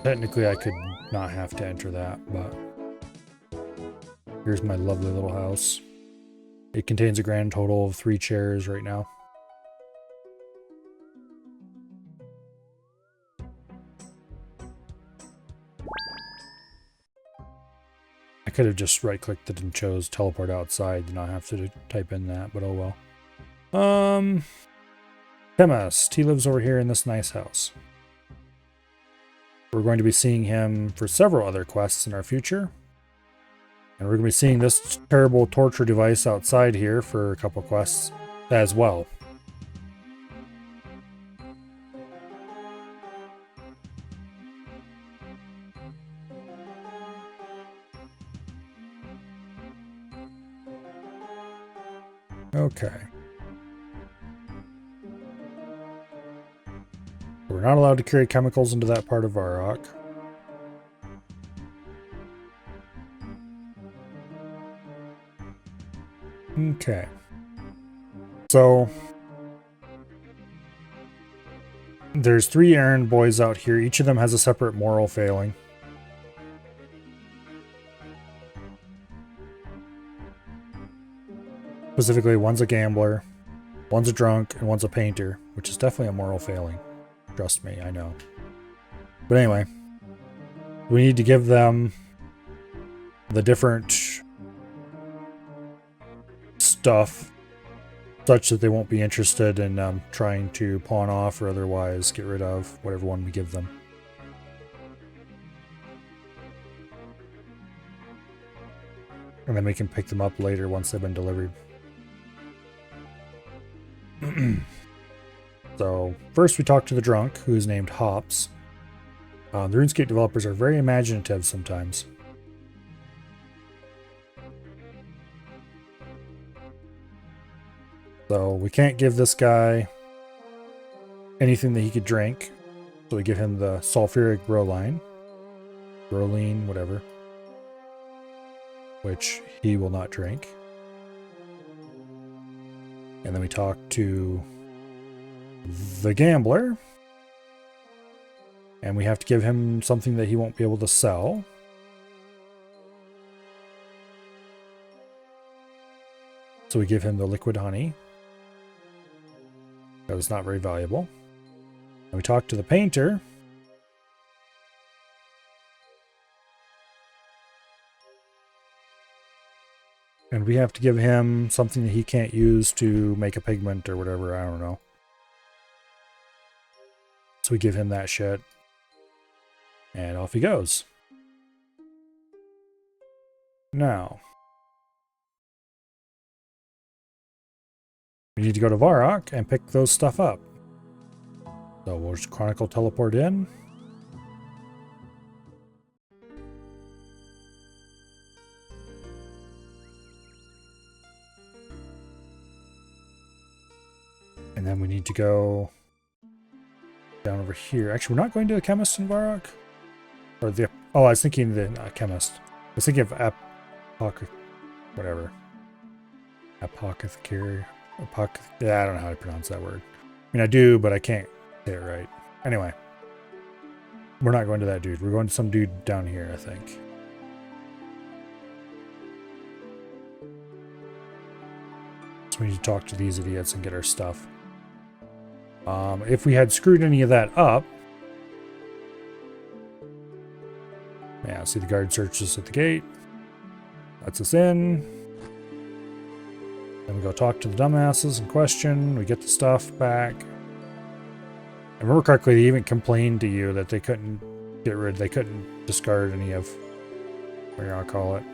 Technically, I could not have to enter that, but here's my lovely little house. It contains a grand total of 3 chairs right now. I could have just right-clicked it and chose teleport outside and not have to type in that, but oh well. Chemist. He lives over here in this nice house. We're going to be seeing him for several other quests in our future. And we're going to be seeing this terrible torture device outside here for a couple quests as well. Okay. We're not allowed to carry chemicals into that part of Varrock. Okay. So there's 3 errand boys out here. Each of them has a separate moral failing. Specifically, one's a gambler, one's a drunk, and one's a painter, which is definitely a moral failing. Trust me, I know. But anyway, we need to give them the different stuff such that they won't be interested in trying to pawn off or otherwise get rid of whatever one we give them. And then we can pick them up later once they've been delivered. So, first we talk to the drunk, who's named Hops. The RuneScape developers are very imaginative sometimes. So, we can't give this guy anything that he could drink. So we give him the sulfuric broline. Broline, whatever. Which he will not drink. And then we talk to the gambler. And we have to give him something that he won't be able to sell. So we give him the liquid honey. That was not very valuable. And we talk to the painter. And we have to give him something that he can't use to make a pigment or whatever, I don't know. So we give him that shit. And off he goes. Now, we need to go to Varrock and pick those stuff up. So we'll just Chronicle teleport in. And then we need to go down over here. Actually, we're not going to the chemist in Varrock? Or the... Oh, I was thinking the chemist. I was thinking of whatever. Apothecary. Yeah, I don't know how to pronounce that word. I mean, I do, but I can't say it right. Anyway. We're not going to that dude. We're going to some dude down here, I think. So we need to talk to these idiots and get our stuff. If we had screwed any of that up... Yeah, see the guard searches at the gate. Lets us in. Then we go talk to the dumbasses in question. We get the stuff back. I remember correctly, they even complained to you that they couldn't they couldn't discard any of, what you want to call it.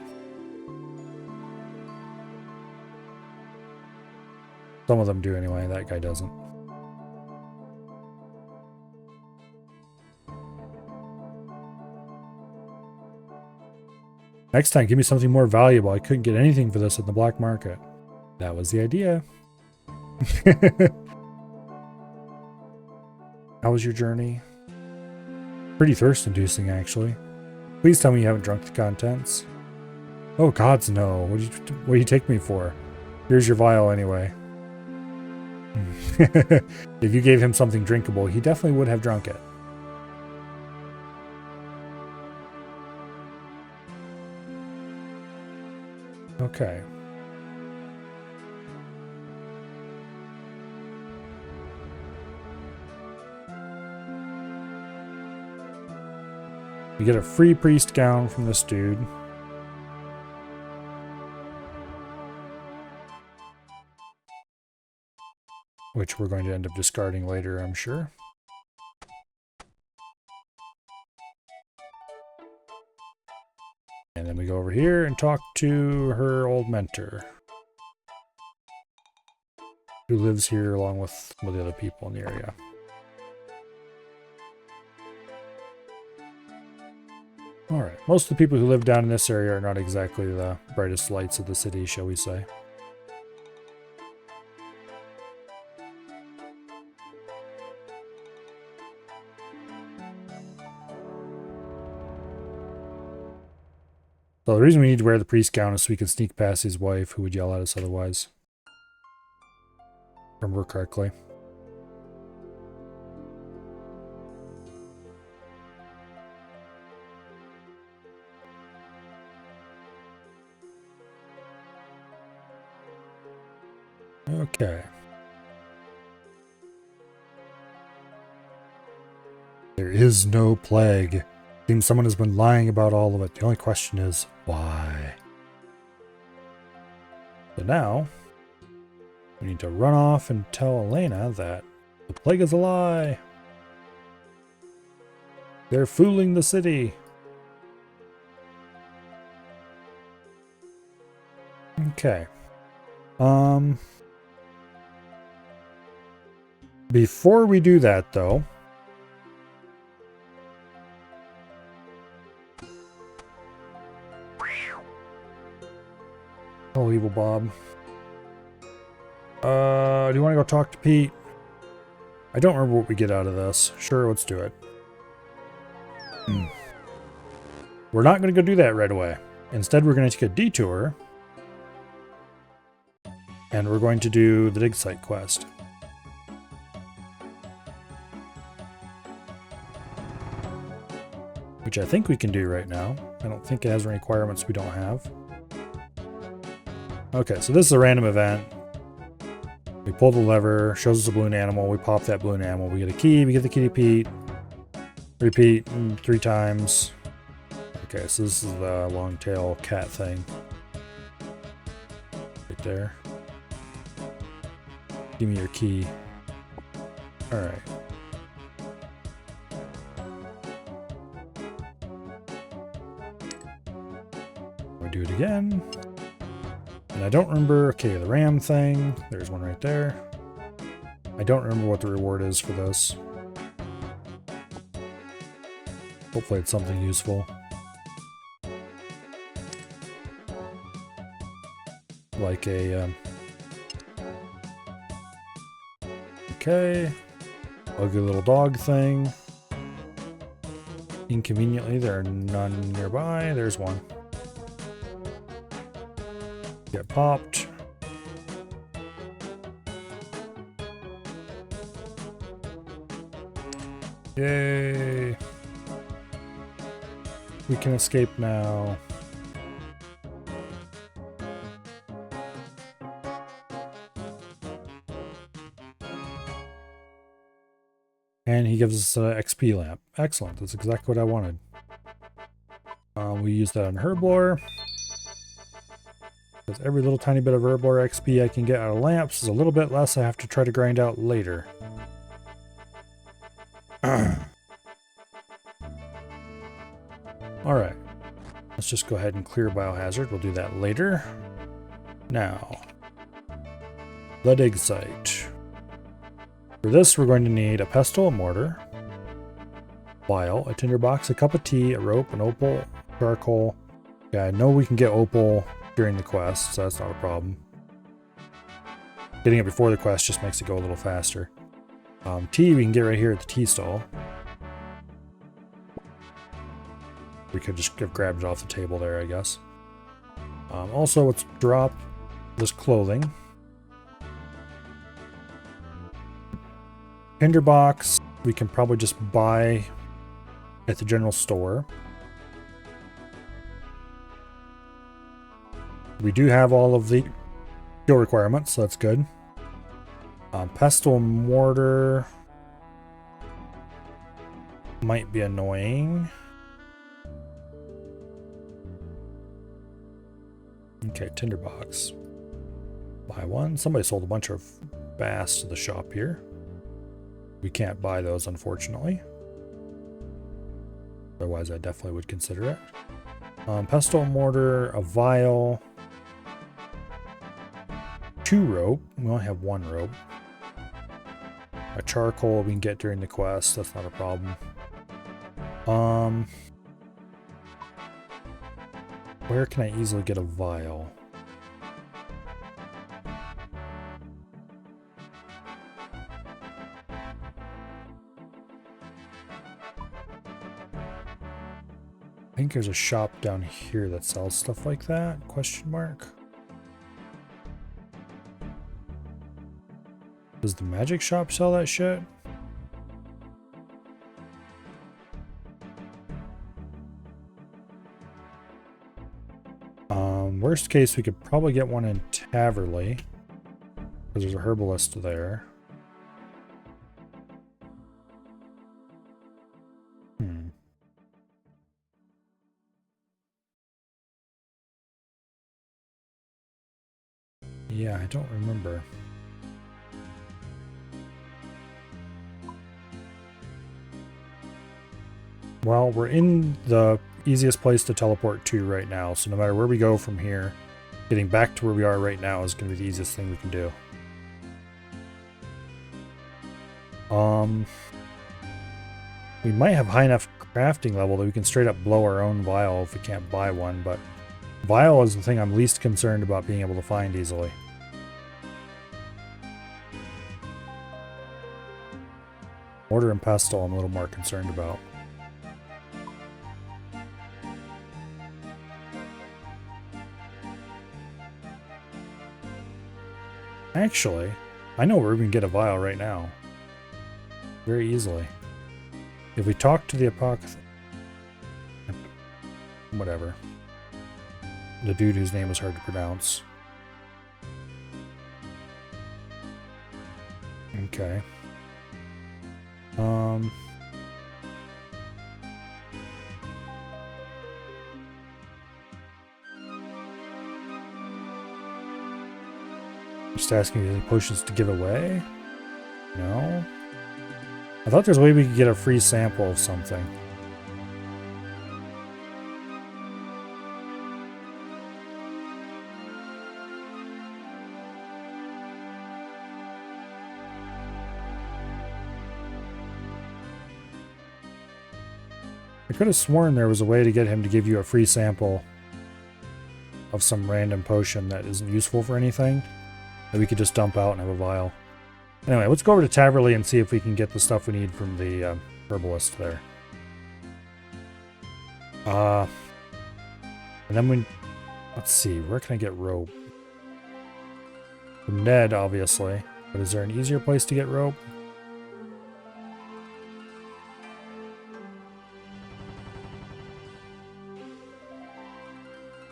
Some of them do anyway, that guy doesn't. Next time, give me something more valuable. I couldn't get anything for this in the black market. That was the idea. How was your journey? Pretty thirst-inducing, actually. Please tell me you haven't drunk the contents. Oh, gods, no. What do you take me for? Here's your vial, anyway. If you gave him something drinkable, he definitely would have drunk it. Okay. We get a free priest gown from this dude. Which we're going to end up discarding later, I'm sure. And then we go over here and talk to her old mentor, who lives here along with some of the other people in the area. Alright, most of the people who live down in this area are not exactly the brightest lights of the city, shall we say. So the reason we need to wear the priest gown is so we can sneak past his wife, who would yell at us otherwise. Remember correctly. Okay. There is no plague. Seems someone has been lying about all of it. The only question is, why? So now, we need to run off and tell Elena that the plague is a lie. They're fooling the city. Okay. Before we do that, though, oh, evil Bob. Do you want to go talk to Pete? I don't remember what we get out of this. Sure, let's do it. We're not going to go do that right away. Instead, we're going to take a detour. And we're going to do the dig site quest. Which I think we can do right now. I don't think it has any requirements we don't have. Okay, so this is a random event. We pull the lever, shows us a balloon animal, we pop that balloon animal, we get a key, we get the key to Pete. Repeat 3 times. Okay, so this is the long tail cat thing. Right there. Give me your key. Alright. We do it again. And I don't remember, okay, the ram thing. There's one right there. I don't remember what the reward is for this. Hopefully it's something useful. Like a, Okay. Ugly little dog thing. Inconveniently, there are none nearby. There's one. Get popped. Yay. We can escape now. And he gives us an XP lamp. Excellent. That's exactly what I wanted. We use that on Herblore. Because every little tiny bit of Herblore XP I can get out of lamps is a little bit less I have to try to grind out later. Alright. Let's just go ahead and clear Biohazard. We'll do that later. Now, the dig site. For this, we're going to need a pestle, a mortar, vial, a tinderbox, a cup of tea, a rope, an opal, charcoal. Yeah, I know we can get opal during the quest, so that's not a problem. Getting it before the quest just makes it go a little faster. Tea we can get right here at the tea stall. We could just have grabbed it off the table there, I guess. Also, let's drop this clothing. Tinderbox we can probably just buy at the general store. We do have all of the skill requirements, so that's good. Pestle mortar might be annoying. Okay, tinderbox. Buy one. Somebody sold a bunch of bass to the shop here. We can't buy those, unfortunately. Otherwise, I definitely would consider it. Pestle mortar, a vial, 2 rope. We only have 1 rope. A charcoal we can get during the quest. That's not a problem. Where can I easily get a vial? I think there's a shop down here that sells stuff like that? Question mark. Does the magic shop sell that shit? Worst case, we could probably get one in Taverley, because there's a herbalist there. Yeah, I don't remember. Well, we're in the easiest place to teleport to right now, so no matter where we go from here, getting back to where we are right now is going to be the easiest thing we can do. We might have high enough crafting level that we can straight up blow our own vial if we can't buy one, but vial is the thing I'm least concerned about being able to find easily. Mortar and pestle I'm a little more concerned about. Actually, I know where we can get a vial right now. Very easily. If we talk to the apothecary... Whatever. The dude whose name is hard to pronounce. Okay. Just asking if there's any potions to give away? No? I thought there's a way we could get a free sample of something. I could have sworn there was a way to get him to give you a free sample of some random potion that isn't useful for anything, that we could just dump out and have a vial. Anyway, let's go over to Taverley and see if we can get the stuff we need from the herbalist there. And then let's see, where can I get rope? From Ned, obviously. But is there an easier place to get rope?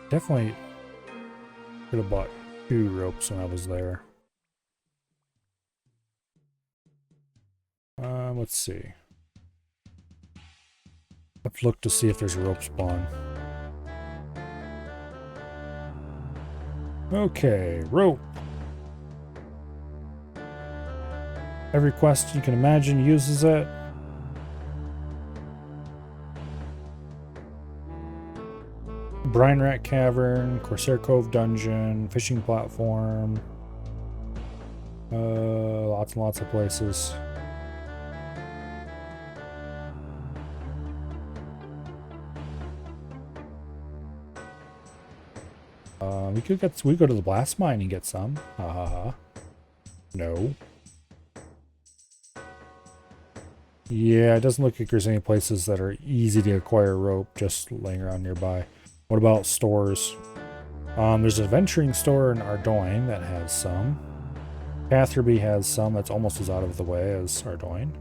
Definitely could have bought 2 ropes when I was there. Let's see. Let's look to see if there's a rope spawn. Okay, rope. Every quest you can imagine uses it. Brine Rat Cavern, Corsair Cove Dungeon, Fishing Platform. Lots and lots of places. We go to the blast mine and get some. Ha ha ha. No. Yeah, it doesn't look like there's any places that are easy to acquire rope just laying around nearby. What about stores? There's an adventuring store in Ardoyne that has some. Catherby has some that's almost as out of the way as Ardoyne.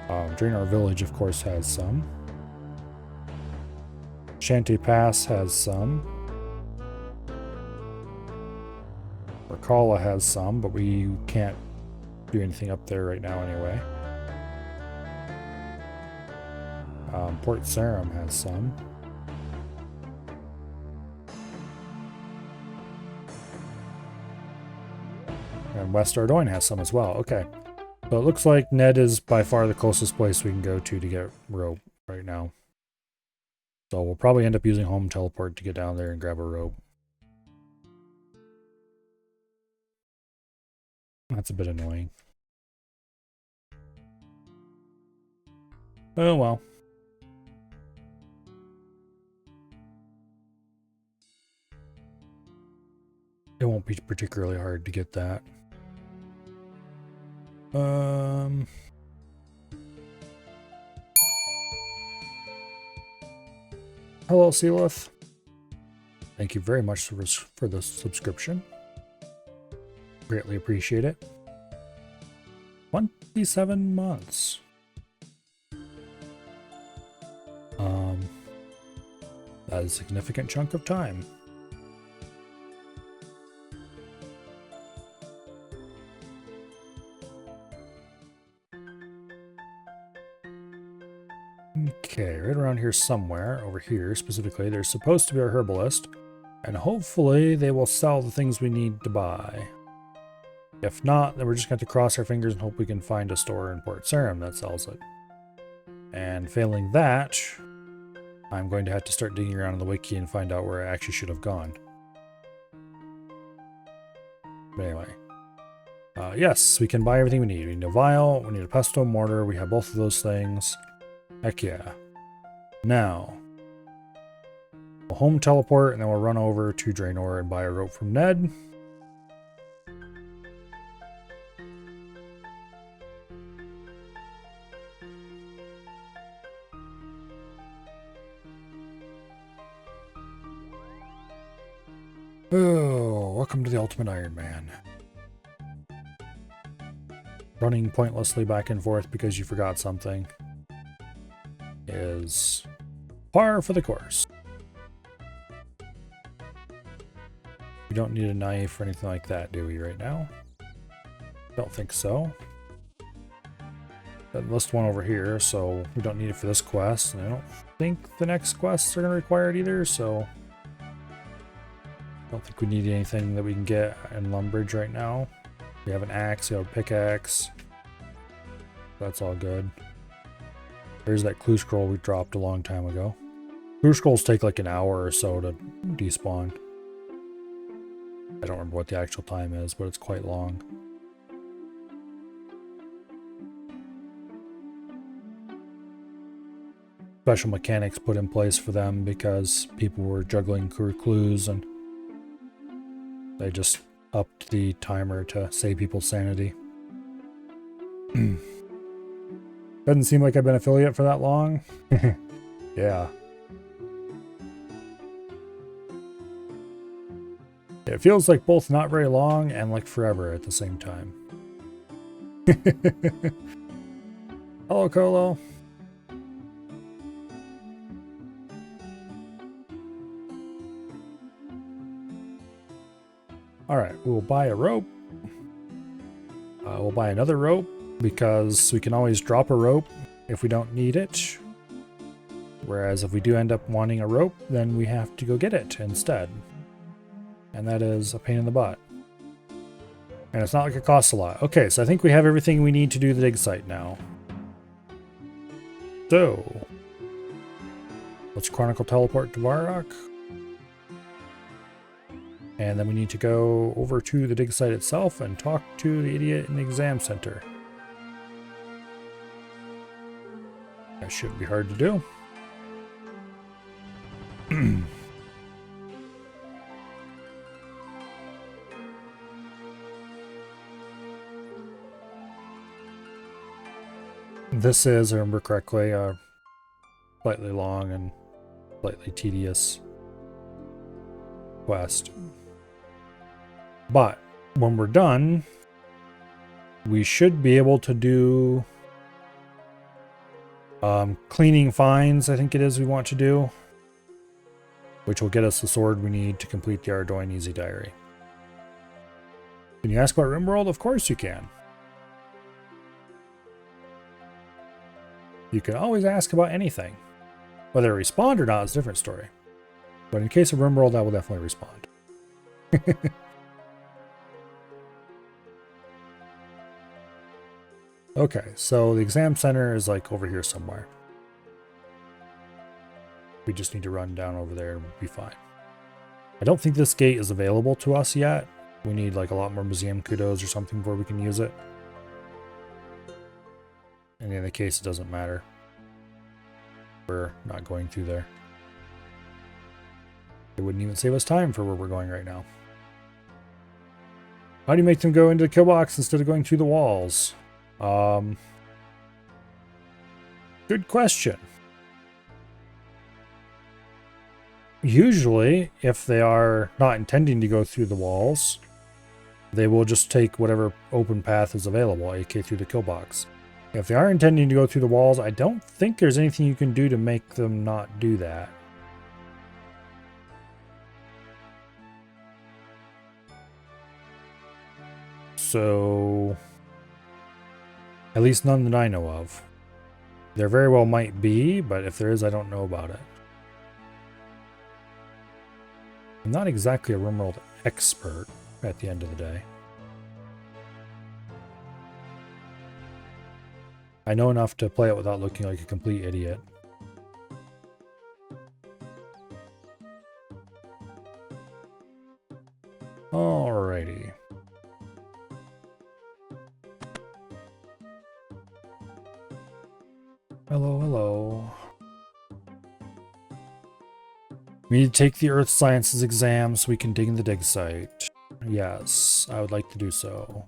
Draenor Village, of course, has some. Shanty Pass has some. Rakala has some, but we can't do anything up there right now anyway. Port Sarim has some. And West Ardoyne has some as well. Okay. So it looks like Ned is by far the closest place we can go to get rope right now. So we'll probably end up using home teleport to get down there and grab a rope. That's a bit annoying. Oh well. It won't be particularly hard to get that. Hello, Sealith. Thank you very much for the subscription. Greatly appreciate it. 27 months. That is a significant chunk of time. Okay, right around here somewhere, over here specifically, there's supposed to be a herbalist, and hopefully they will sell the things we need to buy. If not, then we're just going to have to cross our fingers and hope we can find a store in Port Sarim that sells it. And failing that, I'm going to have to start digging around in the wiki and find out where I actually should have gone. But anyway. Yes, we can buy everything we need. We need a vial, we need a pestle mortar, we have both of those things. Heck yeah. Now, we'll home teleport and then we'll run over to Draenor and buy a rope from Ned. Oh, welcome to the Ultimate Iron Man. Running pointlessly back and forth because you forgot something is par for the course. We don't need a knife or anything like that, do we, right now? Don't think so. Got list one over here, so we don't need it for this quest. And I don't think the next quests are going to require it either, so I don't think we need anything that we can get in Lumbridge right now. We have an axe, we have a pickaxe. That's all good. There's that clue scroll we dropped a long time ago. Clue scrolls take like an hour or so to despawn. I don't remember what the actual time is, but it's quite long. Special mechanics put in place for them because people were juggling clues and they just upped the timer to save people's sanity. Doesn't seem like I've been affiliate for that long. Yeah. It feels like both not very long and like forever at the same time. Hello, Colo. Alright, we'll buy a rope. We'll buy another rope because we can always drop a rope if we don't need it. Whereas if we do end up wanting a rope, then we have to go get it instead. And that is a pain in the butt. And it's not like it costs a lot. Okay, so I think we have everything we need to do the dig site now. So, let's Chronicle teleport to Varrock. And then we need to go over to the dig site itself and talk to the idiot in the exam center. That shouldn't be hard to do. This is, I remember correctly, a slightly long and slightly tedious quest. But when we're done, we should be able to do cleaning finds, I think it is we want to do, which will get us the sword we need to complete the Ardoin Easy Diary. Can you ask about RimWorld? Of course you can. You can always ask about anything. Whether I respond or not is a different story. But in case of RimWorld, I will definitely respond. Okay, so the exam center is like over here somewhere. We just need to run down over there and we'll be fine. I don't think this gate is available to us yet. We need like a lot more museum kudos or something before we can use it. In any case, it doesn't matter. We're not going through there. It wouldn't even save us time for where we're going right now. How do you make them go into the kill box instead of going through the walls? Good question. Usually, if they are not intending to go through the walls, they will just take whatever open path is available, aka through the kill box. If they are intending to go through the walls, I don't think there's anything you can do to make them not do that. So, at least none that I know of. There very well might be, but if there is, I don't know about it. I'm not exactly a RimWorld expert at the end of the day. I know enough to play it without looking like a complete idiot. Alrighty. Hello, hello. We need to take the Earth Sciences exam so we can dig in the dig site. Yes, I would like to do so.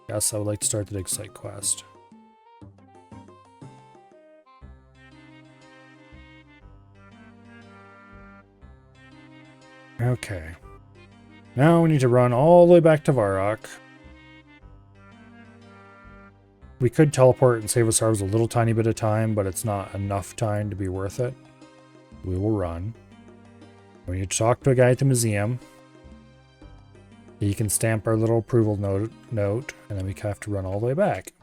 Yes, I would like to start the dig site quest. Okay. Now we need to run all the way back to Varrock. We could teleport and save ourselves a little tiny bit of time, but it's not enough time to be worth it. We will run. We need to talk to a guy at the museum. He can stamp our little approval note, and then we have to run all the way back.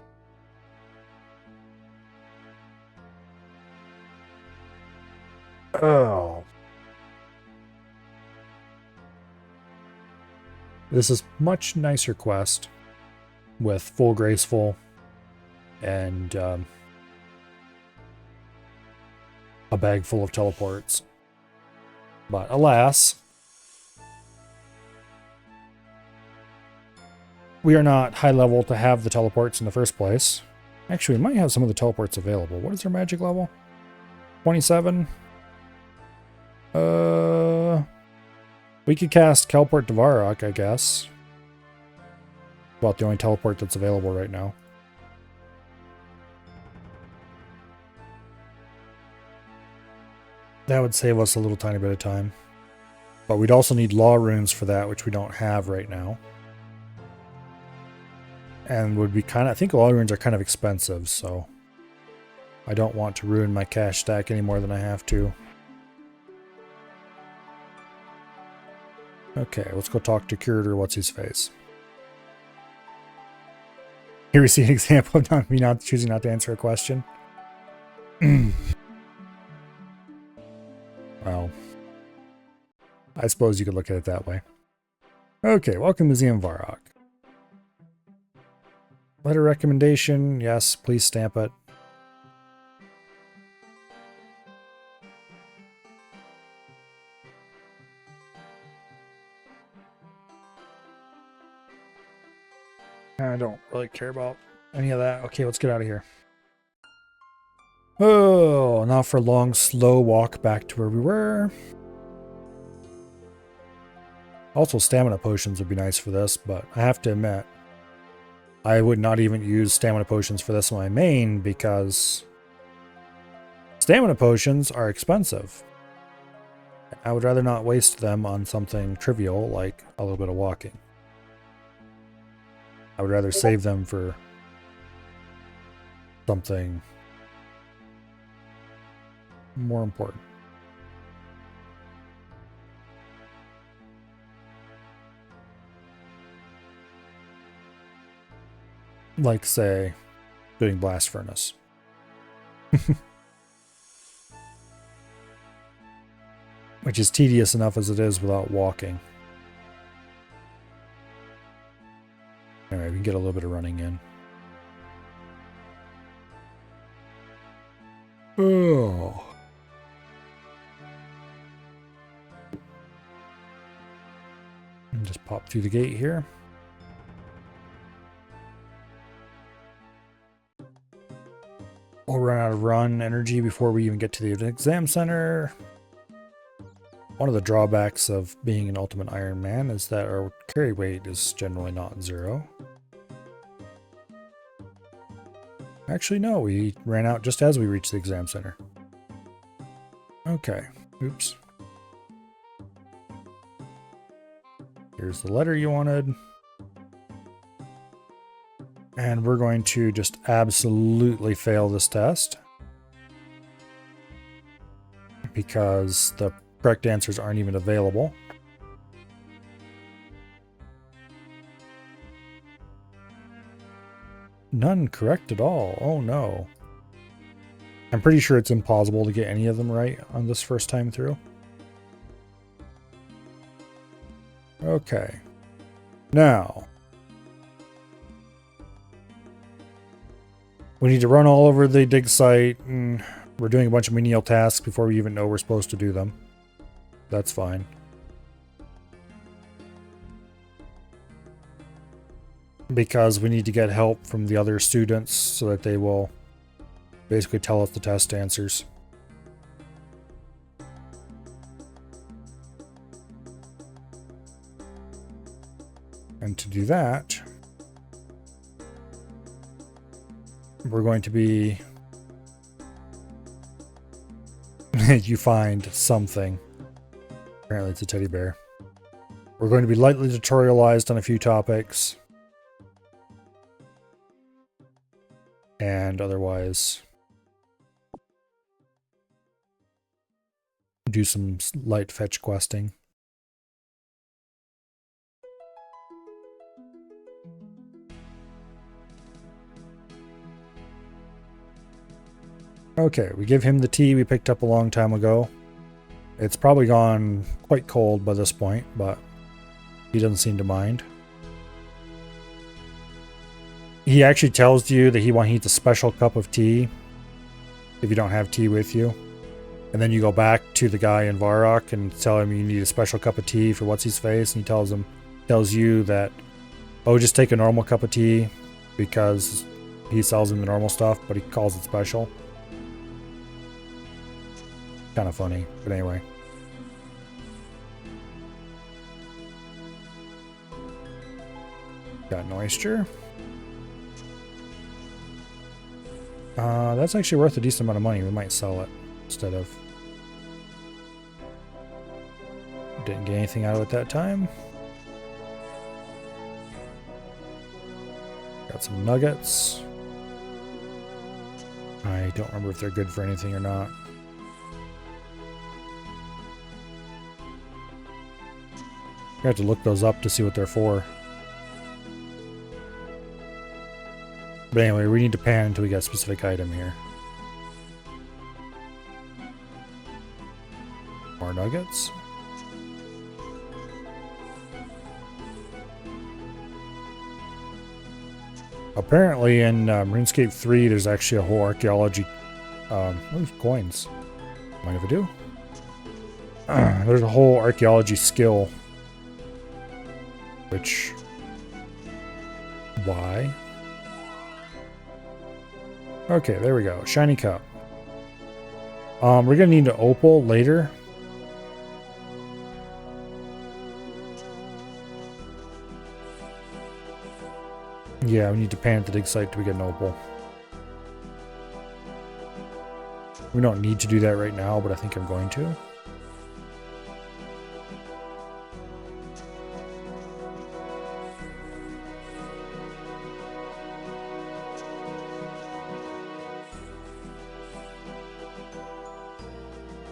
Oh. This is much nicer quest with full graceful and a bag full of teleports. But alas, we are not high level to have the teleports in the first place. Actually, we might have some of the teleports available. What is our magic level? 27? We could cast Teleport to Varrock, I guess. About the only teleport that's available right now. That would save us a little tiny bit of time. But we'd also need law runes for that, which we don't have right now. And would be kind of, I think law runes are kind of expensive, so I don't want to ruin my cash stack any more than I have to. Okay, let's go talk to Curator What's-His-Face. Here we see an example of me not choosing not to answer a question. Well, I suppose you could look at it that way. Okay, welcome to Museum Varrock. Letter recommendation, yes, please stamp it. I don't really care about any of that. Okay, let's get out of here. Oh, now for a long, slow walk back to where we were. Also, stamina potions would be nice for this, but I have to admit, I would not even use stamina potions for this on my main because stamina potions are expensive. I would rather not waste them on something trivial like a little bit of walking. I would rather save them for something more important. Like, say, doing Blast Furnace. Which is tedious enough as it is without walking. Alright, we can get a little bit of running in. Oh. And just pop through the gate here. We'll run out of run energy before we even get to the exam center. One of the drawbacks of being an Ultimate Iron Man is that our carry weight is generally not 0. Actually, no, we ran out just as we reached the exam center. Okay, oops. Here's the letter you wanted. And we're going to just absolutely fail this test. Because the correct answers aren't even available. None correct at all. Oh no. I'm pretty sure it's impossible to get any of them right on this first time through. Okay. Now, we need to run all over the dig site, and we're doing a bunch of menial tasks before we even know we're supposed to do them. That's fine. Because we need to get help from the other students so that they will basically tell us the test answers. And to do that, we're going to be... you find something. Apparently it's a teddy bear. We're going to be lightly tutorialized on a few topics. And otherwise do some light fetch questing. Okay, we give him the tea we picked up a long time ago. It's probably gone quite cold by this point, but he doesn't seem to mind. He actually tells you that he needs a special cup of tea if you don't have tea with you. And then you go back to the guy in Varrock and tell him you need a special cup of tea for What's-His-Face, and he tells you that, oh, just take a normal cup of tea because he sells him the normal stuff, but he calls it special. Kind of funny, but anyway. Got an oyster. That's actually worth a decent amount of money. We might sell it instead of... Didn't get anything out of it that time. Got some nuggets. I don't remember if they're good for anything or not. I have to look those up to see what they're for. But anyway, we need to pan until we get a specific item here. More nuggets. Apparently in RuneScape 3, there's actually a whole archaeology... coins. Mind if I do? There's a whole archaeology skill. Which... Why? Okay, there we go. Shiny cup. We're gonna need an opal later. Yeah, we need to pan at the dig site till we get an opal. We don't need to do that right now, but I think I'm going to.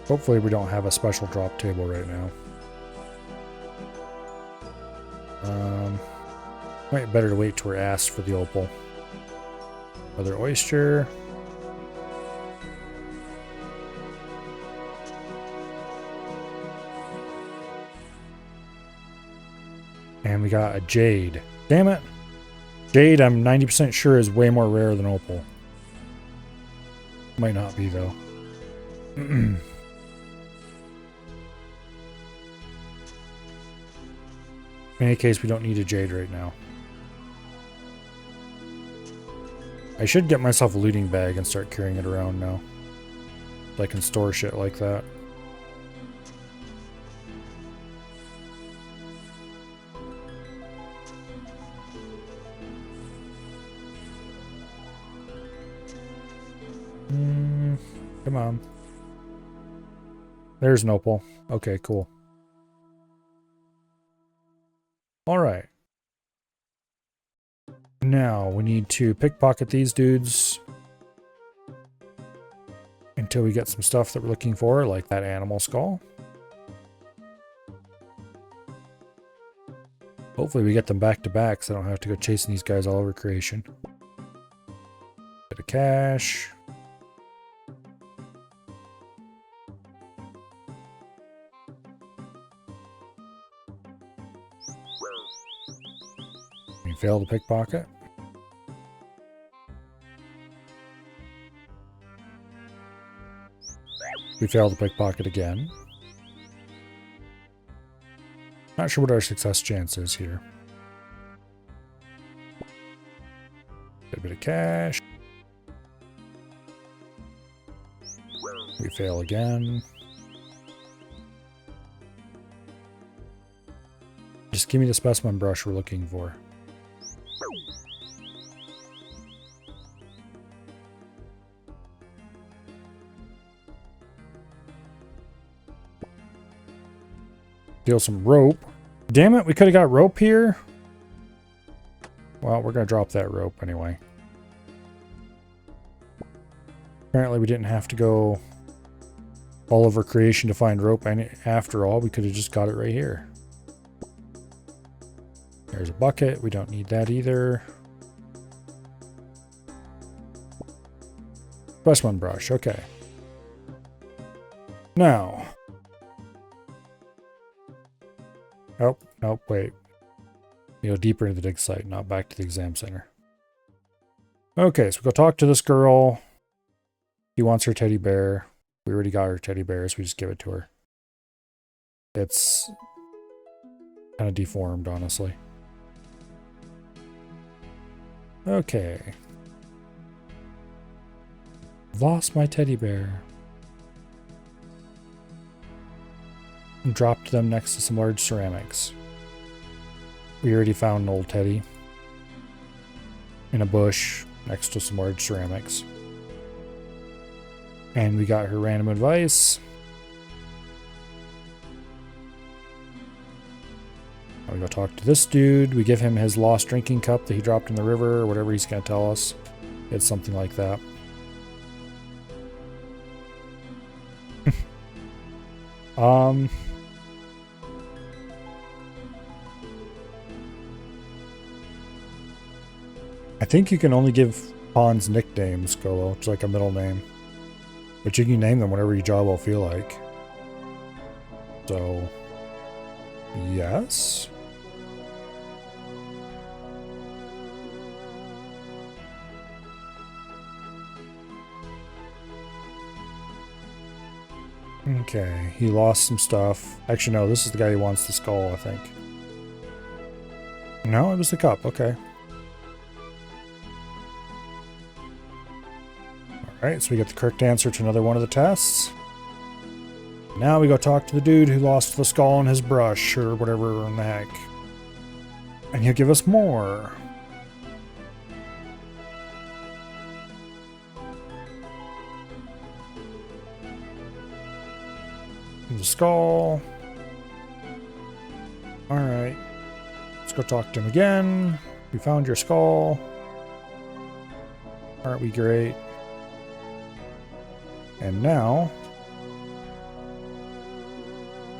Hopefully we don't have a special drop table right now. Might be better to wait till we're asked for the opal. Another oyster. And we got a jade. Damn it! Jade, I'm 90% sure is way more rare than opal. Might not be though. In any case, we don't need a jade right now. I should get myself a looting bag and start carrying it around now. So I can store shit like that. Come on. There's an opal. Okay, cool. Alright. Now, we need to pickpocket these dudes until we get some stuff that we're looking for, like that animal skull. Hopefully we get them back to back so I don't have to go chasing these guys all over creation. Bit of cash. We failed to pickpocket. We failed to pickpocket again. Not sure what our success chance is here. Get a bit of cash. We fail again. Just give me the specimen brush we're looking for. Steal some rope. Damn it, we could have got rope here. Well, we're going to drop that rope anyway. Apparently we didn't have to go all over creation to find rope, and after all, we could have just got it right here. There's a bucket. We don't need that either. Specimen brush. Okay. Now. Oh, wait. You go deeper into the dig site, not back to the exam center. Okay, so we go talk to this girl. She wants her teddy bear. We already got her teddy bear, so we just give it to her. It's kind of deformed, honestly. Okay. Lost my teddy bear. Dropped them next to some large ceramics. We already found an old teddy. in a bush next to some large ceramics. And we got her random advice. We go talk to this dude. We give him his lost drinking cup that he dropped in the river, or whatever he's going to tell us. It's something like that. I think you can only give pawns nicknames, Golo. It's like a middle name. But you can name them whatever your job will feel like. So, yes. Okay, he lost some stuff. Actually, no, this is the guy who wants the skull, I think. No, it was the cup. Okay. Alright, so we get the correct answer to another one of the tests. Now we go talk to the dude who lost the skull in his brush, or whatever in the heck. And he'll give us more. The skull. Alright. Let's go talk to him again. We found your skull. Aren't we great? And now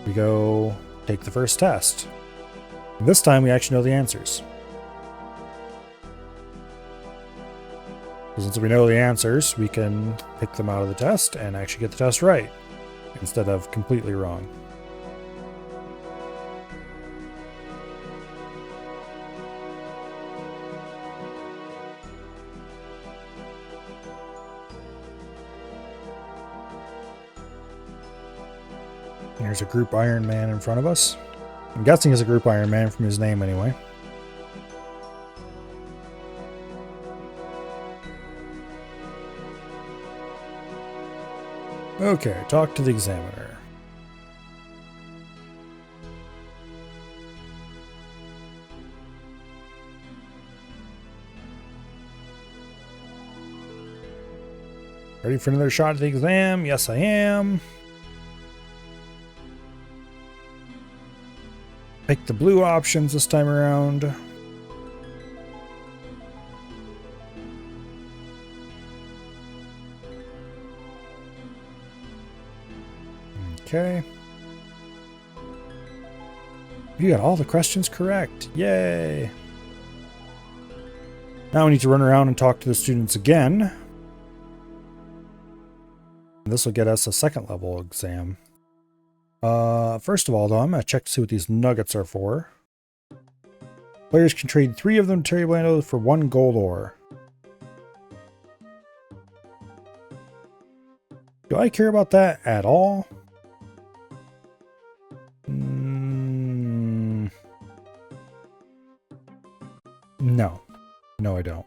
we go take the first test. And this time we actually know the answers. Since we know the answers, we can pick them out of the test and actually get the test right, instead of completely wrong. There's a group Iron Man in front of us. I'm guessing it's a group Iron Man from his name anyway. Okay, talk to the examiner. Ready for another shot at the exam? Yes, I am. Pick the blue options this time around. Okay. You got all the questions correct. Yay! Now we need to run around and talk to the students again. This will get us a second level exam. First of all, though, I'm going to check to see what these nuggets are for. Players can trade 3 of them to Terry Blando for 1 gold ore. Do I care about that at all? No. No, I don't.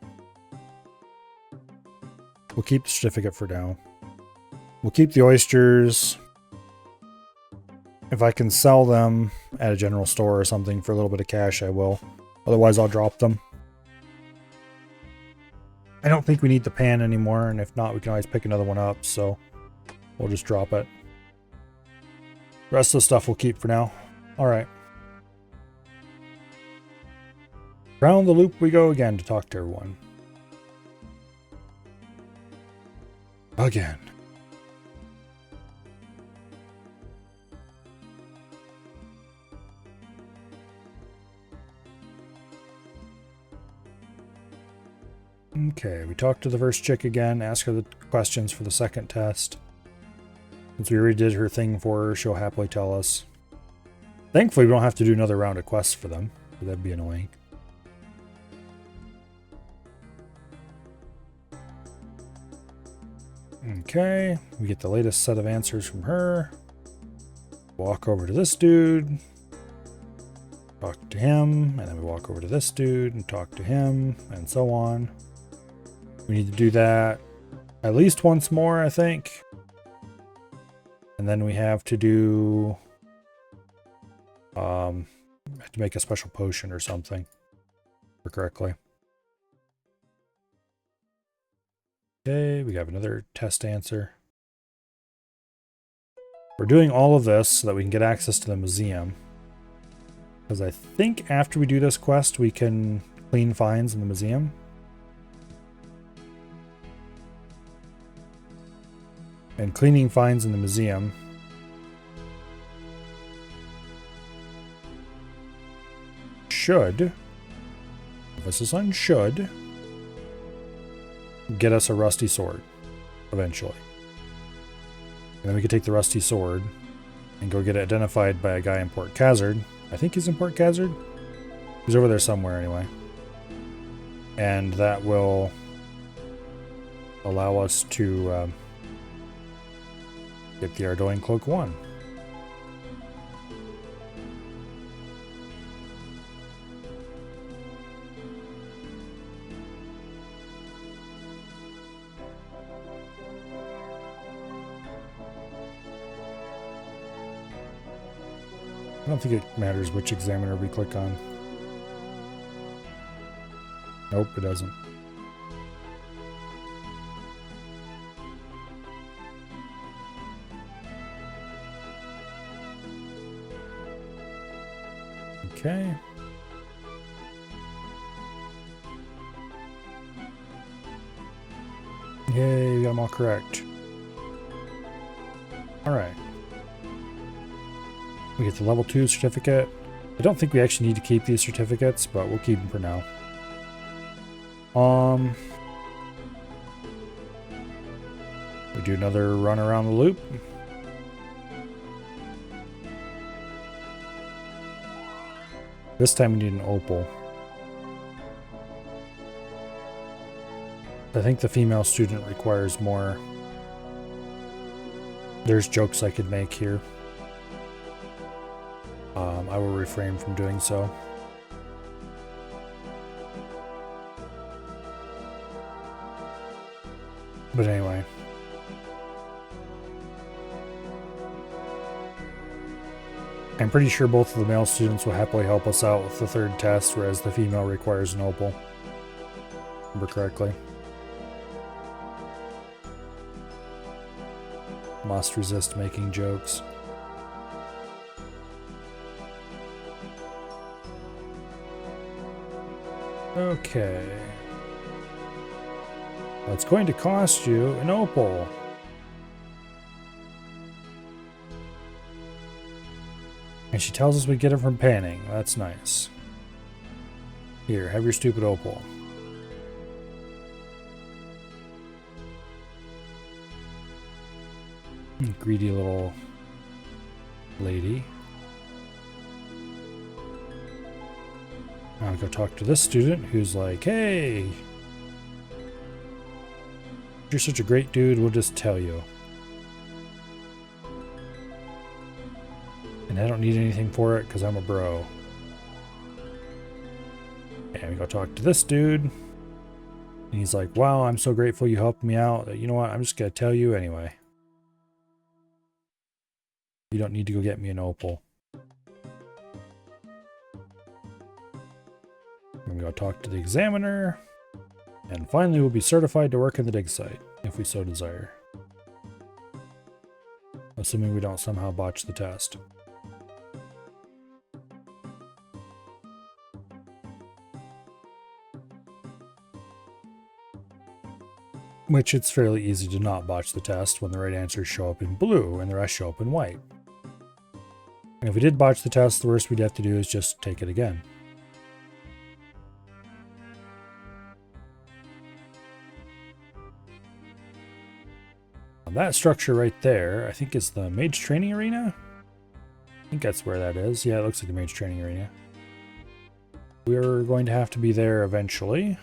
We'll keep the certificate for now. We'll keep the oysters. If I can sell them at a general store or something for a little bit of cash, I will. Otherwise, I'll drop them. I don't think we need the pan anymore, and if not, we can always pick another one up, so we'll just drop it. The rest of the stuff we'll keep for now. Alright. Round the loop we go again to talk to everyone. Again. Okay, we talked to the first chick again, ask her the questions for the second test. Since we already did her thing for her, she'll happily tell us. Thankfully, we don't have to do another round of quests for them. That'd be annoying. Okay, we get the latest set of answers from her. Walk over to this dude. Talk to him, and then we walk over to this dude and talk to him, and so on. We need to do that at least once more, I think. And then we have to do... have to make a special potion or something. Correctly. Okay, we have another test answer. We're doing all of this so that we can get access to the museum. Because I think after we do this quest, we can clean finds in the museum. And cleaning finds in the museum should, emphasis on should, get us a rusty sword eventually. And then we could take the rusty sword and go get it identified by a guy in Port Khazard. I think he's in Port Khazard. He's over there somewhere anyway. And that will allow us to get the Ardoin Cloak 1. I don't think it matters which examiner we click on. Nope, it doesn't. Okay. Yay, we got them all correct. Alright. We get the level 2 certificate. I don't think we actually need to keep these certificates, but we'll keep them for now. We do another run around the loop. This time we need an opal. I think the female student requires more. There's jokes I could make here. I will refrain from doing so. But anyway. I'm pretty sure both of the male students will happily help us out with the third test, whereas the female requires an opal. Remember correctly. Must resist making jokes. Okay. Well, it's going to cost you an opal. And she tells us we get it from panning. That's nice. Here, have your stupid opal. Greedy little lady. I'll go talk to this student who's like, hey, you're such a great dude, we'll just tell you. And I don't need anything for it because I'm a bro. And we go talk to this dude. And he's like, wow, I'm so grateful you helped me out. You know what? I'm just going to tell you anyway. You don't need to go get me an opal. I'm going to go talk to the examiner. And finally, we'll be certified to work in the dig site, if we so desire. Assuming we don't somehow botch the test. Which it's fairly easy to not botch the test when the right answers show up in blue and the rest show up in white. And if we did botch the test, the worst we'd have to do is just take it again. That structure right there, I think is the mage training arena? I think that's where that is. Yeah, it looks like the mage training arena. We're going to have to be there eventually.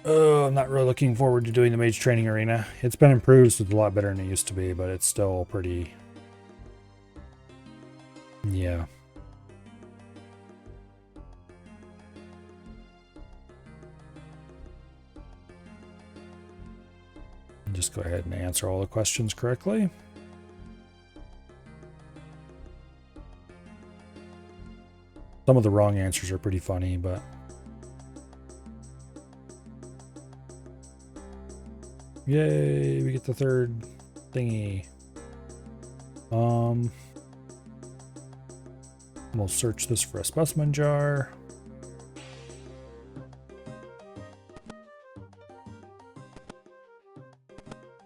Oh, I'm not really looking forward to doing the mage training arena. It's been improved, so it's a lot better than it used to be, but it's still pretty... yeah. Just go ahead and answer all the questions correctly. Some of the wrong answers are pretty funny, but... Yay, we get the third thingy. We'll search this for a specimen jar.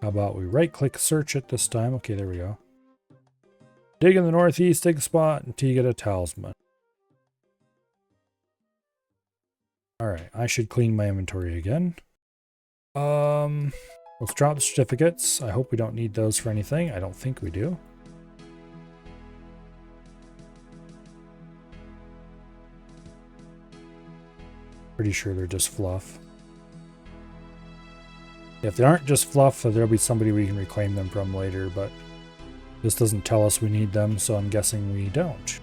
How about we right-click search it this time? Okay, there we go. Dig in the northeast, dig a spot until you get a talisman. Alright, I should clean my inventory again. Let's drop the certificates. I hope we don't need those for anything. I don't think we do. Pretty sure they're just fluff. If they aren't just fluff, there'll be somebody we can reclaim them from later, but this doesn't tell us we need them, so I'm guessing we don't.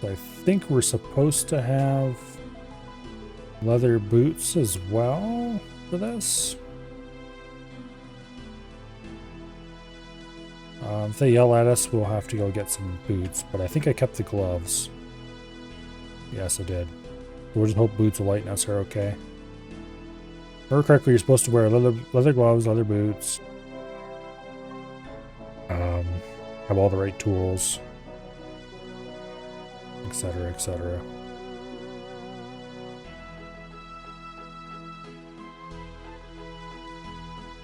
I think we're supposed to have leather boots as well for this. If they yell at us, we'll have to go get some boots, but I think I kept the gloves. Yes, I did. We'll just hope boots will lighten us are okay. If I remember correctly, you're supposed to wear leather gloves, leather boots. Have all the right tools. Etc., etc.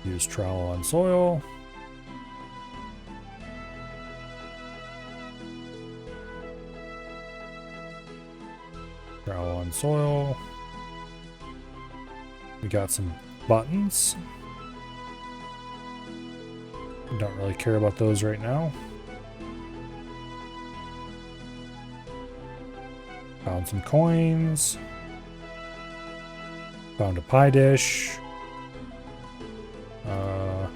Use trowel on soil. Trowel on soil. We got some buttons. Don't really care about those right now. Found some coins. Found a pie dish. For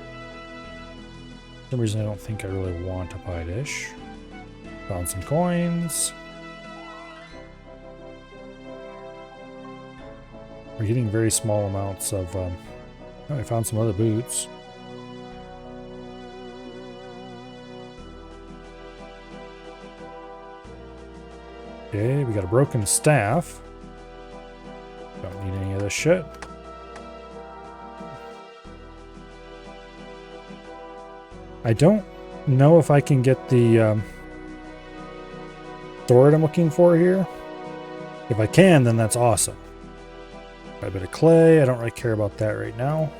some reason I don't think I really want a pie dish. Found some coins. We're getting very small amounts of, oh, I found some other boots. Okay, we got a broken staff. Don't need any of this shit. I don't know if I can get the sword I'm looking for here. If I can, then that's awesome. Got a bit of clay. I don't really care about that right now.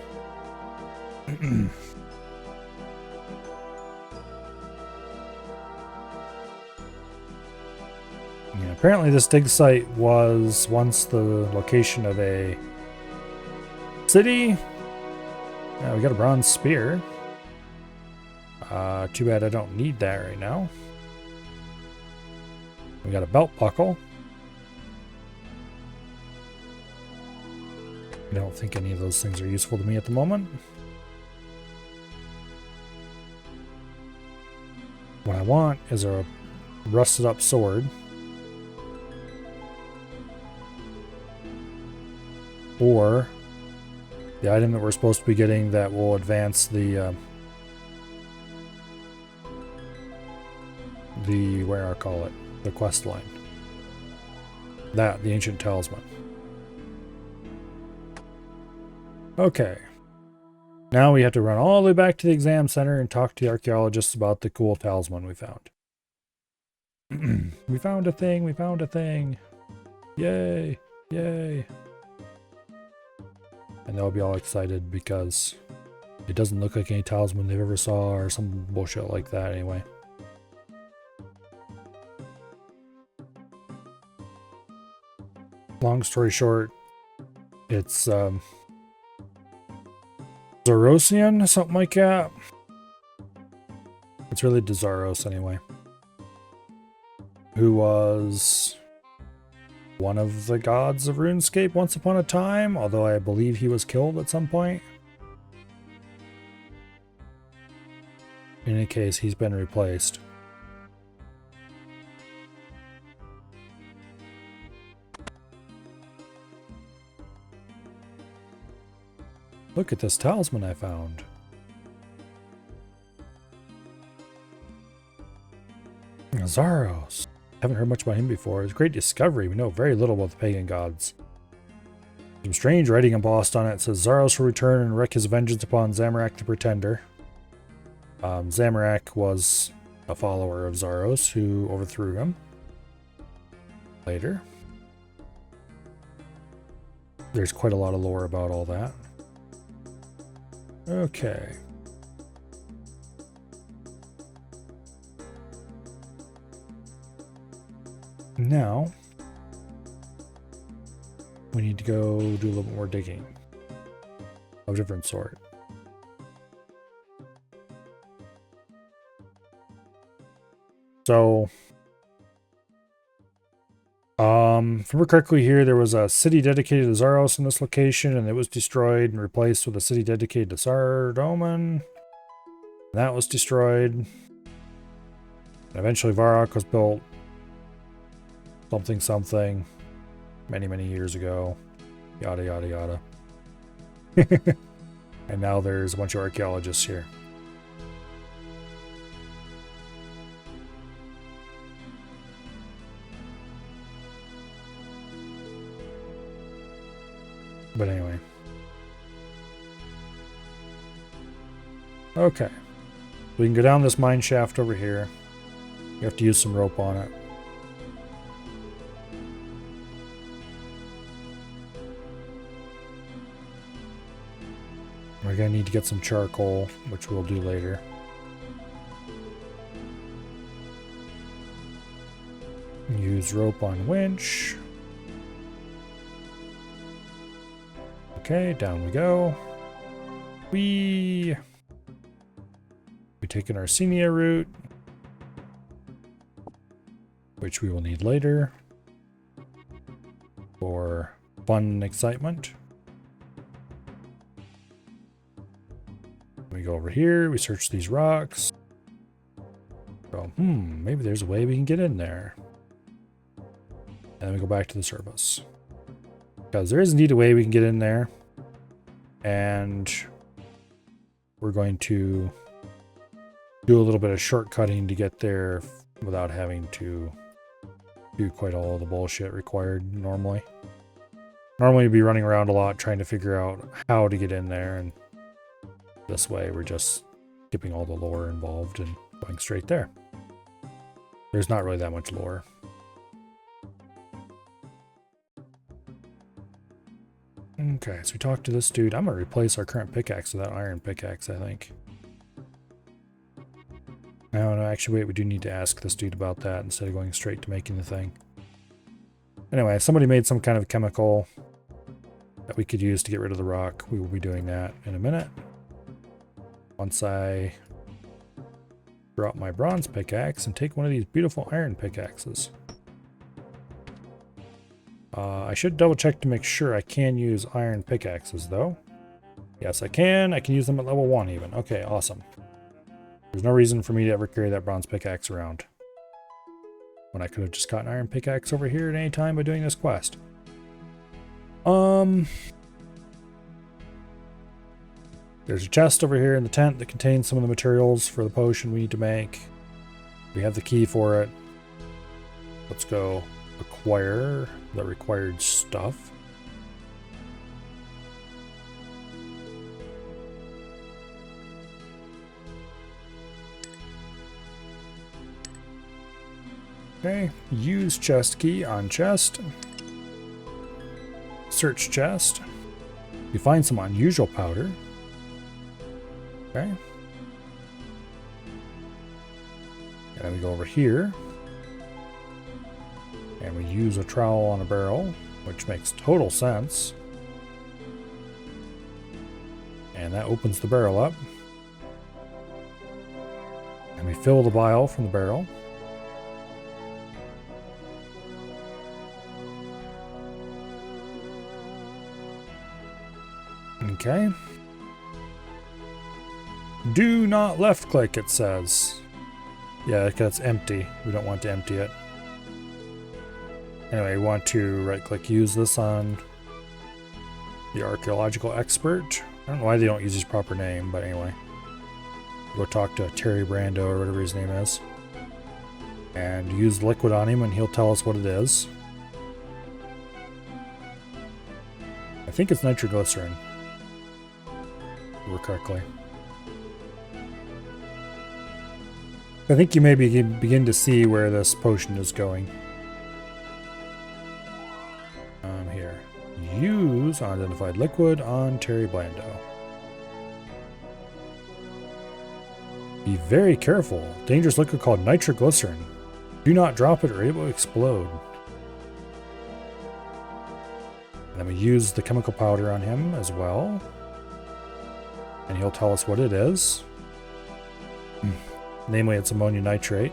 Yeah, apparently this dig site was once the location of a city. Yeah, we got a bronze spear. Too bad I don't need that right now. We got a belt buckle. I don't think any of those things are useful to me at the moment. What I want is a rusted up sword. Or the item that we're supposed to be getting that will advance the where I call it, the quest line. That, the ancient talisman. Okay. Now we have to run all the way back to the exam center and talk to the archaeologists about the cool talisman we found. We found a thing, we found a thing. Yay, yay. And they'll be all excited because it doesn't look like any talisman they've ever saw or some bullshit like that anyway. Long story short, it's Zarosian, something like that. It's really Dezaros anyway. Who was one of the gods of RuneScape once upon a time, although I believe he was killed at some point. In any case, he's been replaced. Look at this talisman I found. Zaros. Haven't heard much about him before. It's a great discovery. We know very little about the pagan gods. Some strange writing embossed on it. It says Zaros will return and wreak his vengeance upon Zamorak the Pretender. Zamorak was a follower of Zaros who overthrew him later. There's quite a lot of lore about all that. Okay. Now, we need to go do a little bit more digging of a different sort. So, if I remember correctly here, there was a city dedicated to Zaros in this location, and it was destroyed and replaced with a city dedicated to Sardoman. That was destroyed. And eventually Varrock was built something many years ago. Yada yada yada. And now there's a bunch of archaeologists here. But anyway. Okay. We can go down this mine shaft over here. You have to use some rope on it. We're going to need to get some charcoal, which we'll do later. Use rope on winch. Okay, down we go. We taken our Senia route, which we will need later for fun and excitement. We go over here, we search these rocks. Go, maybe there's a way we can get in there. And then we go back to the service. Because there is indeed a way we can get in there. And we're going to do a little bit of shortcutting to get there without having to do quite all of the bullshit required normally. Normally we'd be running around a lot trying to figure out how to get in there, and this way we're just skipping all the lore involved and going straight there. There's not really that much lore. Okay, so we talked to this dude. I'm going to replace our current pickaxe with that iron pickaxe, I think. No, actually, wait, we do need to ask this dude about that instead of going straight to making the thing. Anyway, if somebody made some kind of chemical that we could use to get rid of the rock, we will be doing that in a minute. Once I drop my bronze pickaxe and take one of these beautiful iron pickaxes. I should double check to make sure I can use iron pickaxes though. Yes, I can. I can use them at level 1 even. Okay, awesome. There's no reason for me to ever carry that bronze pickaxe around, when I could have just got an iron pickaxe over here at any time by doing this quest. There's a chest over here in the tent that contains some of the materials for the potion we need to make. We have the key for it. Let's go acquire the required stuff. Okay, use chest key on chest. Search chest. You find some unusual powder. Okay. And then we go over here. And we use a trowel on a barrel, which makes total sense. And that opens the barrel up. And we fill the vial from the barrel. Okay. Do not left click, it says. Yeah, that's empty. We don't want to empty it. Anyway, we want to right click use this on the archaeological expert. I don't know why they don't use his proper name, but anyway. Go talk to Terry Brando or whatever his name is. And use liquid on him and he'll tell us what it is. I think it's nitroglycerin. If correctly. I think you may begin to see where this potion is going. Here. Use unidentified liquid on Terry Blando. Be very careful. Dangerous liquid called nitroglycerin. Do not drop it or it will explode. And then we use the chemical powder on him as well. And he'll tell us what it is. Namely, it's ammonium nitrate.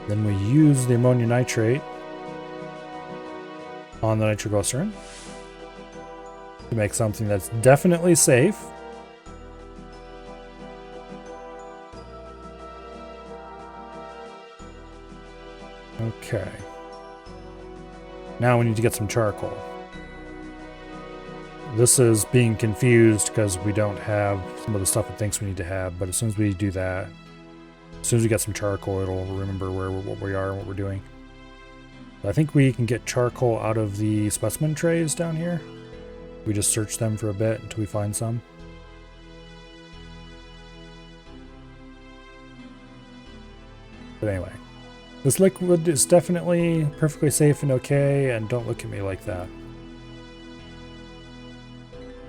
Then we use the ammonium nitrate on the nitroglycerin to make something that's definitely safe. Okay. Now we need to get some charcoal. This is being confused because we don't have some of the stuff it thinks we need to have, but as soon as we do that, as soon as we get some charcoal, it'll remember what we are and what we're doing. I think we can get charcoal out of the specimen trays down here. We just search them for a bit until we find some. But anyway, this liquid is definitely perfectly safe and okay, and don't look at me like that.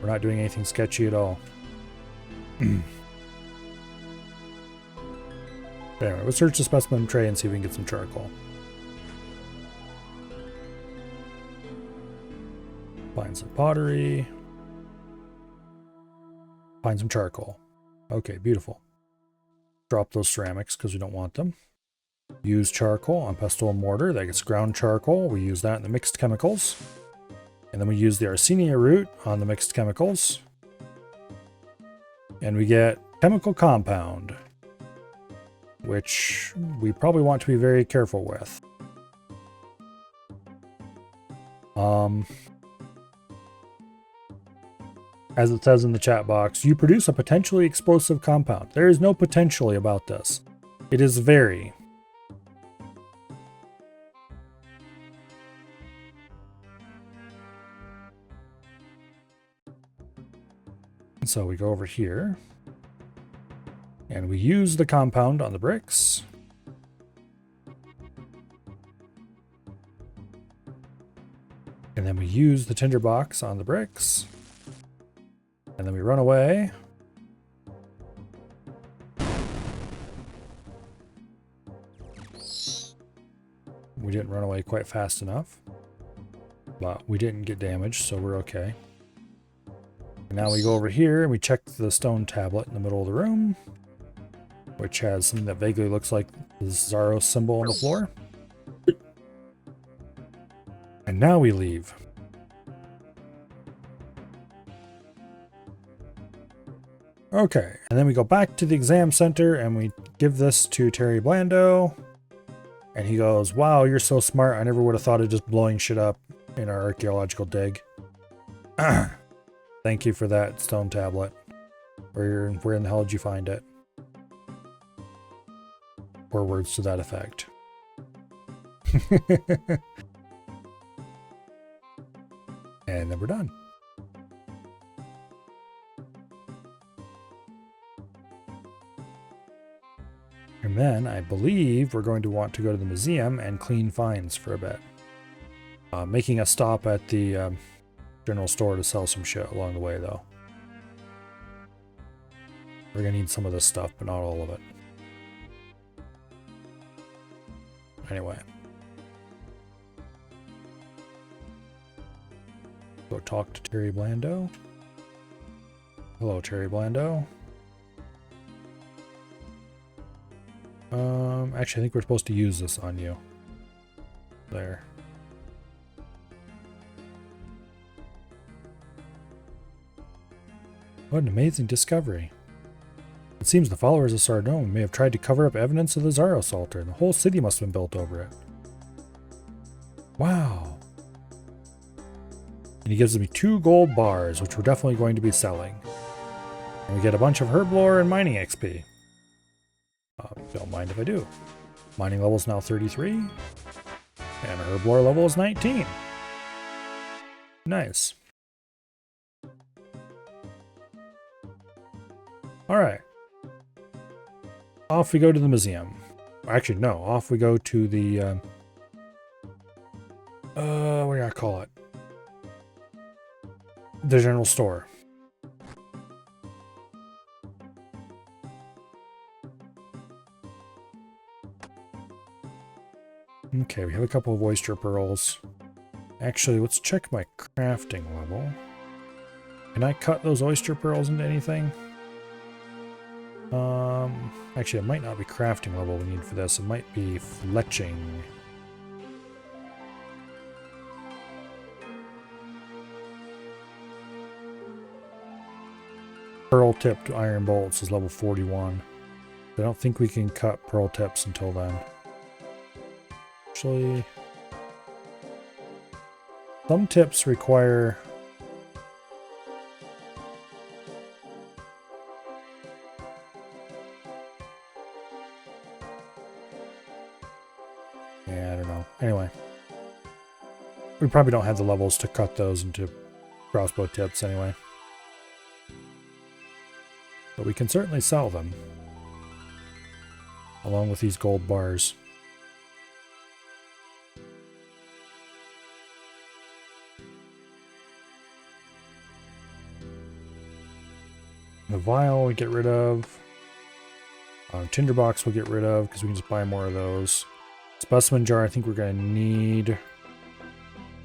We're not doing anything sketchy at all. Anyway, let's search the specimen tray and see if we can get some charcoal. Find some pottery. Find some charcoal. Okay, beautiful. Drop those ceramics because we don't want them. Use charcoal on pestle and mortar. That gets ground charcoal. We use that in the mixed chemicals. And then we use the arsenia root on the mixed chemicals. And we get chemical compound, which we probably want to be very careful with. As it says in the chat box, you produce a potentially explosive compound. There is no potentially about this. It is very. So we go over here and we use the compound on the bricks. And then we use the tinderbox on the bricks. And then we run away. We didn't run away quite fast enough, but we didn't get damaged, so we're okay. And now we go over here and we check the stone tablet in the middle of the room, which has something that vaguely looks like the Zaros symbol on the floor. And now we leave. Okay, and then we go back to the exam center and we give this to Terry Blando. And he goes, "Wow, you're so smart. I never would have thought of just blowing shit up in our archaeological dig." Thank you for that stone tablet. Where in the hell did you find it? Or words to that effect. And then we're done. And then I believe we're going to want to go to the museum and clean finds for a bit. Making a stop at the general store to sell some shit along the way, though. We're going to need some of this stuff, but not all of it. Anyway. Go talk to Terry Blando. Hello, Terry Blando. Actually, I think we're supposed to use this on you. There. What an amazing discovery. It seems the followers of Sardone may have tried to cover up evidence of the Zaros altar. The whole city must have been built over it. Wow. And he gives me 2 gold bars, which we're definitely going to be selling. And we get a bunch of herb lore and mining XP. Don't mind if I do. Mining level is now 33. And herblore level is 19. Nice. Alright. Off we go to the museum. Actually, no. Off we go to the... what do I call it? The general store. Okay, we have a couple of oyster pearls. Actually, let's check my crafting level. Can I cut those oyster pearls into anything? Actually, it might not be crafting level we need for this. It might be fletching. Pearl tipped iron bolts is level 41. I don't think we can cut pearl tips until then. Actually, some tips require... Yeah, I don't know. Anyway. We probably don't have the levels to cut those into crossbow tips anyway. But we can certainly sell them. Along with these gold bars. The vial we get rid of. Tinderbox we'll get rid of because we can just buy more of those. Specimen jar I think we're going to need.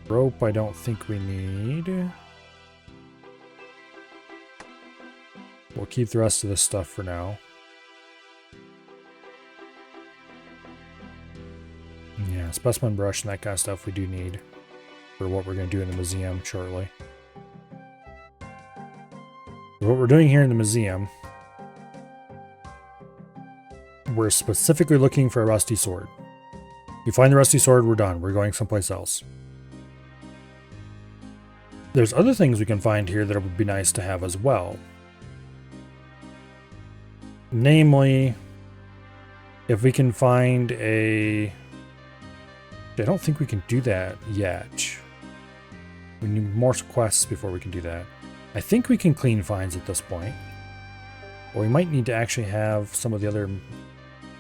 Rope I don't think we need. We'll keep the rest of this stuff for now. Yeah, specimen brush and that kind of stuff we do need for what we're going to do in the museum shortly. What we're doing here in the museum, we're specifically looking for a rusty sword. If we find the rusty sword, we're done. We're going someplace else. There's other things we can find here that would be nice to have as well. Namely, if we can find a... I don't think we can do that yet. We need more quests before we can do that. I think we can clean finds at this point. Or we might need to actually have some of the other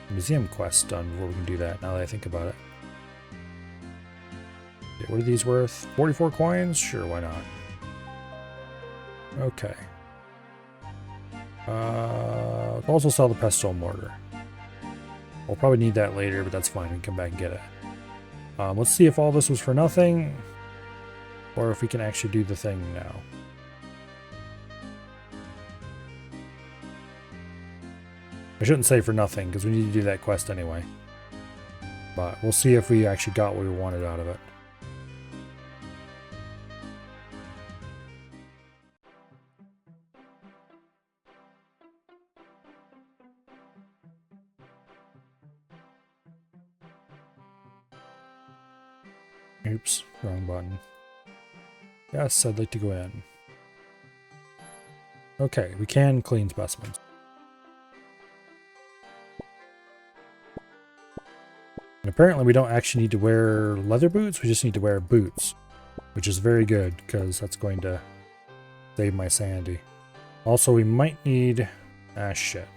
museum quests done before we can do that, now that I think about it. Okay, what are these worth? 44 coins? Sure, why not? Okay. Also sell the pestle mortar. We'll probably need that later, but that's fine. We can come back and get it. Let's see if all this was for nothing, or if we can actually do the thing now. I shouldn't say for nothing, because we need to do that quest anyway. But we'll see if we actually got what we wanted out of it. Oops, wrong button. Yes, I'd like to go in. Okay, we can clean specimens. And apparently we don't actually need to wear leather boots, we just need to wear boots. Which is very good, because that's going to save my sanity. Also, we might need... Ah, shit.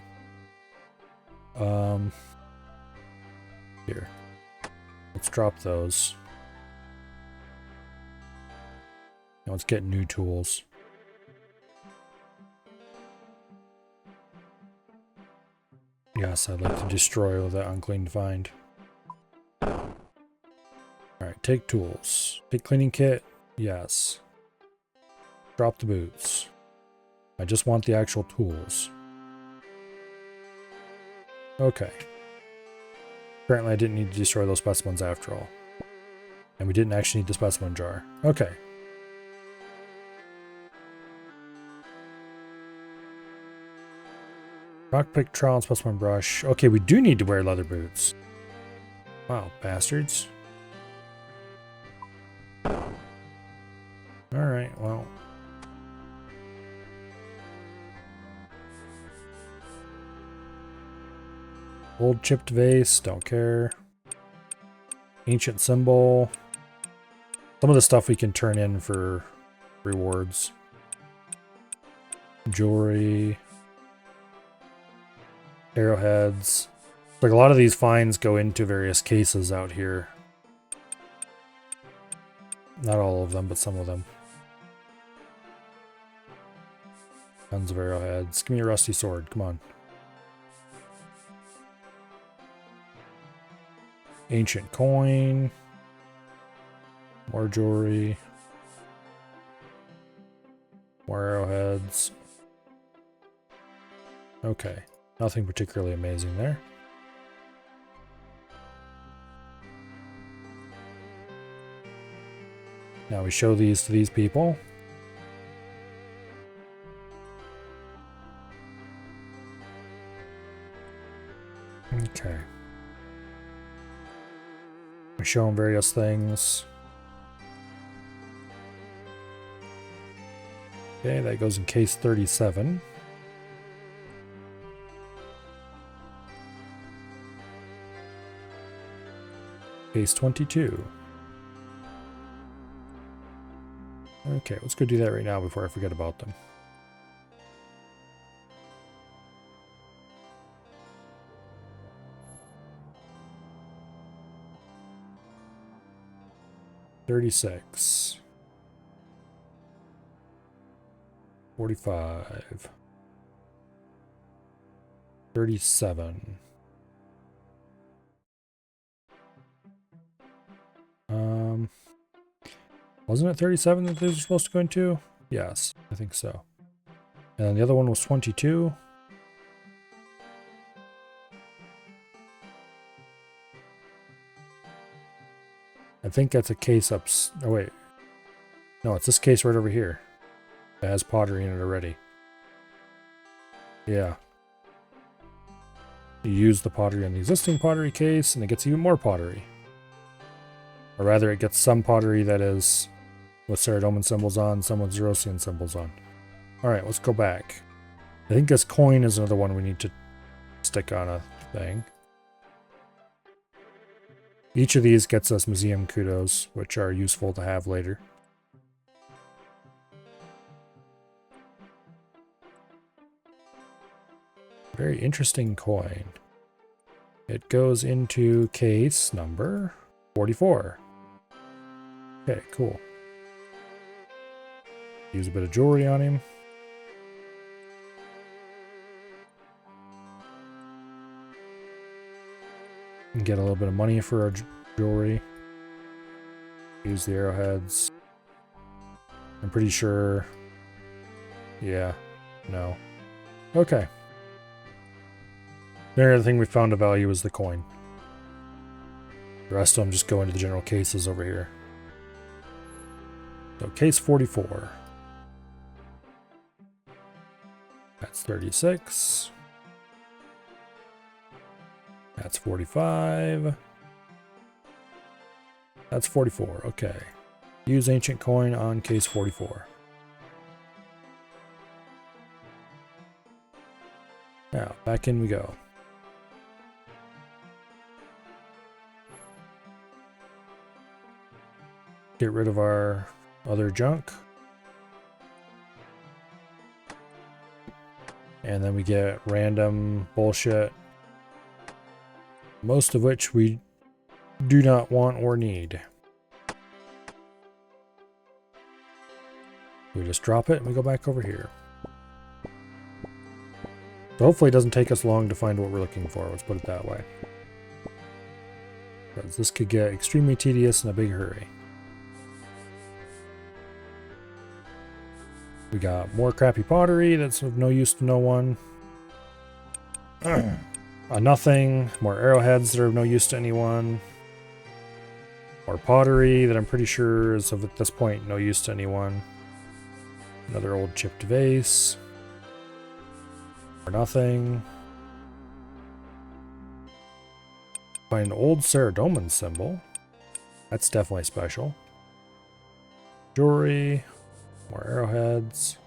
Here. Let's drop those. Now let's get new tools. Yes, I'd like to destroy all that unclean find. Alright, take tools. Take cleaning kit. Yes. Drop the boots. I just want the actual tools. Okay. Apparently I didn't need to destroy those specimens after all. And we didn't actually need the specimen jar. Okay. Rockpick, trowel, and specimen brush. Okay, we do need to wear leather boots. Wow, bastards. Alright, well. Old chipped vase, don't care. Ancient symbol. Some of the stuff we can turn in for rewards. Jewelry. Arrowheads. Like a lot of these finds go into various cases out here. Not all of them, but some of them. Tons of arrowheads. Give me a rusty sword, come on. Ancient coin. More jewelry. More arrowheads. Okay, nothing particularly amazing there. Now we show these to these people. Okay. We show them various things. Okay, that goes in case 37. Case 22. Okay, let's go do that right now before I forget about them. $36. 45. 37. Wasn't it 37 that these were supposed to go into? Yes, I think so. And the other one was 22. I think that's a case up. Oh, wait. No, it's this case right over here. It has pottery in it already. Yeah. You use the pottery in the existing pottery case, and it gets even more pottery. Or rather, it gets some pottery that is with Saradomin symbols on, some with Zerosian symbols on. Alright, let's go back. I think this coin is another one we need to stick on a thing. Each of these gets us museum kudos, which are useful to have later. Very interesting coin. It goes into case number 44. Okay, cool. Use a bit of jewelry on him. And get a little bit of money for our jewelry. Use the arrowheads. I'm pretty sure... Yeah. No. Okay. The other thing we found of value is the coin. The rest of them just go into the general cases over here. So case 44. That's 36. That's 45. That's 44. Okay. Use ancient coin on case 44. Now, back in we go. Get rid of our other junk. And then we get random bullshit. Most of which we do not want or need. We just drop it and we go back over here. So hopefully it doesn't take us long to find what we're looking for. Let's put it that way. Because this could get extremely tedious in a big hurry. We got more crappy pottery that's of no use to no one. Nothing. More arrowheads that are of no use to anyone. More pottery that I'm pretty sure is of, at this point, no use to anyone. Another old chipped vase. Or nothing. Find an old Saradomin symbol. That's definitely special. Jewelry. More arrowheads.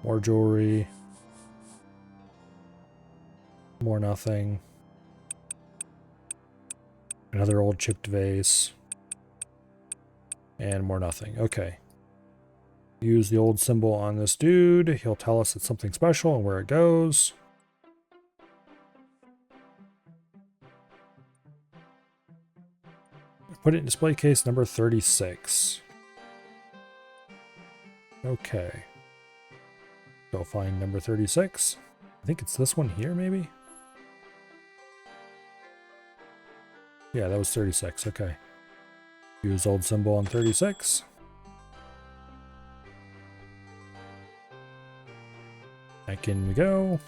More jewelry. More nothing. Another old chipped vase. And more nothing. Okay. Use the old symbol on this dude. He'll tell us it's something special and where it goes. Put it in display case number 36. Okay. Go find number 36. I think it's this one here, maybe? Yeah, that was 36. Okay. Use old symbol on 36. Back in we go.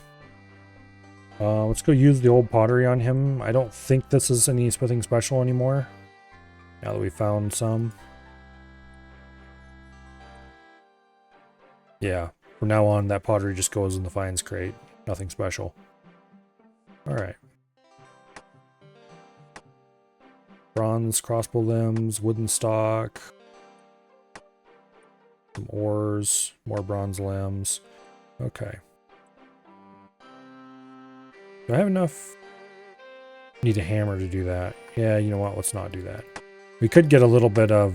Let's go use the old pottery on him. I don't think this is any smithing special anymore. Now that we found some. Yeah, from now on that pottery just goes in the finds crate. Nothing special. Alright. Bronze crossbow limbs, wooden stock. Some ores, more bronze limbs. Okay. Do I have enough? Need a hammer to do that. Yeah, you know what? Let's not do that. We could get a little bit of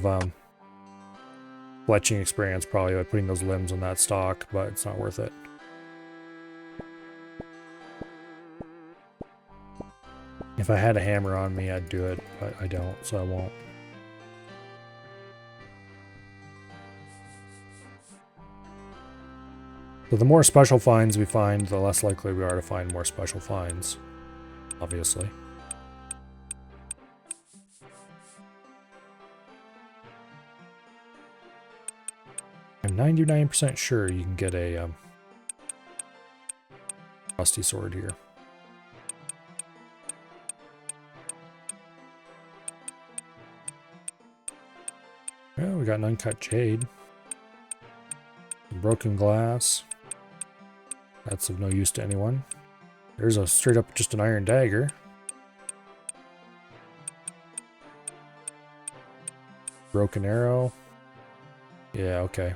fletching experience probably by putting those limbs on that stock, but it's not worth it. If I had a hammer on me, I'd do it, but I don't, so I won't. So the more special finds we find, the less likely we are to find more special finds, obviously. I'm 99% sure you can get a rusty sword here. Well, we got an uncut jade. Broken glass. That's of no use to anyone. There's a straight up just an iron dagger. Broken arrow. Yeah, okay.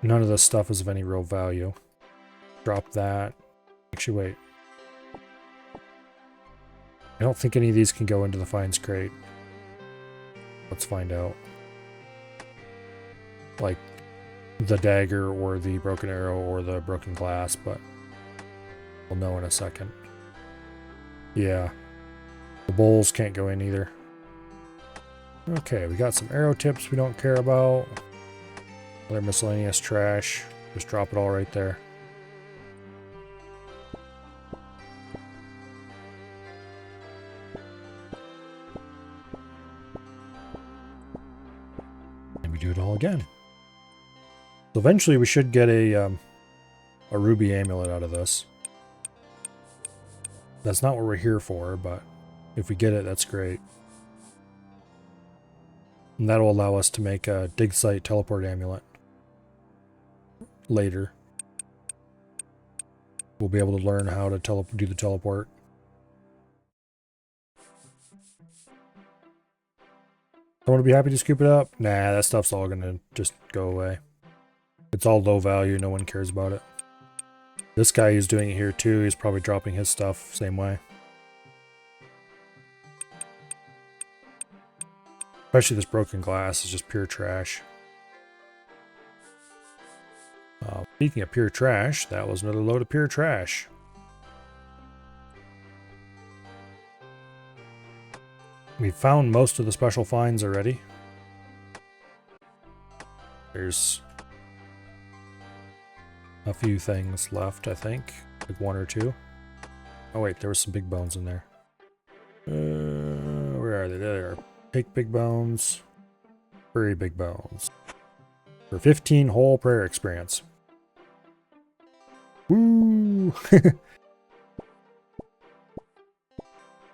None of this stuff is of any real value. Drop that. Actually, wait. I don't think any of these can go into the finds crate. Let's find out. Like the dagger or the broken arrow or the broken glass, but we'll know in a second. Yeah. The bowls can't go in either. Okay, we got some arrow tips we don't care about. Other miscellaneous trash. Just drop it all right there. And we do it all again. So eventually we should get a ruby amulet out of this. That's not what we're here for, but if we get it, that's great. And that'll allow us to make a dig site teleport amulet. Later. We'll be able to learn how to do the teleport. I want to be happy to scoop it up. Nah, that stuff's all gonna just go away. It's all low value, no one cares about it. This guy is doing it here too, he's probably dropping his stuff same way. Especially this broken glass is just pure trash. Speaking of pure trash, that was another load of pure trash. We found most of the special finds already. There's a few things left, I think. Like one or two. Oh wait, there was some big bones in there. Where are they? There they are. Take big bones. Very big bones. For 15 whole prayer experience. Woo! I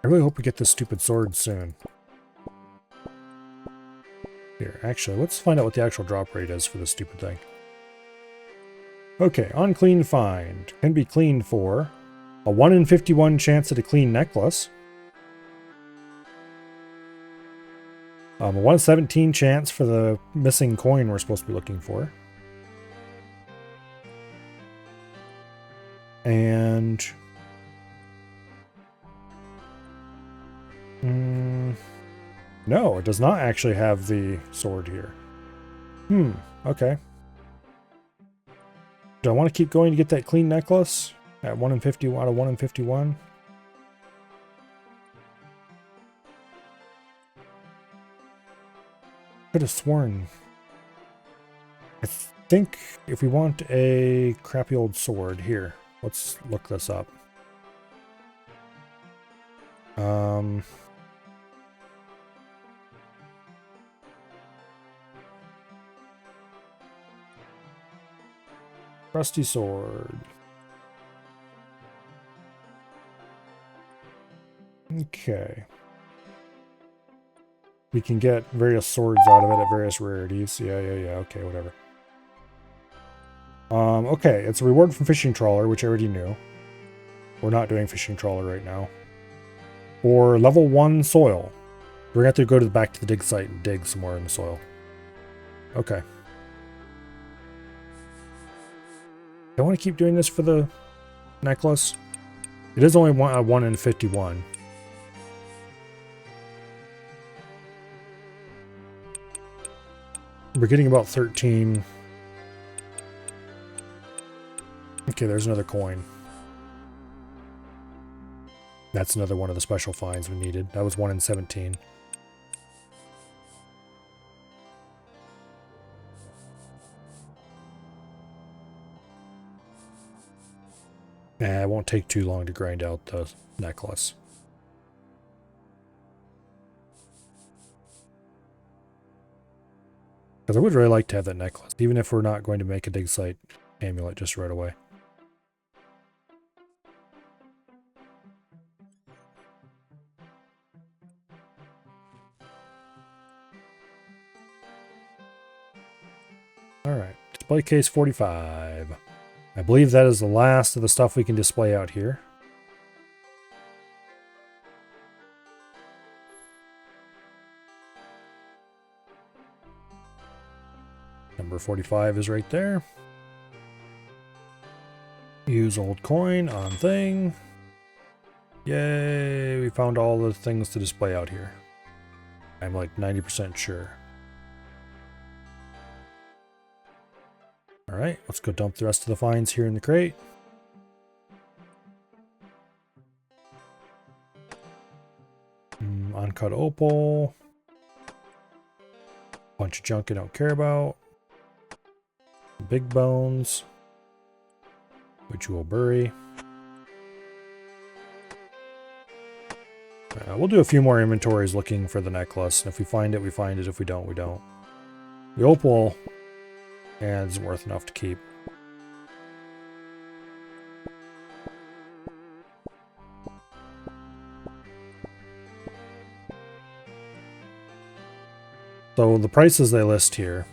really hope we get this stupid sword soon. Here, actually, let's find out what the actual drop rate is for this stupid thing. Okay, unclean find. Can be cleaned for a 1 in 51 chance at a clean necklace. A 1 in 17 chance for the missing coin we're supposed to be looking for. No, it does not actually have the sword here. Okay. Do I want to keep going to get that clean necklace at 1 in 50 out of 1 in 51? Could have sworn. I think if we want a crappy old sword here, let's look this up. Rusty sword. Okay. We can get various swords out of it at various rarities. Yeah, okay, whatever. Okay, it's a reward from fishing trawler, which I already knew. We're not doing fishing trawler right now. Or level 1 soil. We're gonna have to go back to the dig site and dig some more in the soil. Okay. I want to keep doing this for the necklace. It is only 1 in 51. We're getting about 13. Okay, there's another coin. That's another one of the special finds we needed. That was 1 in 17. It won't take too long to grind out the necklace. Because I would really like to have that necklace, even if we're not going to make a dig site amulet just right away. Alright, display case 45. I believe that is the last of the stuff we can display out here. Number 45 is right there. Use old coin on thing. Yay, we found all the things to display out here. I'm like 90% sure. Alright, let's go dump the rest of the finds here in the crate. Uncut opal. Bunch of junk I don't care about. Big bones, which we'll bury. We'll do a few more inventories looking for the necklace, and if we find it, we find it. If we don't, we don't. The opal, yeah, isn't worth enough to keep. So the prices they list here.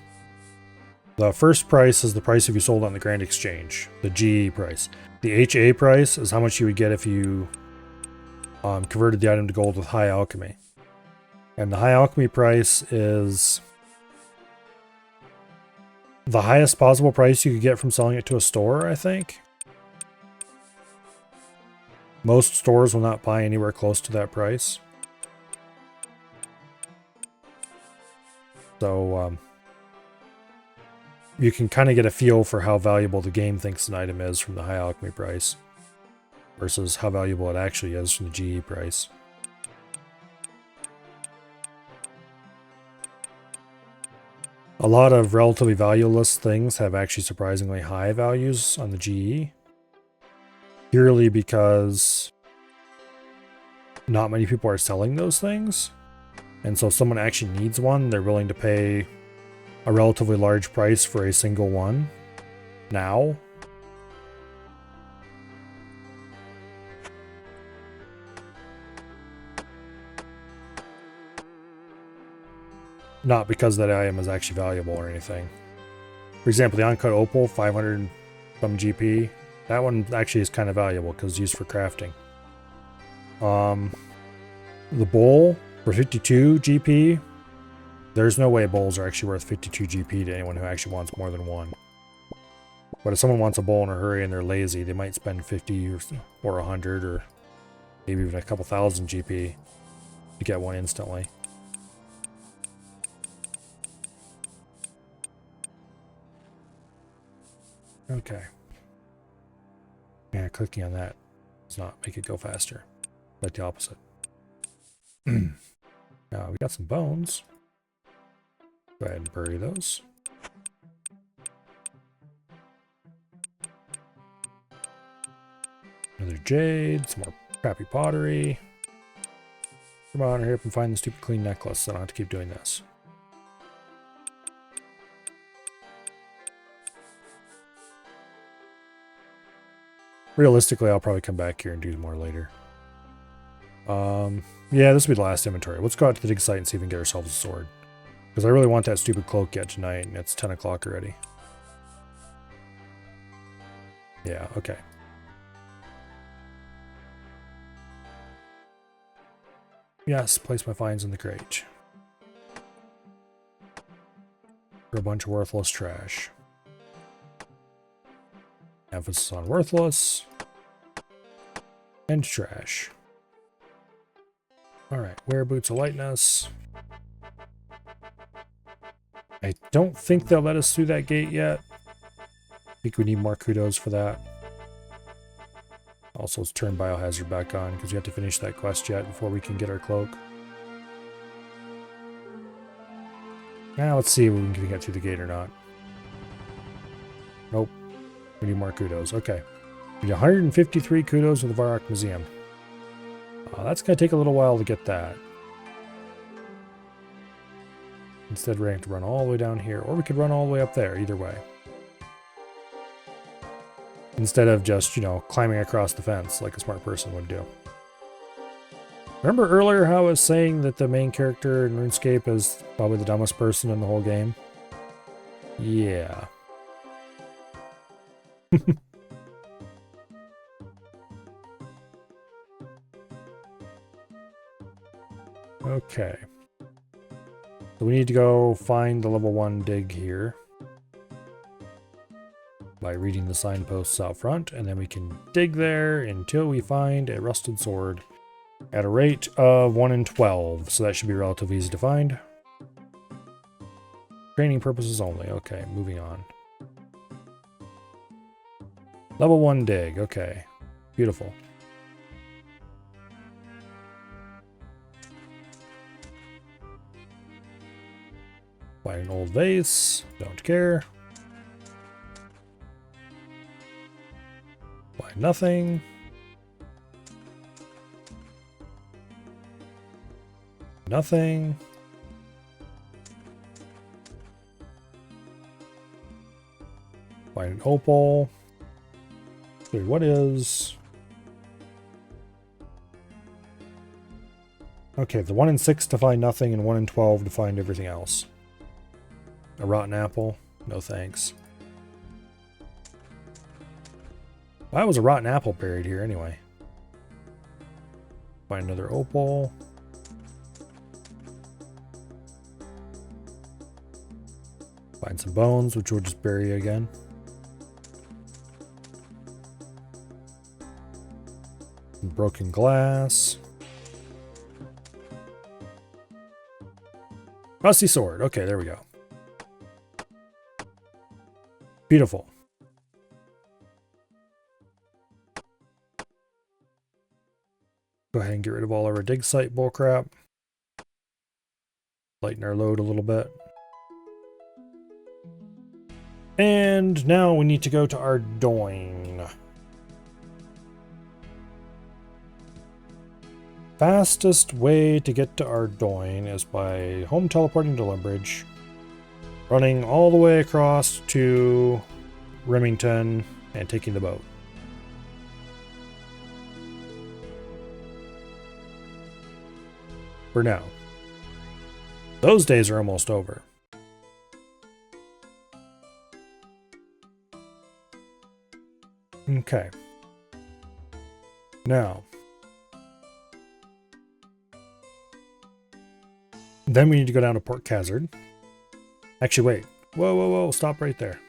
The first price is the price if you sold on the Grand Exchange, the GE price. The HA price is how much you would get if you converted the item to gold with High Alchemy. And the High Alchemy price is the highest possible price you could get from selling it to a store, I think. Most stores will not buy anywhere close to that price. So, you can kind of get a feel for how valuable the game thinks an item is from the High Alchemy price versus how valuable it actually is from the GE price. A lot of relatively valueless things have actually surprisingly high values on the GE, purely because not many people are selling those things, and so if someone actually needs one, they're willing to pay a relatively large price for a single one now. Not because that item is actually valuable or anything. For example, the uncut opal, 500 some GP. That one actually is kind of valuable because it's used for crafting. The bowl for 52 GP. There's no way bowls are actually worth 52 GP to anyone who actually wants more than one. But if someone wants a bowl in a hurry and they're lazy, they might spend 50 or 100 or maybe even a couple thousand GP to get one instantly. Okay. Yeah, clicking on that does not make it go faster. Like the opposite. Now we got some bones. Go ahead and bury those. Another jade, some more crappy pottery. Come on, hurry up and find the stupid clean necklace so I don't have to keep doing this. Realistically, I'll probably come back here and do more later. Yeah, this will be the last inventory. Let's go out to the dig site and see if we can get ourselves a sword. Because I really want that stupid cloak yet tonight, and it's 10 o'clock already. Yeah, okay. Yes, place my finds in the crate. For a bunch of worthless trash. Emphasis on worthless. And trash. Alright, wear boots of lightness. I don't think they'll let us through that gate yet. I think we need more kudos for that. Also, let's turn biohazard back on because we have to finish that quest yet before we can get our cloak. Now let's see if we can get through the gate or not. Nope. We need more kudos. Okay. We need 153 kudos with the Varrock Museum. That's going to take a little while to get that. Instead, we're going to have to run all the way down here, or we could run all the way up there, either way. Instead of just, you know, climbing across the fence like a smart person would do. Remember earlier how I was saying that the main character in RuneScape is probably the dumbest person in the whole game? Yeah. Okay. So we need to go find the level 1 dig here. By reading the signposts out front, and then we can dig there until we find a rusted sword at a rate of 1 in 12, so that should be relatively easy to find. Training purposes only. Okay, moving on. Level 1 dig. Okay, beautiful. Find an old vase. Don't care. Find nothing. Nothing. Find an opal. Wait, what is... Okay, the 1 in 6 to find nothing and 1 in 12 to find everything else. A rotten apple? No thanks. Why was a rotten apple buried here anyway? Find another opal. Find some bones, which we'll just bury again. Some broken glass. Rusty sword. Okay, there we go. Beautiful. Go ahead and get rid of all our dig site bullcrap. Lighten our load a little bit. And now we need to go to Ardoyne. Fastest way to get to Ardoyne is by home teleporting to Lumbridge, running all the way across to Remington, and taking the boat. For now. Those days are almost over. Okay. Now. Then we need to go down to Port Khazard. Actually, wait. Whoa, whoa, whoa. Stop right there.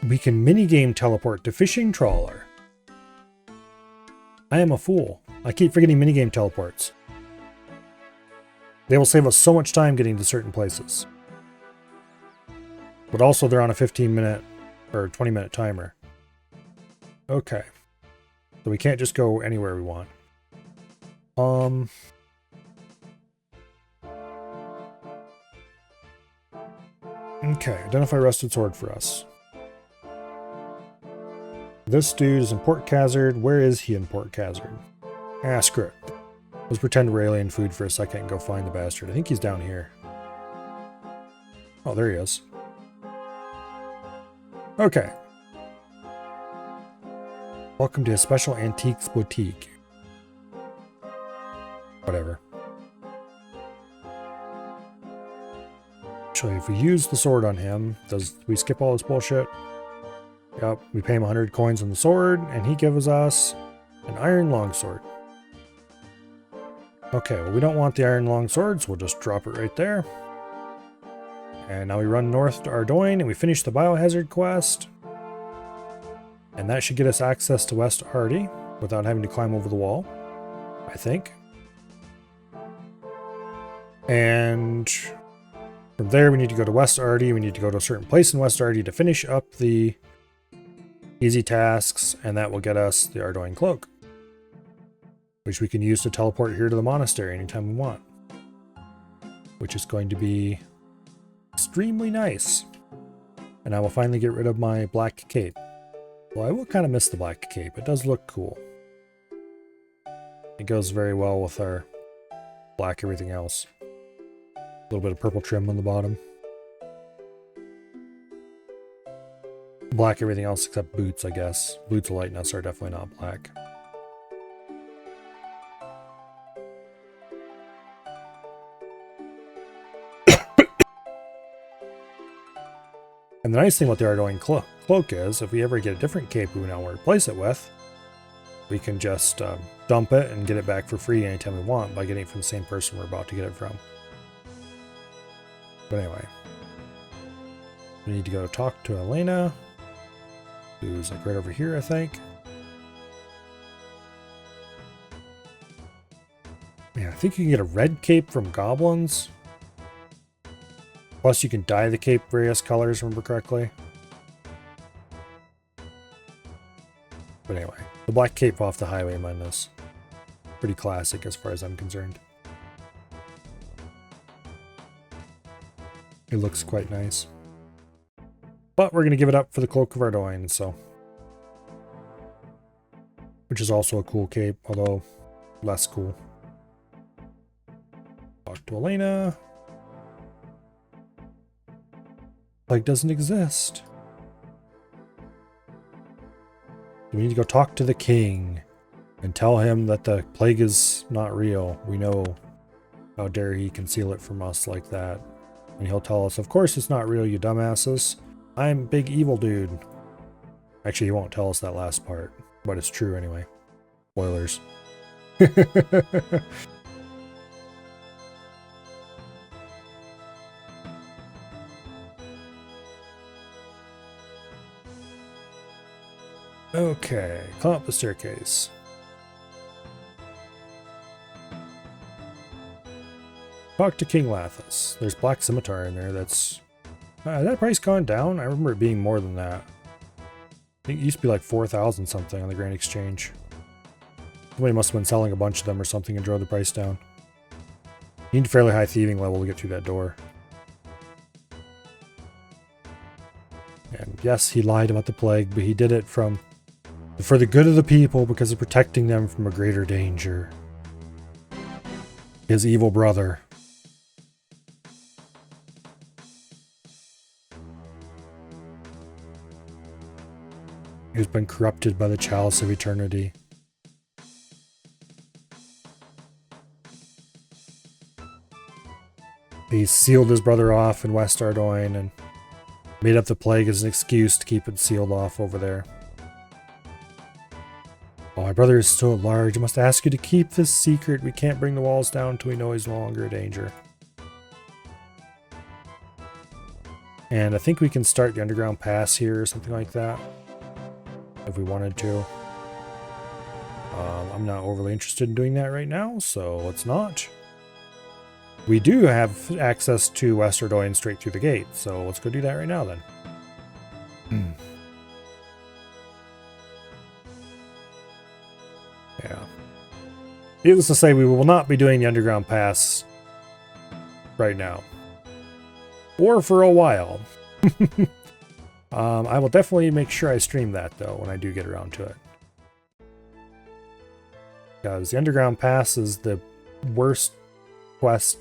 We can minigame teleport to Fishing Trawler. I am a fool. I keep forgetting minigame teleports. They will save us so much time getting to certain places. But also they're on a 15-minute or 20-minute timer. Okay. So we can't just go anywhere we want. Okay, identify rusted sword for us. This dude is in Port Khazard. Where is he in Port Khazard? Ah, screw it. Let's pretend we're alien food for a second and go find the bastard. I think he's down here. Oh, there he is. Okay. Welcome to a special antiques boutique. Whatever. Actually, if we use the sword on him, does we skip all this bullshit? Yep, we pay him 100 coins on the sword, and he gives us an iron longsword. Okay, well we don't want the iron longsword, so we'll just drop it right there. And now we run north to Ardoin, and we finish the biohazard quest. And that should get us access to West Ardy without having to climb over the wall, I think. And from there, we need to go to West Ardy. We need to go to a certain place in West Ardy to finish up the easy tasks, and that will get us the Ardoin Cloak, which we can use to teleport here to the monastery anytime we want, which is going to be extremely nice. And I will finally get rid of my black cape. Well, I will kind of miss the black cape. It does look cool. It goes very well with our black everything else. A little bit of purple trim on the bottom. Black everything else except boots, I guess. Boots of lightness are definitely not black. And the nice thing with the Ardoin cloak is, if we ever get a different cape we now want to replace it with, we can just dump it and get it back for free anytime we want by getting it from the same person we're about to get it from. But anyway, we need to go talk to Elena, who's like right over here, I think. Man, I think you can get a red cape from goblins. Plus you can dye the cape various colors, remember correctly. But anyway, the black cape off the highwayman is pretty classic as far as I'm concerned. It looks quite nice. But we're going to give it up for the Cloak of Ardoin, so. Which is also a cool cape, although less cool. Talk to Elena. Plague doesn't exist. We need to go talk to the king and tell him that the plague is not real. We know. How dare he conceal it from us like that? And he'll tell us, of course it's not real, you dumbasses. I'm big evil dude. Actually, he won't tell us that last part, but it's true anyway. Spoilers. Okay, climb up the staircase. Talk to King Lathis. There's Black Scimitar in there. That's... has that price gone down? I remember it being more than that. I think it used to be like 4,000 something on the Grand Exchange. Somebody must have been selling a bunch of them or something and drove the price down. You need a fairly high thieving level to get through that door. And yes, he lied about the plague, but he did it for the good of the people because of protecting them from a greater danger. His evil brother. Who's been corrupted by the chalice of eternity. He sealed his brother off in West Ardoin and made up the plague as an excuse to keep it sealed off over there. Oh, my brother is still at large. I must ask you to keep this secret. We can't bring the walls down until we know he's no longer a danger. And I think we can start the underground pass here or something like that. If we wanted to. I'm not overly interested in doing that right now, so let's not. We do have access to West Ardoin straight through the gate, so let's go do that right now then. Yeah. Needless to say, we will not be doing the underground pass right now. Or for a while. I will definitely make sure I stream that, though, when I do get around to it. Because the underground pass is the worst quest.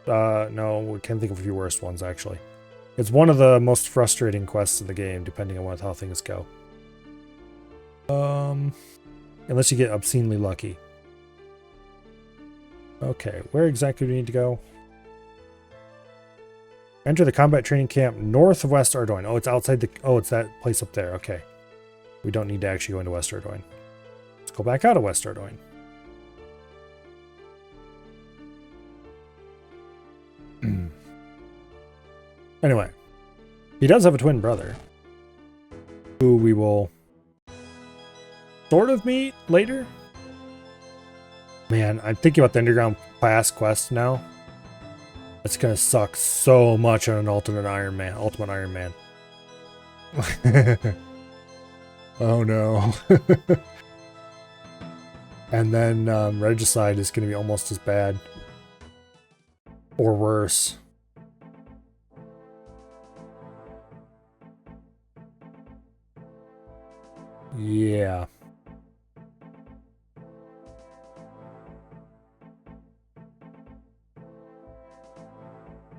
No, we can't think of a few worst ones, actually. It's one of the most frustrating quests in the game, depending on how things go. Unless you get obscenely lucky. Okay, where exactly do we need to go? Enter the combat training camp north of West Ardoin. Oh, it's outside the... Oh, it's that place up there. Okay. We don't need to actually go into West Ardoin. Let's go back out of West Ardoin. Anyway. He does have a twin brother. Who we will sort of meet later. Man, I'm thinking about the underground pass quest now. It's gonna suck so much on an ultimate Iron Man. Oh no. And then Regicide is gonna be almost as bad. Or worse. Yeah.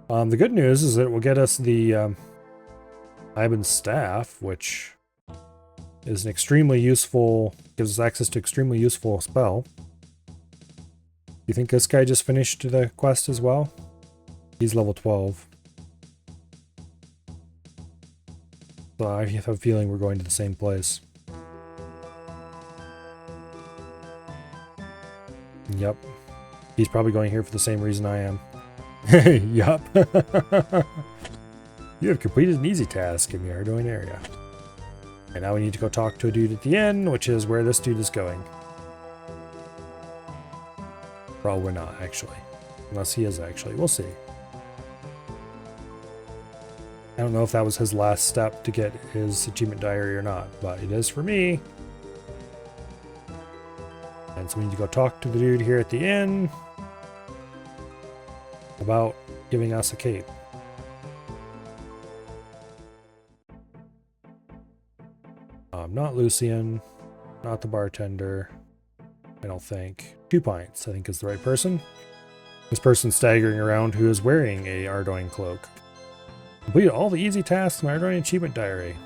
The good news is that it will get us the Ivan's Staff, which is an extremely useful, gives us access to extremely useful spell. You think this guy just finished the quest as well? He's level 12. So I have a feeling we're going to the same place. Yep. He's probably going here for the same reason I am. Yup. You have completed an easy task in the Ardoin area. And now we need to go talk to a dude at the end, which is where this dude is going. Probably not, actually. Unless he is actually. We'll see. I don't know if that was his last step to get his achievement diary or not, but it is for me. And so we need to go talk to the dude here at the inn about giving us a cape. Not Lucian, not the bartender, I don't think. 2 pints, I think, is the right person. This person staggering around who is wearing a Ardoin cloak. Completed all the easy tasks in my Ardoin achievement diary.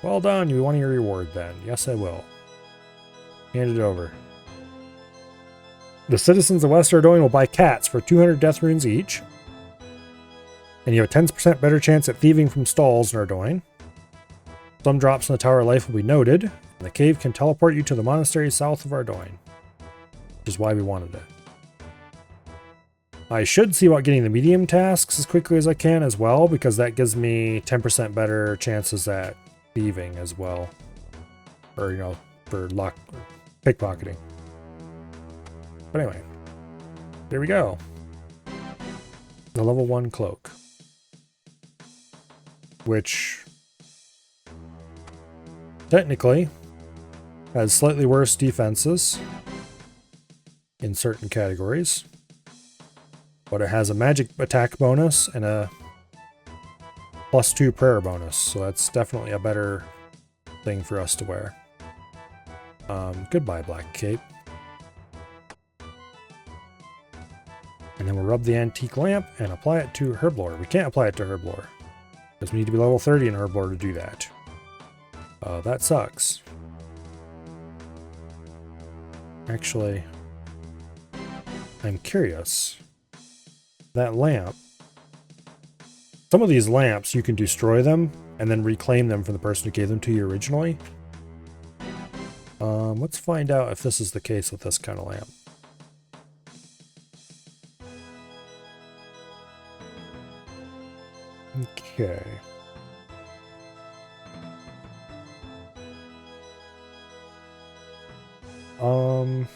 Well done, you want your reward then. Yes, I will. Hand it over. The citizens of West Ardoin will buy cats for 200 death runes each. And you have a 10% better chance at thieving from stalls in Ardoin. Some drops in the Tower of Life will be noted, and the cave can teleport you to the monastery south of Ardoin. Which is why we wanted it. I should see about getting the medium tasks as quickly as I can as well, because that gives me 10% better chances at thieving as well. Or, you know, for pickpocketing. But anyway, there we go. The level 1 cloak. Which technically has slightly worse defenses in certain categories. But it has a magic attack bonus and a +2 prayer bonus. So that's definitely a better thing for us to wear. Goodbye, Black Cape. And then we'll rub the antique lamp and apply it to Herblore. We can't apply it to Herblore, because we need to be level 30 in Herblore to do that. That sucks. Actually, I'm curious. That lamp. Some of these lamps, you can destroy them and then reclaim them from the person who gave them to you originally. Let's find out if this is the case with this kind of lamp. Okay. Um...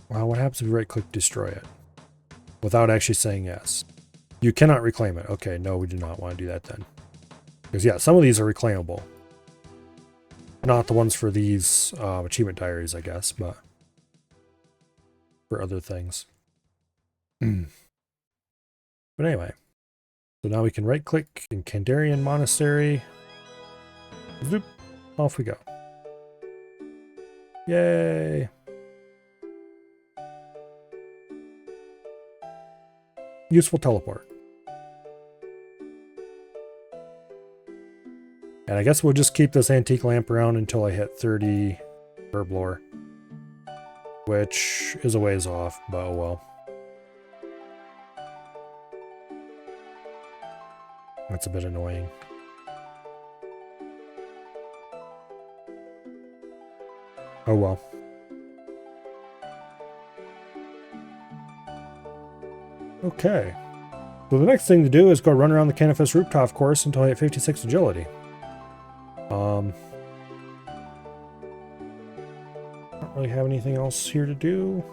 Well, what happens if we right-click destroy it? Without actually saying yes. You cannot reclaim it. Okay, no, we do not want to do that then. Because yeah, some of these are reclaimable. Not the ones for these achievement diaries, I guess, but for other things. But anyway, so now we can right-click in Kandarian Monastery. Zoop, off we go. Yay! Useful teleport. And I guess we'll just keep this antique lamp around until I hit 30 herb lore. Which is a ways off, but oh well. That's a bit annoying. Oh well. Okay. So the next thing to do is go run around the Canifest rooftop course until I hit 56 agility. Don't really have anything else here to do.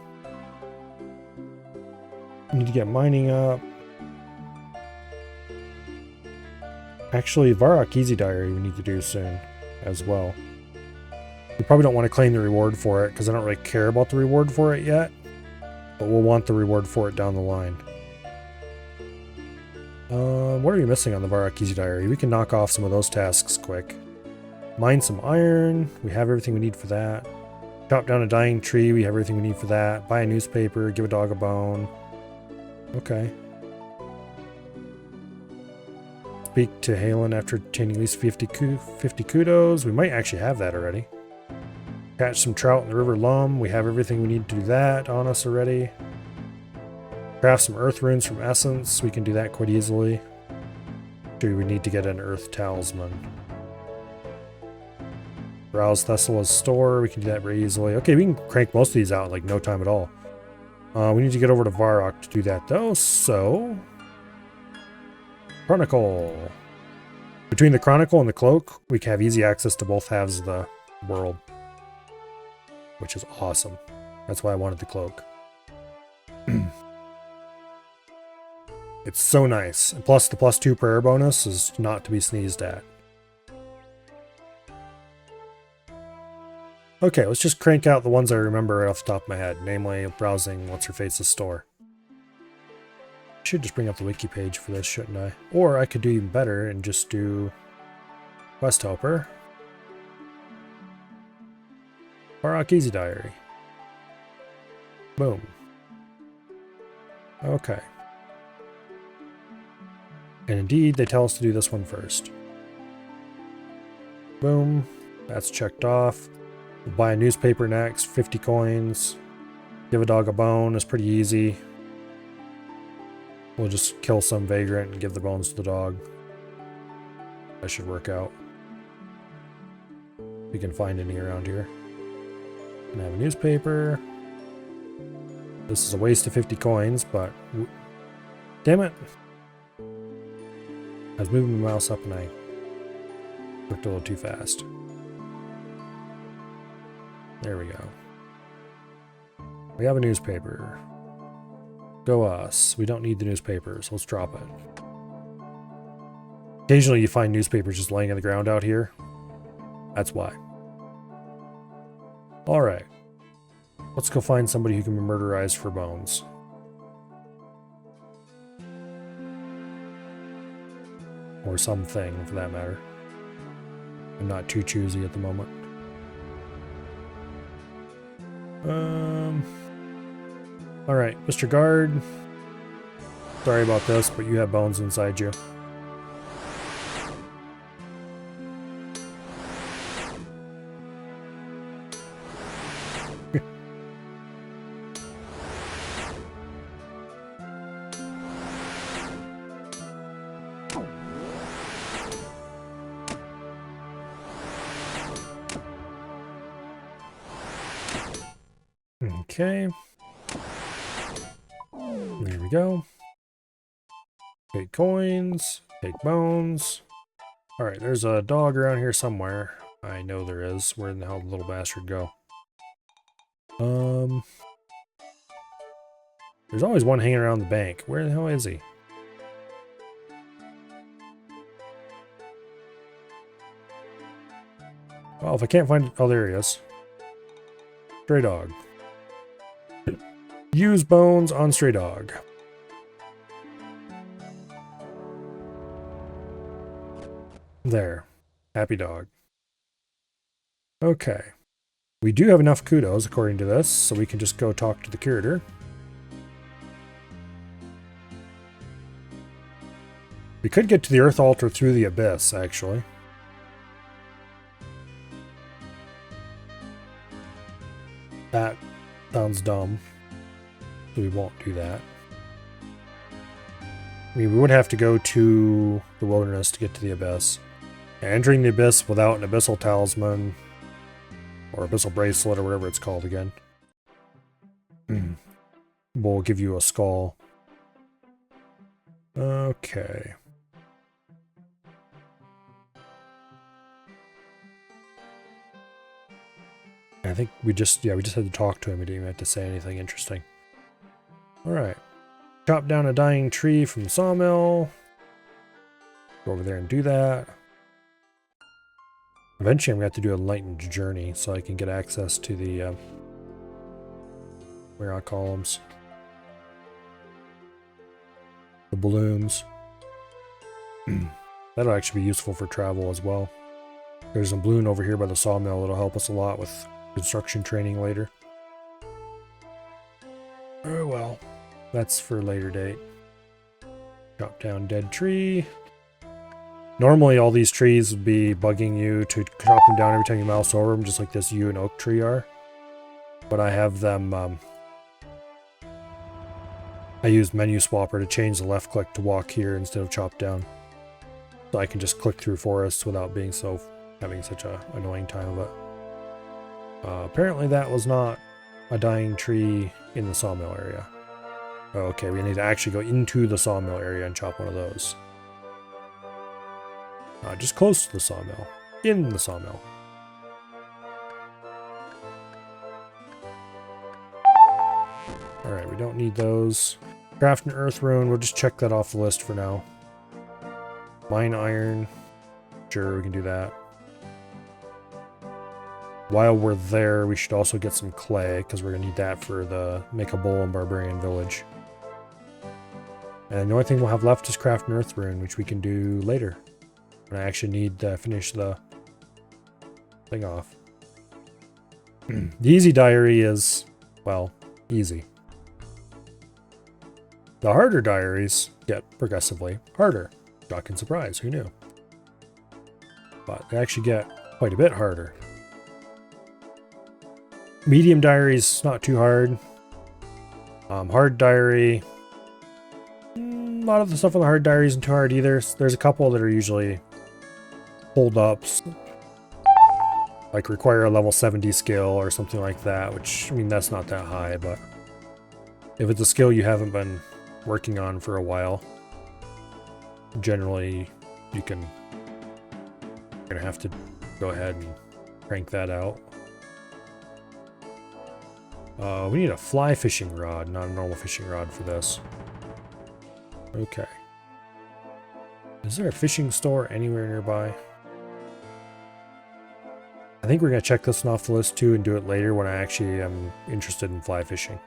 Need to get mining up. Actually, Varrock Easy Diary we need to do soon as well. We probably don't want to claim the reward for it because I don't really care about the reward for it yet. But we'll want the reward for it down the line. What are we missing on the Varrock Easy Diary? We can knock off some of those tasks quick. Mine some iron. We have everything we need for that. Chop down a dying tree. We have everything we need for that. Buy a newspaper. Give a dog a bone. Okay. Speak to Halen after obtaining at least 50 kudos. We might actually have that already. Catch some trout in the River Lum. We have everything we need to do that on us already. Craft some earth runes from essence. We can do that quite easily. Do we need to get an earth talisman? Browse Thessala's store. We can do that very easily. Okay, we can crank most of these out in like no time at all. We need to get over to Varrock to do that though, so... Chronicle. Between the Chronicle and the Cloak, we can have easy access to both halves of the world. Which is awesome. That's why I wanted the Cloak. It's so nice. And plus, the +2 prayer bonus is not to be sneezed at. Okay, let's just crank out the ones I remember right off the top of my head. Namely, browsing What's-Her-Face's store. Should just bring up the wiki page for this, shouldn't I? Or I could do even better and just do Quest Helper. Varrock Easy Diary. Boom. Okay. And indeed, they tell us to do this one first. Boom. That's checked off. We'll buy a newspaper next, 50 coins. Give a dog a bone is pretty easy. We'll just kill some vagrant and give the bones to the dog. That should work out. If we can find any around here. And have a newspaper. This is a waste of 50 coins, but... Damn it! I was moving my mouse up and I clicked a little too fast. There we go. We have a newspaper. Go us. We don't need the newspapers. Let's drop it. Occasionally you find newspapers just laying on the ground out here. That's why. Alright. Let's go find somebody who can be murderized for bones. Or something, for that matter. I'm not too choosy at the moment. Alright, Mr. Guard. Sorry about this, but you have bones inside you. Okay. There we go. Take coins. Take bones. Alright, there's a dog around here somewhere. I know there is. Where in the hell did the little bastard go? There's always one hanging around the bank. Where the hell is he? Well, if I can't find it... Oh, there he is. Stray dog. Use bones on stray dog. There. Happy dog. Okay. We do have enough kudos, according to this, so we can just go talk to the curator. We could get to the Earth Altar through the Abyss, actually. That sounds dumb. So we won't do that. I mean, we would have to go to the wilderness to get to the Abyss. And entering the Abyss without an Abyssal Talisman or Abyssal Bracelet or whatever it's called again will give you a skull. Okay. I think we just had to talk to him. We didn't even have to say anything interesting. Alright. Chop down a dying tree from the sawmill. Go over there and do that. Eventually I'm going to have to do a enlightened journey so I can get access to the where I columns. The balloons. That'll actually be useful for travel as well. There's a balloon over here by the sawmill that'll help us a lot with construction training later. Oh well. That's for a later date. Chop down dead tree. Normally all these trees would be bugging you to chop them down every time you mouse over them, just like this yew and oak tree are. But I have them, I use menu swapper to change the left click to walk here instead of chop down. So I can just click through forests without being having such a annoying time of it. Apparently that was not a dying tree in the sawmill area. Okay, we need to actually go into the sawmill area and chop one of those. Just close to the sawmill. In the sawmill. Alright, we don't need those. Craft an earth rune, we'll just check that off the list for now. Mine iron. Sure, we can do that. While we're there, we should also get some clay, because we're going to need that for the make a bowl in Barbarian Village. And the only thing we'll have left is craft an earth rune, which we can do later. When I actually need to finish the thing off. The easy diary is, well, easy. The harder diaries get progressively harder. Shock and surprise, who knew? But they actually get quite a bit harder. Medium diaries, not too hard. Hard diary, a lot of the stuff on the hard diary isn't too hard either. There's a couple that are usually hold-ups, like require a level 70 skill or something like that, which, I mean, that's not that high, but if it's a skill you haven't been working on for a while, generally you're gonna have to go ahead and crank that out. We need a fly fishing rod, not a normal fishing rod for this. Okay. Is there a fishing store anywhere nearby? I think we're going to check this one off the list too and do it later when I actually am interested in fly fishing.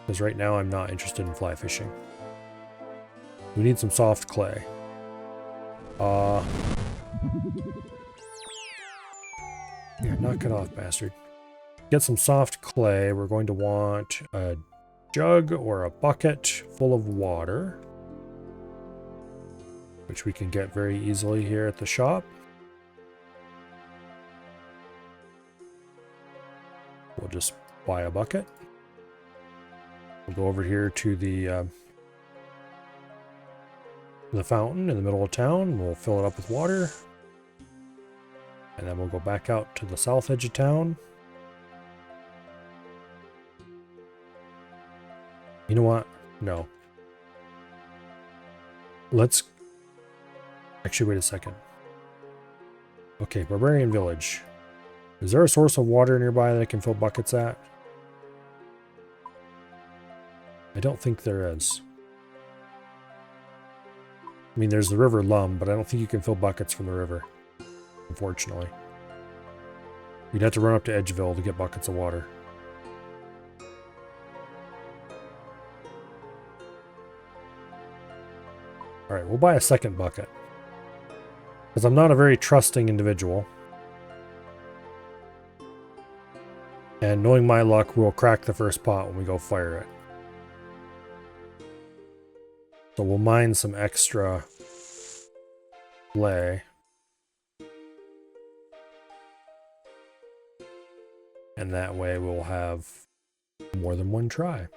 Because right now I'm not interested in fly fishing. We need some soft clay. Yeah, knock it off, bastard. Get some soft clay. We're going to want a jug or a bucket full of water, which we can get very easily here at the shop. We'll just buy a bucket. We'll go over here to the fountain in the middle of town. We'll fill it up with water. And then we'll go back out to the south edge of town. You know what? No. let's actually wait a second. Okay, Barbarian Village. Is there a source of water nearby that I can fill buckets at? I don't think there is. I mean, there's the River Lum, but I don't think you can fill buckets from the river, unfortunately. You'd have to run up to Edgeville to get buckets of water. Alright, we'll buy a second bucket. Because I'm not a very trusting individual. And knowing my luck, we'll crack the first pot when we go fire it. So we'll mine some extra clay. And that way we'll have more than one try.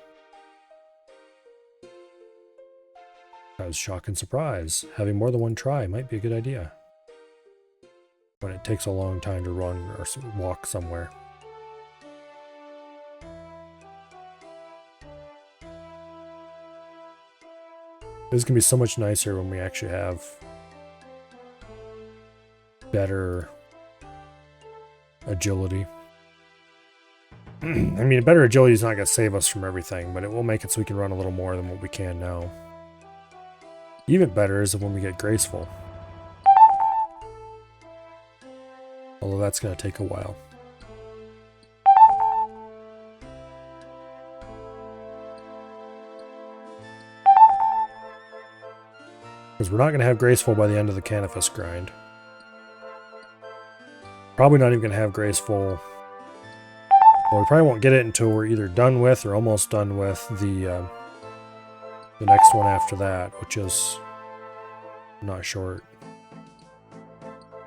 Because shock and surprise, having more than one try might be a good idea. When it takes a long time to run or walk somewhere. This is going to be so much nicer when we actually have better agility. I mean, better agility is not going to save us from everything, but it will make it so we can run a little more than what we can now. Even better is when we get graceful. Although that's going to take a while. Because we're not going to have graceful by the end of the Canifus grind. Probably not even going to have graceful. Well, we probably won't get it until we're either done with or almost done with the next one after that, which is not short.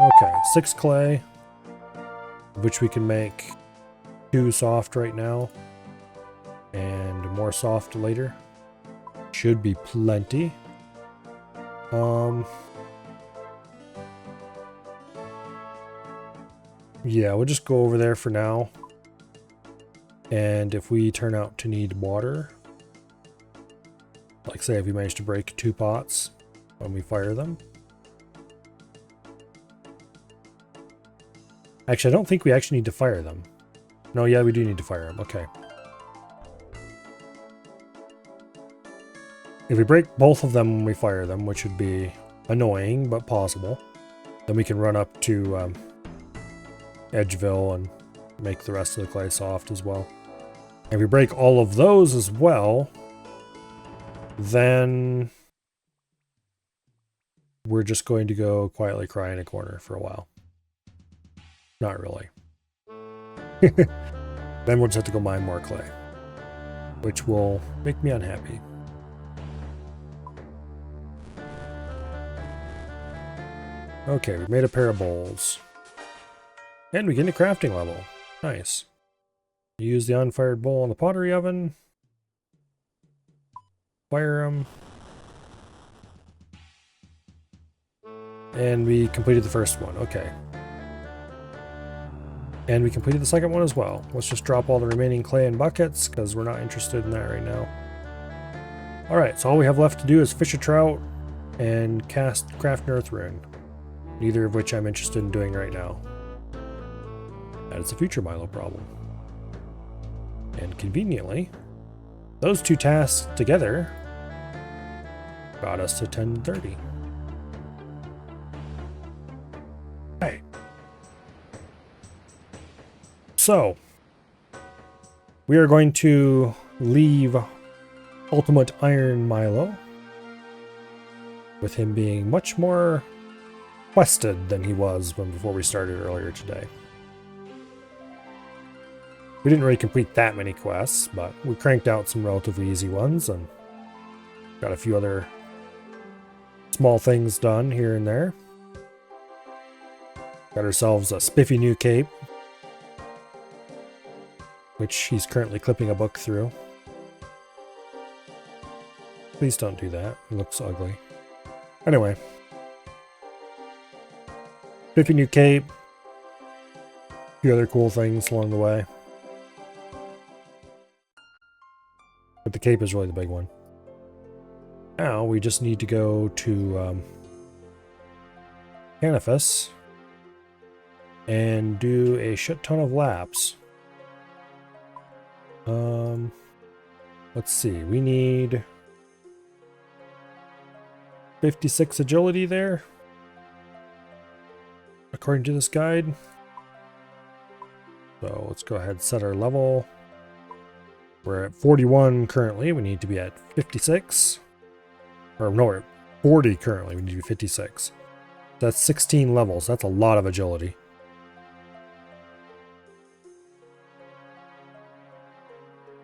Okay, 6 clay, which we can make 2 soft right now, and more soft later. Should be plenty. Yeah, we'll just go over there for now. And if we turn out to need water, like say if we manage to break 2 pots when we fire them. Actually, I don't think we actually need to fire them. No, yeah, we do need to fire them. Okay. If we break both of them when we fire them, which would be annoying, but possible, then we can run up to Edgeville and make the rest of the clay soft as well. If we break all of those as well, then we're just going to go quietly cry in a corner for a while. Not really. Then we'll just have to go mine more clay, which will make me unhappy. Okay, we made a pair of bowls. And we get a crafting level. Nice. Use the unfired bowl in the pottery oven. Fire them. And we completed the first one. Okay. And we completed the second one as well. Let's just drop all the remaining clay in buckets, because we're not interested in that right now. Alright, so all we have left to do is fish a trout and craft an earth rune. Neither of which I'm interested in doing right now. That is a future Milo problem. And conveniently, those 2 tasks together got us to 10:30. Right. So, we are going to leave Ultimate Iron Milo with him being much more quested than he was before we started earlier today. We didn't really complete that many quests, but we cranked out some relatively easy ones and got a few other small things done here and there. Got ourselves a spiffy new cape, which he's currently clipping a book through. Please don't do that. It looks ugly. Anyway. Spiffy new cape. A few other cool things along the way. But the cape is really the big one. Now we just need to go to Canifus and do a shit ton of laps. Let's see, we need 56 agility there, according to this guide. So let's go ahead and set our level. We're at 41 currently, we need to be at 56. Or no, we're at 40 currently, we need to be 56. That's 16 levels, that's a lot of agility.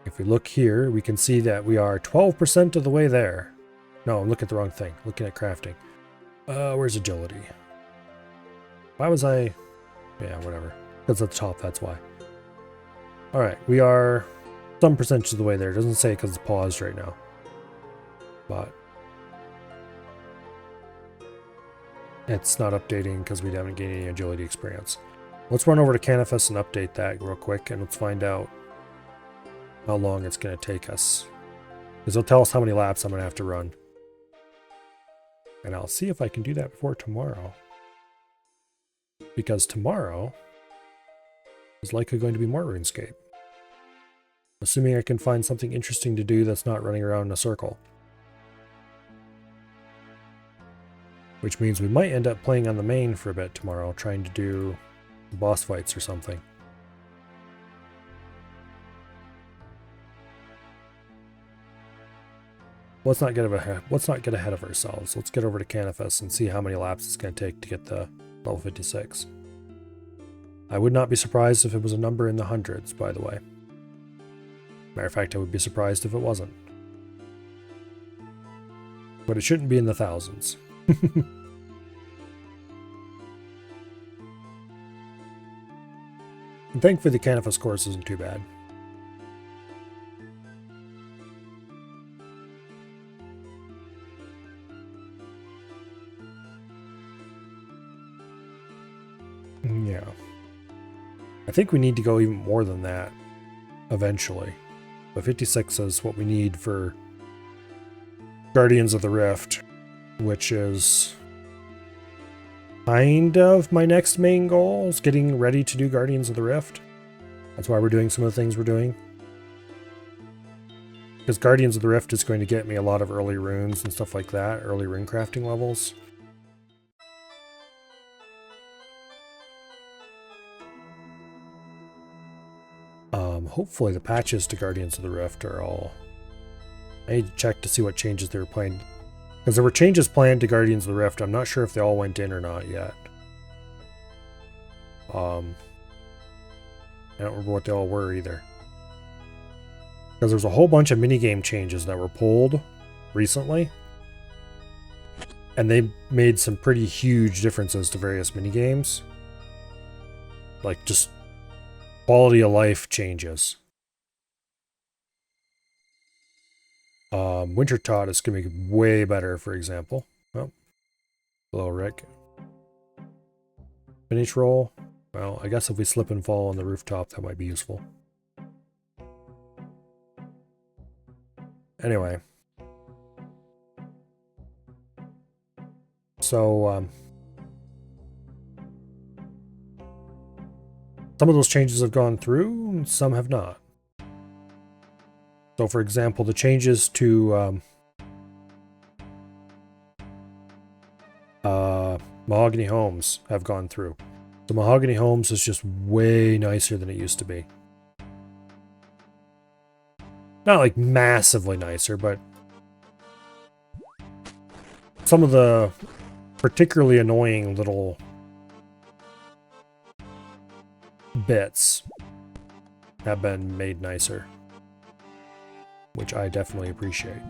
If we look here, we can see that we are 12% of the way there. No, I'm looking at the wrong thing. Looking at crafting. Where's agility? Why was I... Yeah, whatever. Because at the top, that's why. Alright, we are some percentage of the way there. It doesn't say because it's paused right now. But... it's not updating because we haven't gained any agility experience. Let's run over to Canifus and update that real quick, and let's find out how long it's going to take us. Because it'll tell us how many laps I'm going to have to run. And I'll see if I can do that before tomorrow. Because tomorrow is likely going to be more RuneScape. Assuming I can find something interesting to do that's not running around in a circle. Which means we might end up playing on the main for a bit tomorrow, trying to do boss fights or something. Let's not get ahead of ourselves. Let's get over to Canifus and see how many laps it's going to take to get the level 56. I would not be surprised if it was a number in the hundreds, by the way. Matter of fact, I would be surprised if it wasn't. But it shouldn't be in the thousands. And thankfully the Canifus course isn't too bad. Yeah. I think we need to go even more than that eventually. But 56 is what we need for Guardians of the Rift, which is kind of my next main goal, is getting ready to do Guardians of the Rift. That's why we're doing some of the things we're doing. Because Guardians of the Rift is going to get me a lot of early runes and stuff like that, early rune crafting levels. Hopefully the patches to Guardians of the Rift are all... I need to check to see what changes they were planned. Because there were changes planned to Guardians of the Rift. I'm not sure if they all went in or not yet. I don't remember what they all were either. Because there's a whole bunch of minigame changes that were pulled recently. And they made some pretty huge differences to various minigames. Like just quality of life changes. Winter Tot is going to be way better, for example. Oh, hello, Rick. Finish roll. Well, I guess if we slip and fall on the rooftop, that might be useful. Anyway. So, some of those changes have gone through, and some have not. So, for example, the changes to Mahogany Homes have gone through. The Mahogany Homes is just way nicer than it used to be. Not like massively nicer, but some of the particularly annoying little bits have been made nicer, which I definitely appreciate.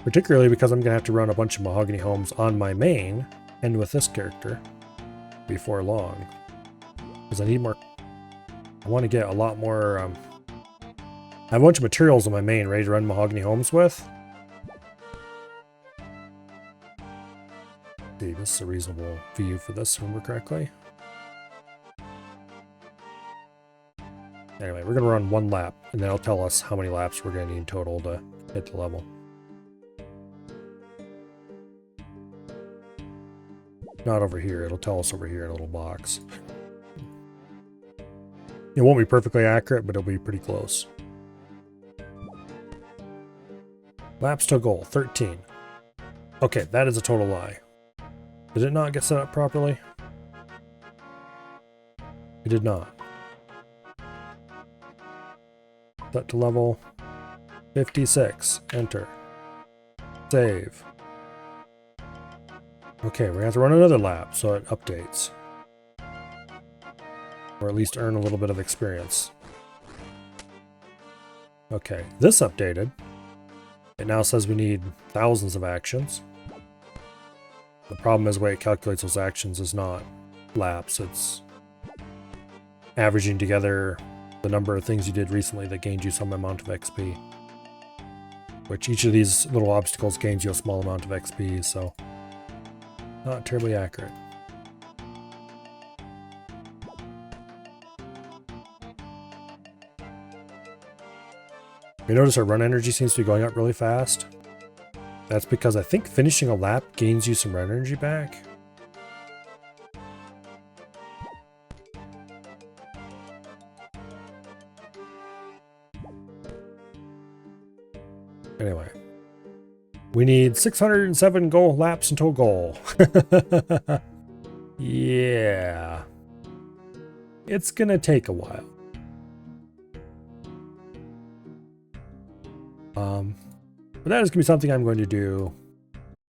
Particularly because I'm going to have to run a bunch of Mahogany Homes on my main and with this character before long. Because I need more... I want to get a lot more... I have a bunch of materials on my main ready to run Mahogany Homes with. See, this is a reasonable view for this, if I remember correctly. Anyway, we're going to run one lap, and then it'll tell us how many laps we're going to need in total to hit the level. Not over here. It'll tell us over here in a little box. It won't be perfectly accurate, but it'll be pretty close. Laps to goal, 13. Okay, that is a total lie. Did it not get set up properly? It did not. Set to level 56. Enter. Save. Okay, we're going to have to run another lap so it updates. Or at least earn a little bit of experience. Okay, this updated. It now says we need thousands of actions. The problem is the way it calculates those actions is not laps. It's averaging together the number of things you did recently that gained you some amount of XP. Which each of these little obstacles gains you a small amount of XP, so not terribly accurate. You notice our run energy seems to be going up really fast. That's because I think finishing a lap gains you some run energy back. Anyway. We need 607 goal laps until goal. Yeah. It's gonna take a while. But that is going to be something I'm going to do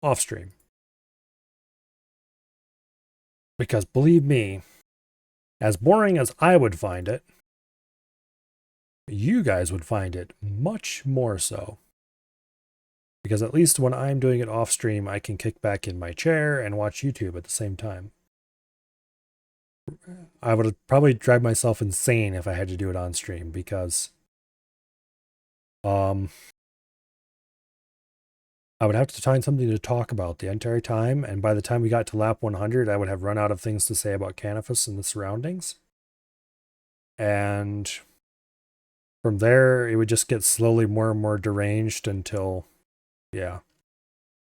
off stream. Because believe me, as boring as I would find it, you guys would find it much more so. Because at least when I'm doing it off stream, I can kick back in my chair and watch YouTube at the same time. I would probably drive myself insane if I had to do it on stream because I would have to find something to talk about the entire time, and by the time we got to lap 100, I would have run out of things to say about Canifus and the surroundings. And from there, it would just get slowly more and more deranged until, yeah,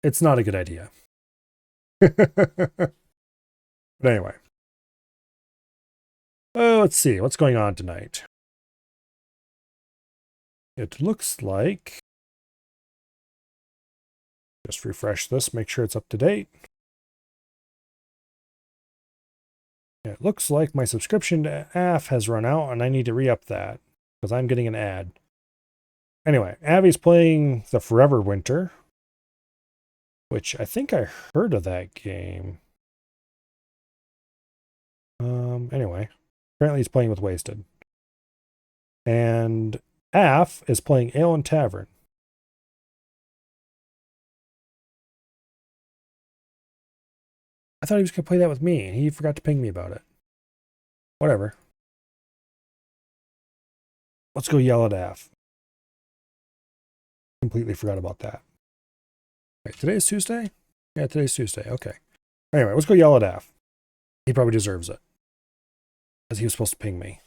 it's not a good idea. But anyway. Let's see, what's going on tonight? It looks like... Just refresh this, make sure it's up to date. It looks like my subscription to AF has run out and I need to re-up that because I'm getting an ad. Anyway, Abby's playing the Forever Winter, which I think I heard of that game. Anyway, apparently he's playing with Wasted. And AF is playing Ale and Tavern. I thought he was going to play that with me, and he forgot to ping me about it. Whatever. Let's go yell at AF. Completely forgot about that. Wait, today's Tuesday? Yeah, today's Tuesday. Okay. Anyway, let's go yell at AF. He probably deserves it. Because he was supposed to ping me.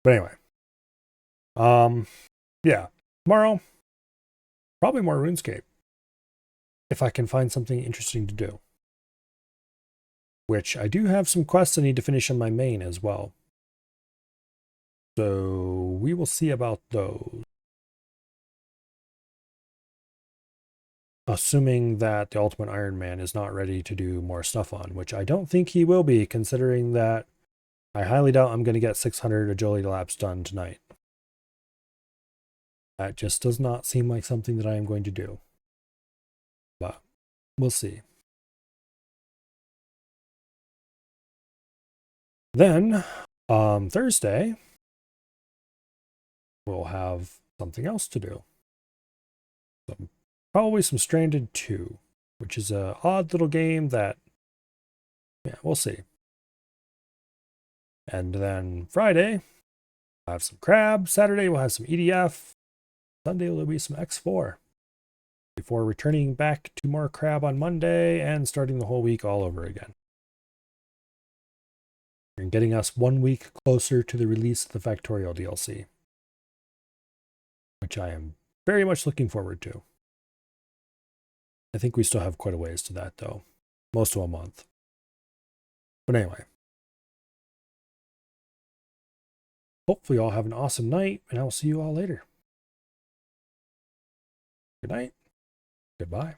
But anyway. Yeah. Tomorrow, probably more RuneScape. If I can find something interesting to do. Which I do have some quests I need to finish on my main as well. So we will see about those. Assuming that the Ultimate Iron Man is not ready to do more stuff on, which I don't think he will be, considering that I highly doubt I'm going to get 600 agility laps done tonight. That just does not seem like something that I am going to do. But we'll see. Then, Thursday, we'll have something else to do. Probably some Stranded 2, which is an odd little game that, yeah, we'll see. And then Friday, we'll have some Crab. Saturday, we'll have some EDF. Sunday, will be some X4. Before returning back to more Crab on Monday and starting the whole week all over again. and getting us 1 week closer to the release of the Factorial DLC, which I am very much looking forward to. I think we still have quite a ways to that, though. Most of a month. But anyway. Hopefully you all have an awesome night, and I'll see you all later. Good night. Goodbye.